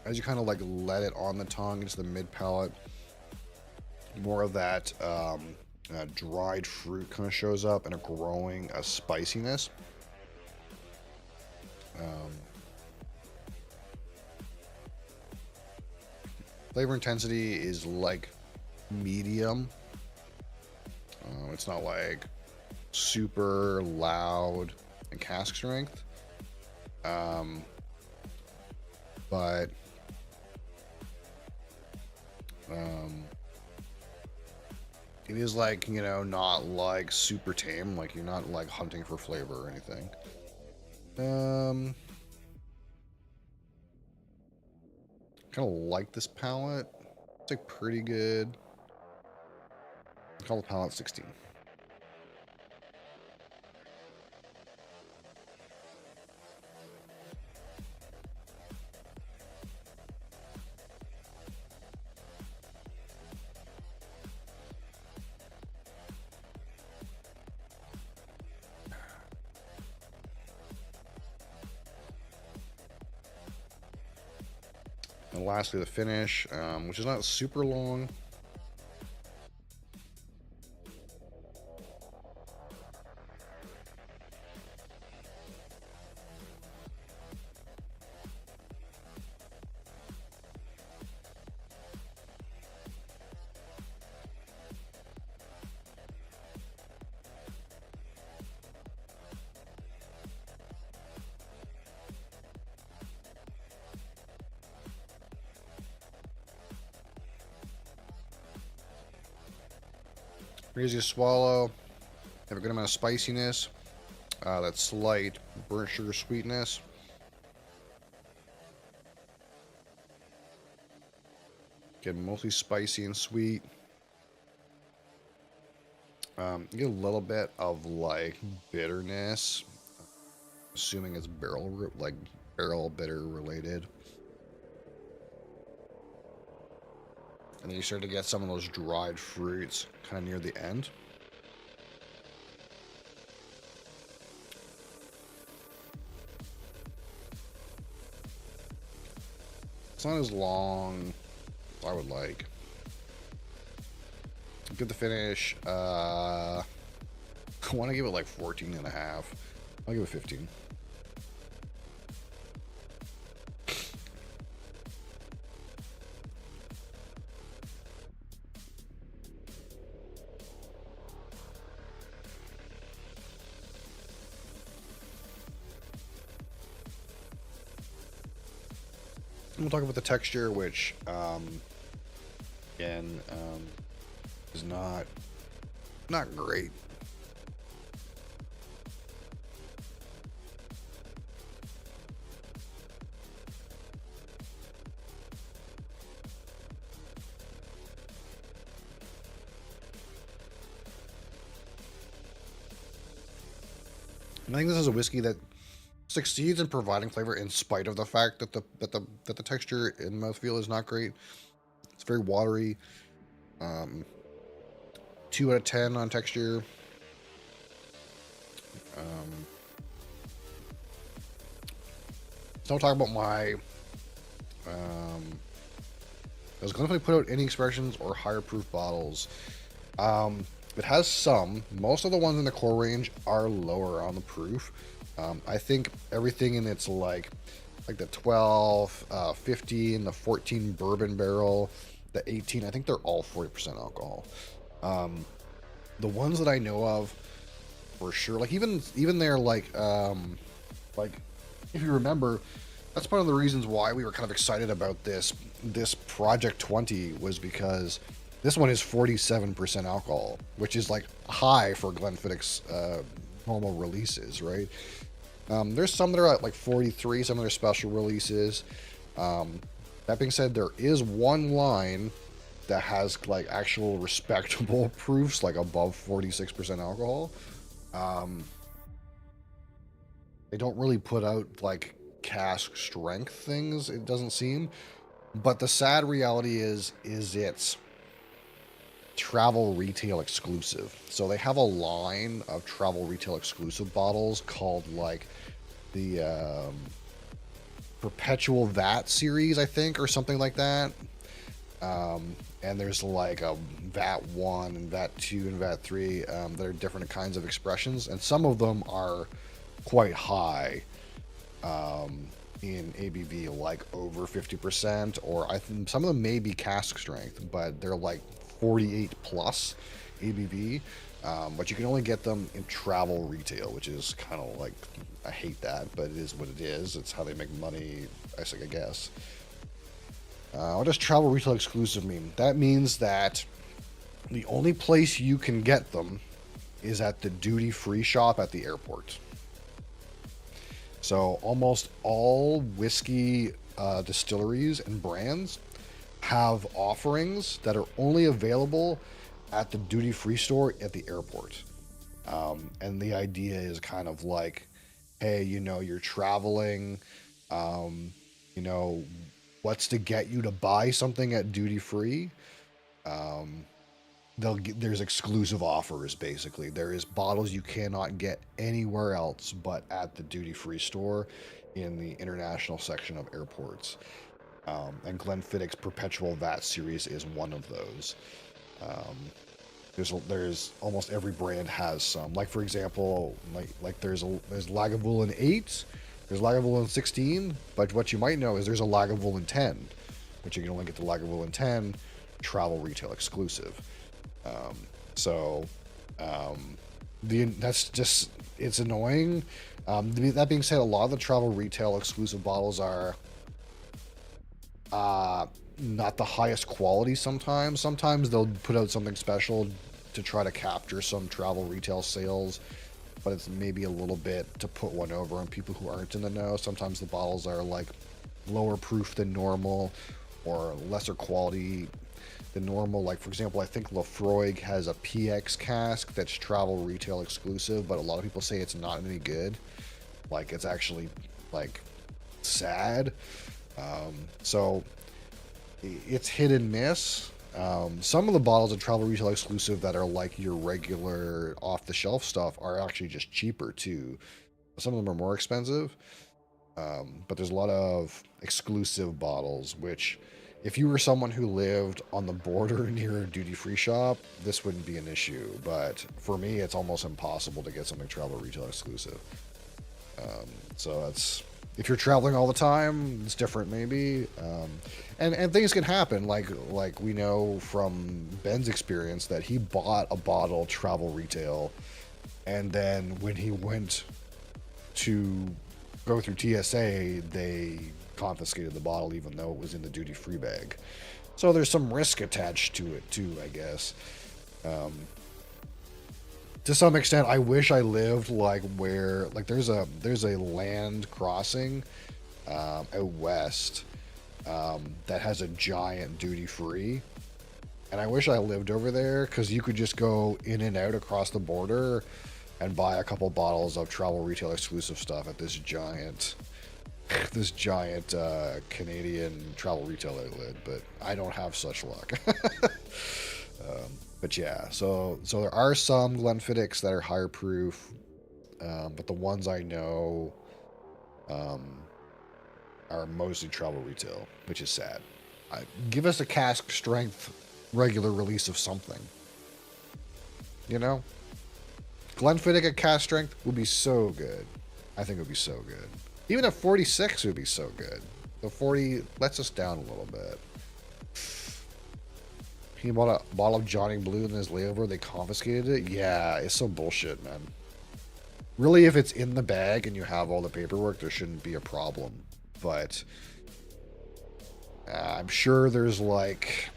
As you kind of like let it on the tongue into the mid palate, more of that dried fruit kind of shows up and a growing spiciness. Flavor intensity is like medium. It's not like super loud and cask strength, but it is like, you know, not like super tame, like you're not like hunting for flavor or anything. Kind of like this palette. It's like pretty good. I call the palette 16. And lastly, the finish, which is not super long. Easy to swallow. Have a good amount of spiciness. That slight burnt sugar sweetness. Get mostly spicy and sweet. You get a little bit of like bitterness, assuming it's barrel bitter related. And then you start to get some of those dried fruits kind of near the end. It's not as long as I would like. Get the finish. I want to give it like 14 and a half. I'll give it 15. We'll talk about the texture, which again is not great. I think this is a whiskey that succeeds in providing flavor in spite of the fact that the texture and mouthfeel is not great. It's very watery. 2 out of 10 on texture. Don't talk about my. Does Glenfiddich put out any expressions or higher proof bottles? It has some. Most of the ones in the core range are lower on the proof. I think everything in its like the 12, 15, the 14 bourbon barrel, the 18, I think they're all 40% alcohol. The ones that I know of for sure, like even they're like if you remember, that's one of the reasons why we were kind of excited about this Project 20 was because this one is 47% alcohol, which is like high for Glenfiddich's normal releases, right? There's some that are at like 43, some of their special releases. That being said, there is one line that has like actual respectable proofs, like above 46% alcohol. They don't really put out like cask strength things, it doesn't seem. But the sad reality is it's travel retail exclusive. So they have a line of travel retail exclusive bottles called like the Perpetual Vat series, I think, or something like that. And there's like a VAT 1 and VAT 2 and VAT 3 that are different kinds of expressions, and some of them are quite high in ABV, like over 50%, or I think some of them may be cask strength, but they're like 48 plus ABV. But you can only get them in travel retail, which is kind of like, I hate that, but it is what it is. It's how they make money, I guess. What does travel retail exclusive mean? That means that the only place you can get them is at the duty-free shop at the airport. So almost all whiskey distilleries and brands have offerings that are only available at the duty-free store at the airport. And the idea is kind of like, hey, you're traveling, what's to get you to buy something at duty-free? There's exclusive offers, basically. There is bottles you cannot get anywhere else but at the duty-free store in the international section of airports. And Glenfiddich's Perpetual Vat series is one of those. There's almost every brand has some. Like, for example, like there's Lagavulin 8, there's Lagavulin 16, but what you might know is there's a Lagavulin 10, which you can only get the Lagavulin 10 travel retail exclusive. That's just, it's annoying. That being said, a lot of the travel retail exclusive bottles are not the highest quality sometimes. Sometimes they'll put out something special to try to capture some travel retail sales, but it's maybe a little bit to put one over on people who aren't in the know. Sometimes the bottles are like lower proof than normal or lesser quality than normal. Like, for example, I think Laphroaig has a PX cask that's travel retail exclusive, but a lot of people say it's not any good. Like, it's actually like sad. So it's hit and miss. Some of the bottles of travel retail exclusive that are like your regular off the shelf stuff are actually just cheaper too. Some of them are more expensive. But there's a lot of exclusive bottles, which if you were someone who lived on the border near a duty-free shop, this wouldn't be an issue. But for me, it's almost impossible to get something travel retail exclusive. So that's, if you're traveling all the time, it's different maybe. And things can happen. Like we know from Ben's experience that he bought a bottle travel retail, and then when he went to go through TSA, they confiscated the bottle even though it was in the duty-free bag. So there's some risk attached to it too, I guess. To some extent, I wish I lived like where, like there's a land crossing out west that has a giant duty-free. And I wish I lived over there, because you could just go in and out across the border and buy a couple bottles of travel retail exclusive stuff at this giant Canadian travel retail outlet. But I don't have such luck. But yeah, so there are some Glenfiddichs that are higher proof, but the ones I know are mostly travel retail, which is sad. Give us a cask strength regular release of something. You know? Glenfiddich at cask strength would be so good. I think it would be so good. Even at 46 would be so good. The 40 lets us down a little bit. He bought a bottle of Johnny Blue in his layover. They confiscated it. Yeah, it's so bullshit, man. Really, if it's in the bag and you have all the paperwork, there shouldn't be a problem. But I'm sure there's like,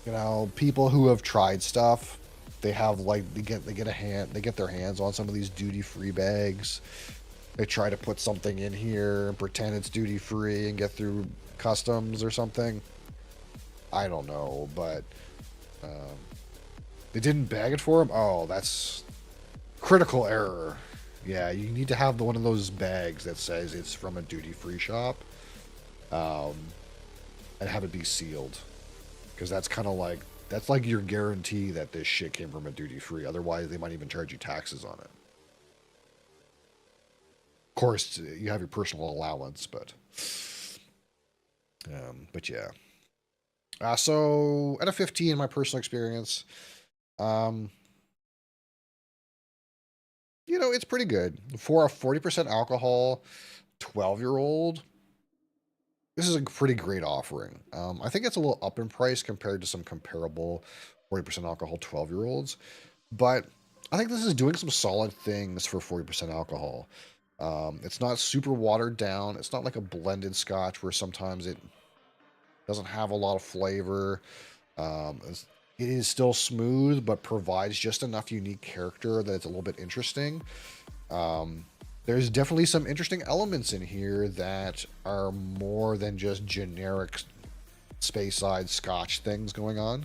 you know, people who have tried stuff. They have like they get their hands on some of these duty-free bags. They try to put something in here and pretend it's duty-free and get through customs or something. I don't know, but they didn't bag it for him. Oh, that's critical error. Yeah, you need to have one of those bags that says it's from a duty-free shop, and have it be sealed, because that's kind of like your guarantee that this shit came from a duty-free. Otherwise, they might even charge you taxes on it. Of course, you have your personal allowance, but yeah. So, at a 15, my personal experience, you know, it's pretty good. For a 40% alcohol, 12-year-old, this is a pretty great offering. I think it's a little up in price compared to some comparable 40% alcohol 12-year-olds, but I think this is doing some solid things for 40% alcohol. It's not super watered down. It's not like a blended scotch where sometimes it doesn't have a lot of flavor. It is still smooth, but provides just enough unique character that it's a little bit interesting. There's definitely some interesting elements in here that are more than just generic Speyside Scotch things going on.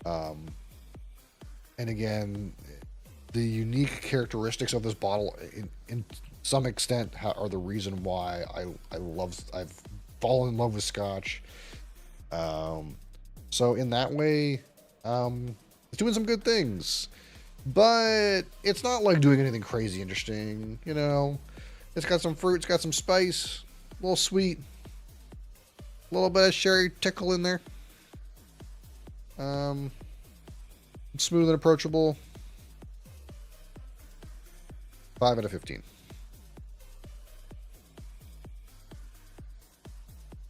And again, the unique characteristics of this bottle, in some extent, are the reason why I've fallen in love with Scotch. So in that way, it's doing some good things, but it's not like doing anything crazy interesting, you know. It's got some fruit, it's got some spice, a little sweet, a little bit of sherry tickle in there. Smooth and approachable. 5 out of 15.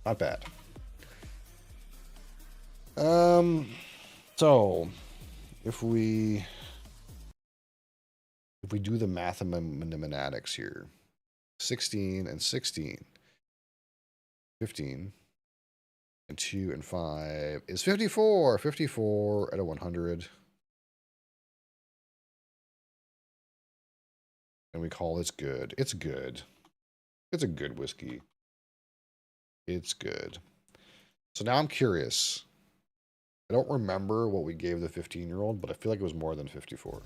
Not bad. So if we do the mathematics here, 16 and 16, 15 and 2 and 5 is 54. 54 out of 100. And we call this good. It's good. It's a good whiskey. It's good. So now I'm curious. I don't remember what we gave the 15-year-old, but I feel like it was more than 54.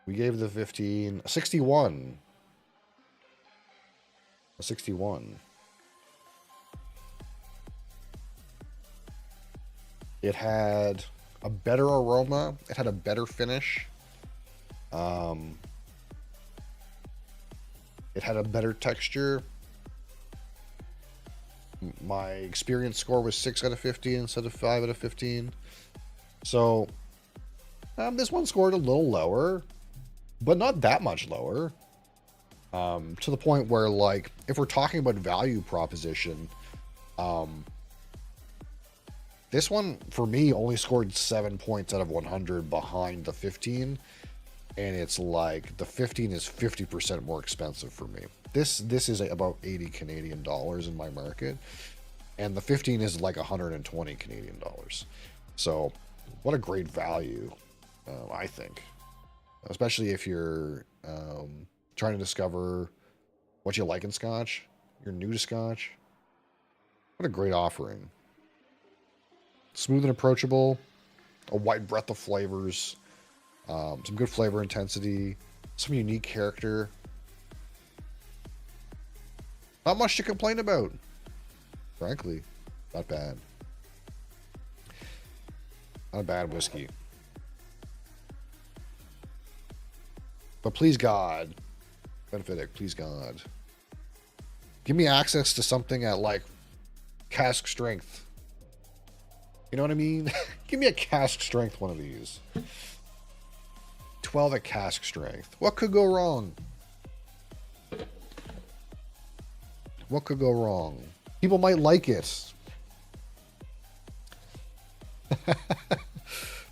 We gave the 15 a 61. A 61. It had a better aroma. It had a better finish. It had a better texture. My experience score was 6 out of 15 instead of 5 out of 15. So this one scored a little lower, but not that much lower. To the point where, like, if we're talking about value proposition, This one, for me, only scored 7 points out of 100 behind the 15. And it's like, the 15 is 50% more expensive for me. This is about 80 Canadian dollars in my market. And the 15 is like 120 Canadian dollars. So, what a great value, I think. Especially if you're trying to discover what you like in Scotch. You're new to Scotch. What a great offering. Smooth and approachable. A wide breadth of flavors. Some good flavor intensity. Some unique character. Not much to complain about. Frankly, not bad. Not a bad whiskey. But please God, Glenfiddich, please God, give me access to something at like cask strength. You know what I mean? Give me a cask strength one of these. 12 at cask strength. What could go wrong? What could go wrong? People might like it.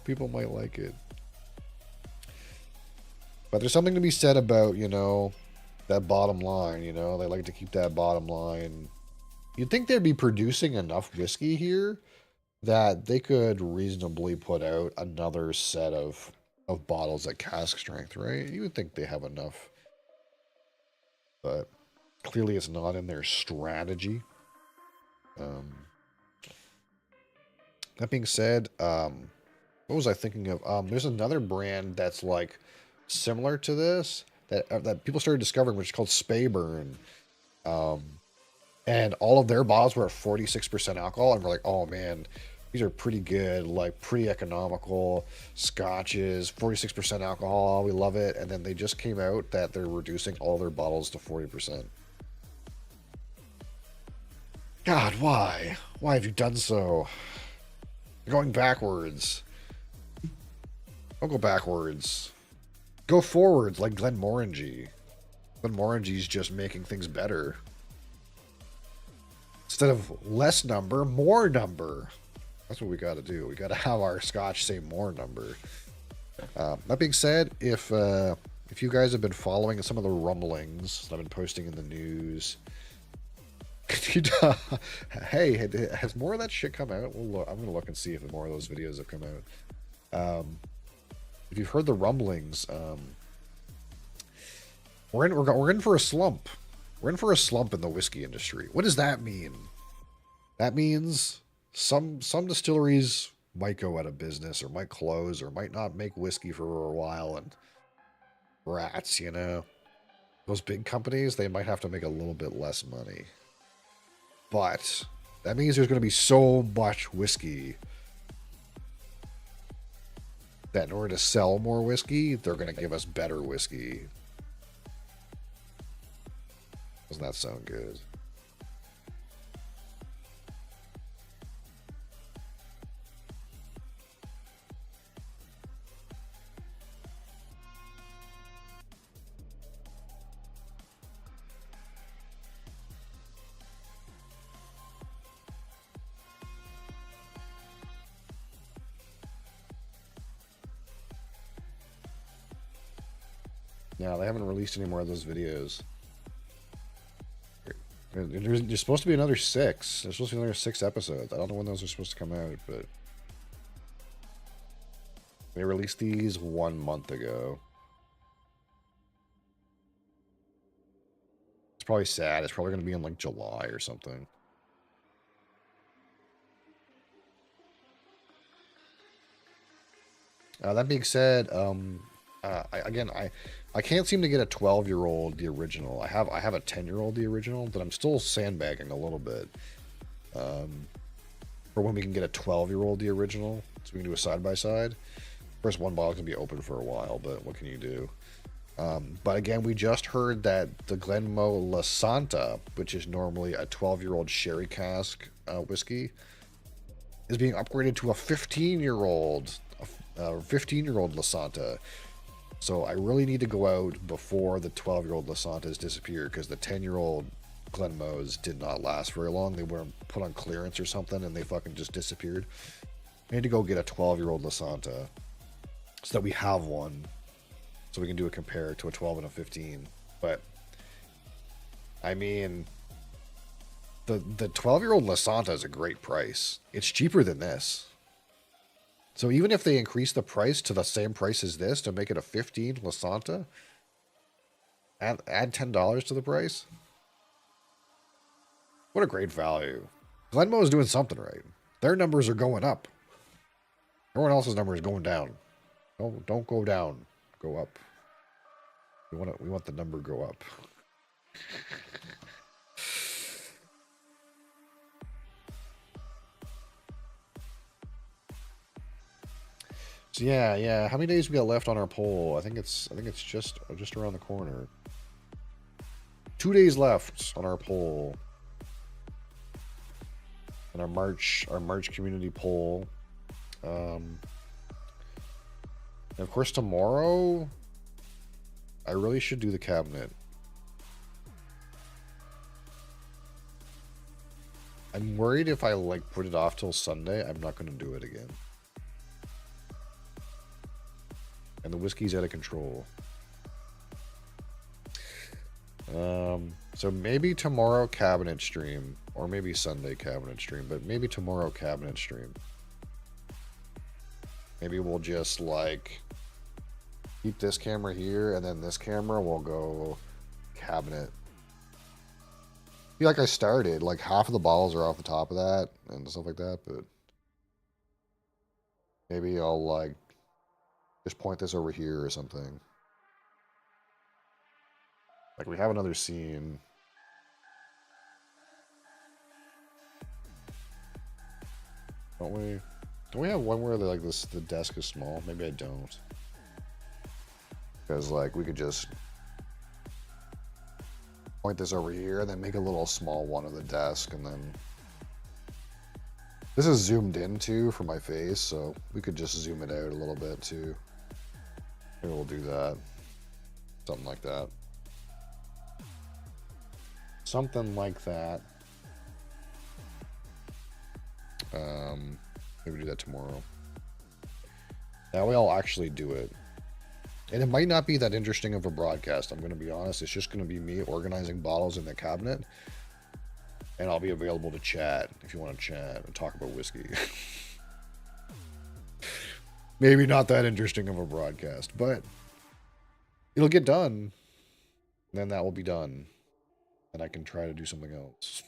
People might like it. But there's something to be said about, you know, that bottom line, you know. They like to keep that bottom line. You'd think they'd be producing enough whiskey here that they could reasonably put out another set of bottles at cask strength, right? You would think they have enough. But clearly it's not in their strategy. That being said, what was I thinking of? There's another brand that's like similar to this that people started discovering, which is called Speyburn. And all of their bottles were at 46% alcohol, and we're like, oh man, these are pretty good, like pretty economical scotches, 46% alcohol, we love it. And then they just came out that they're reducing all their bottles to 40%. God, why? Why have you done so? You're going backwards. Don't go backwards. Go forwards like Glenmorangie. Glenmorangie's just making things better. Instead of less number, more number. That's what we got to do. We got to have our scotch say more number. That being said, if you guys have been following some of the rumblings that I've been posting in the news, hey, has more of that shit come out? We'll look, I'm gonna look and see if more of those videos have come out. If you've heard the rumblings, we're in for a slump. We're in for a slump in the whiskey industry. What does that mean? That means some distilleries might go out of business or might close or might not make whiskey for a while, and rats, you know. Those big companies, they might have to make a little bit less money. But that means there's going to be so much whiskey that in order to sell more whiskey, they're going to give us better whiskey. Doesn't that sound good? No, they haven't released any more of those videos. There's supposed to be another 6. There's supposed to be another 6 episodes. I don't know when those are supposed to come out, but they released these 1 month ago. It's probably sad. It's probably going to be in like July or something. That being said, I can't seem to get a 12-year-old the original. I have a 10-year-old the original, but I'm still sandbagging a little bit for when we can get a 12-year-old the original, so we can do a side-by-side. First, one bottle can be open for a while, but what can you do? But again, we just heard that the Glenmoe La Santa, which is normally a 12-year-old sherry cask whiskey, is being upgraded to a 15-year-old La Santa. So I really need to go out before the 12-year-old La Santas disappear, because the 10-year-old Glenmoe's did not last very long. They were put on clearance or something, and they fucking just disappeared. I need to go get a 12-year-old Lasanta so that we have one, so we can do a compare to a 12 and a 15. But I mean, the 12-year-old Lasanta is a great price. It's cheaper than this. So even if they increase the price to the same price as this to make it a 15 Lasanta, add $10 to the price. What a great value. Glenmoe is doing something right. Their numbers are going up. Everyone else's number is going down. Don't go down. Go up. We want the number to go up. So yeah. How many days we got left on our poll? I think it's just around the corner. 2 days left on our poll. And our March community poll. And of course tomorrow I really should do the cabinet. I'm worried if I like put it off till Sunday, I'm not going to do it again. And the whiskey's out of control. So maybe tomorrow cabinet stream, or maybe Sunday cabinet stream, but maybe tomorrow cabinet stream. Maybe we'll just like keep this camera here, and then this camera will go cabinet. I feel like I started, like half of the bottles are off the top of that and stuff like that, but maybe I'll like just point this over here or something. Like we have another scene. Don't we? Don't we have one where like the desk is small? Maybe I don't. Because like we could just point this over here and then make a little small one of the desk, and then this is zoomed in too for my face, so we could just zoom it out a little bit too. Maybe we'll do that. Something like that. Something like that. Maybe do that tomorrow. That way I'll actually do it. And it might not be that interesting of a broadcast, I'm going to be honest. It's just going to be me organizing bottles in the cabinet. And I'll be available to chat if you want to chat and talk about whiskey. Maybe not that interesting of a broadcast, but it'll get done. And then that will be done. And I can try to do something else.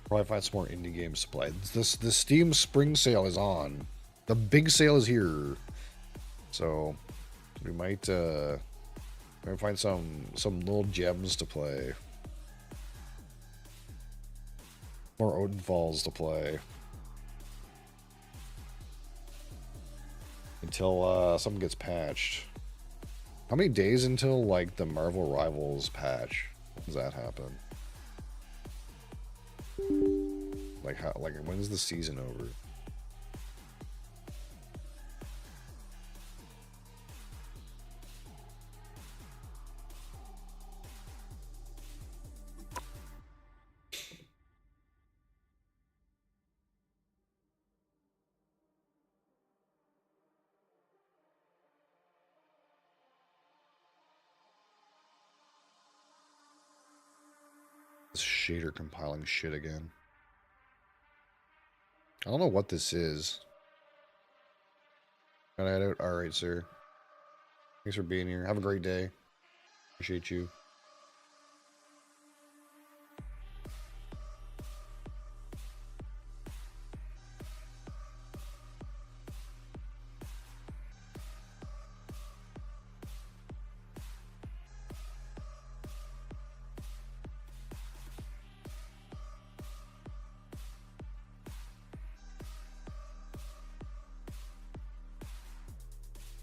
Probably find some more indie games to play. The Steam spring sale is on. The big sale is here. So we might find some little gems to play. More Odin Falls to play. Until something gets patched. How many days until like the Marvel Rivals patch? When does that happen? Like how? Like when's the season over? This shader compiling shit again. I don't know what this is. Got it out? Alright, sir. Thanks for being here. Have a great day. Appreciate you.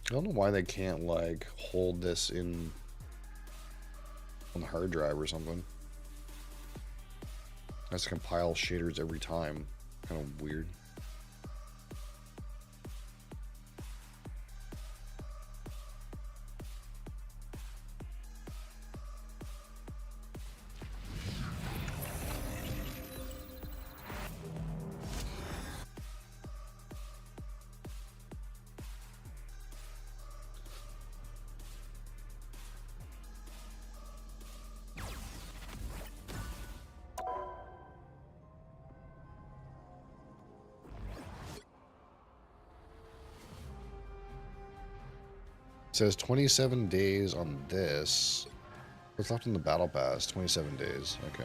I don't know why they can't like hold this in on the hard drive or something. Has to compile shaders every time. Kind of weird. It says 27 days on this. What's left in the battle pass? 27 days. Okay.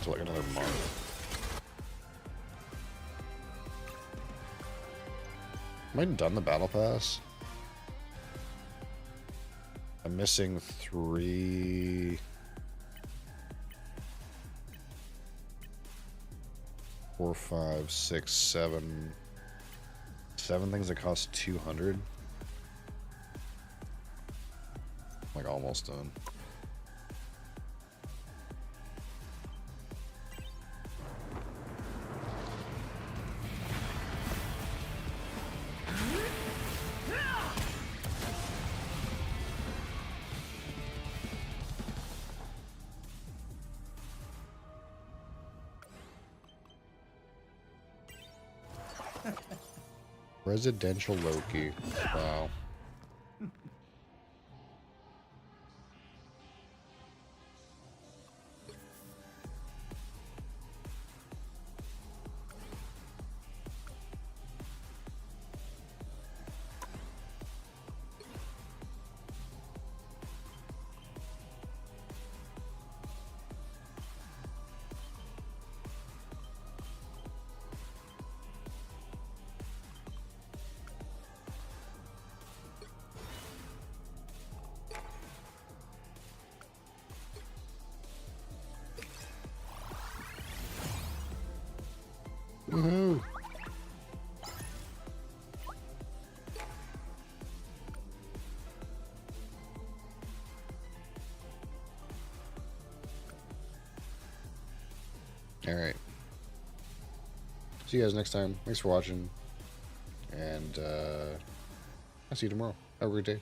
So like another month. Am I done the battle pass? I'm missing 3... 4, 5, 6, 7. 7 things that cost 200. Like almost done. Residential Loki. Wow. Woohoo! Alright. See you guys next time. Thanks for watching. And I'll see you tomorrow. Have a great day.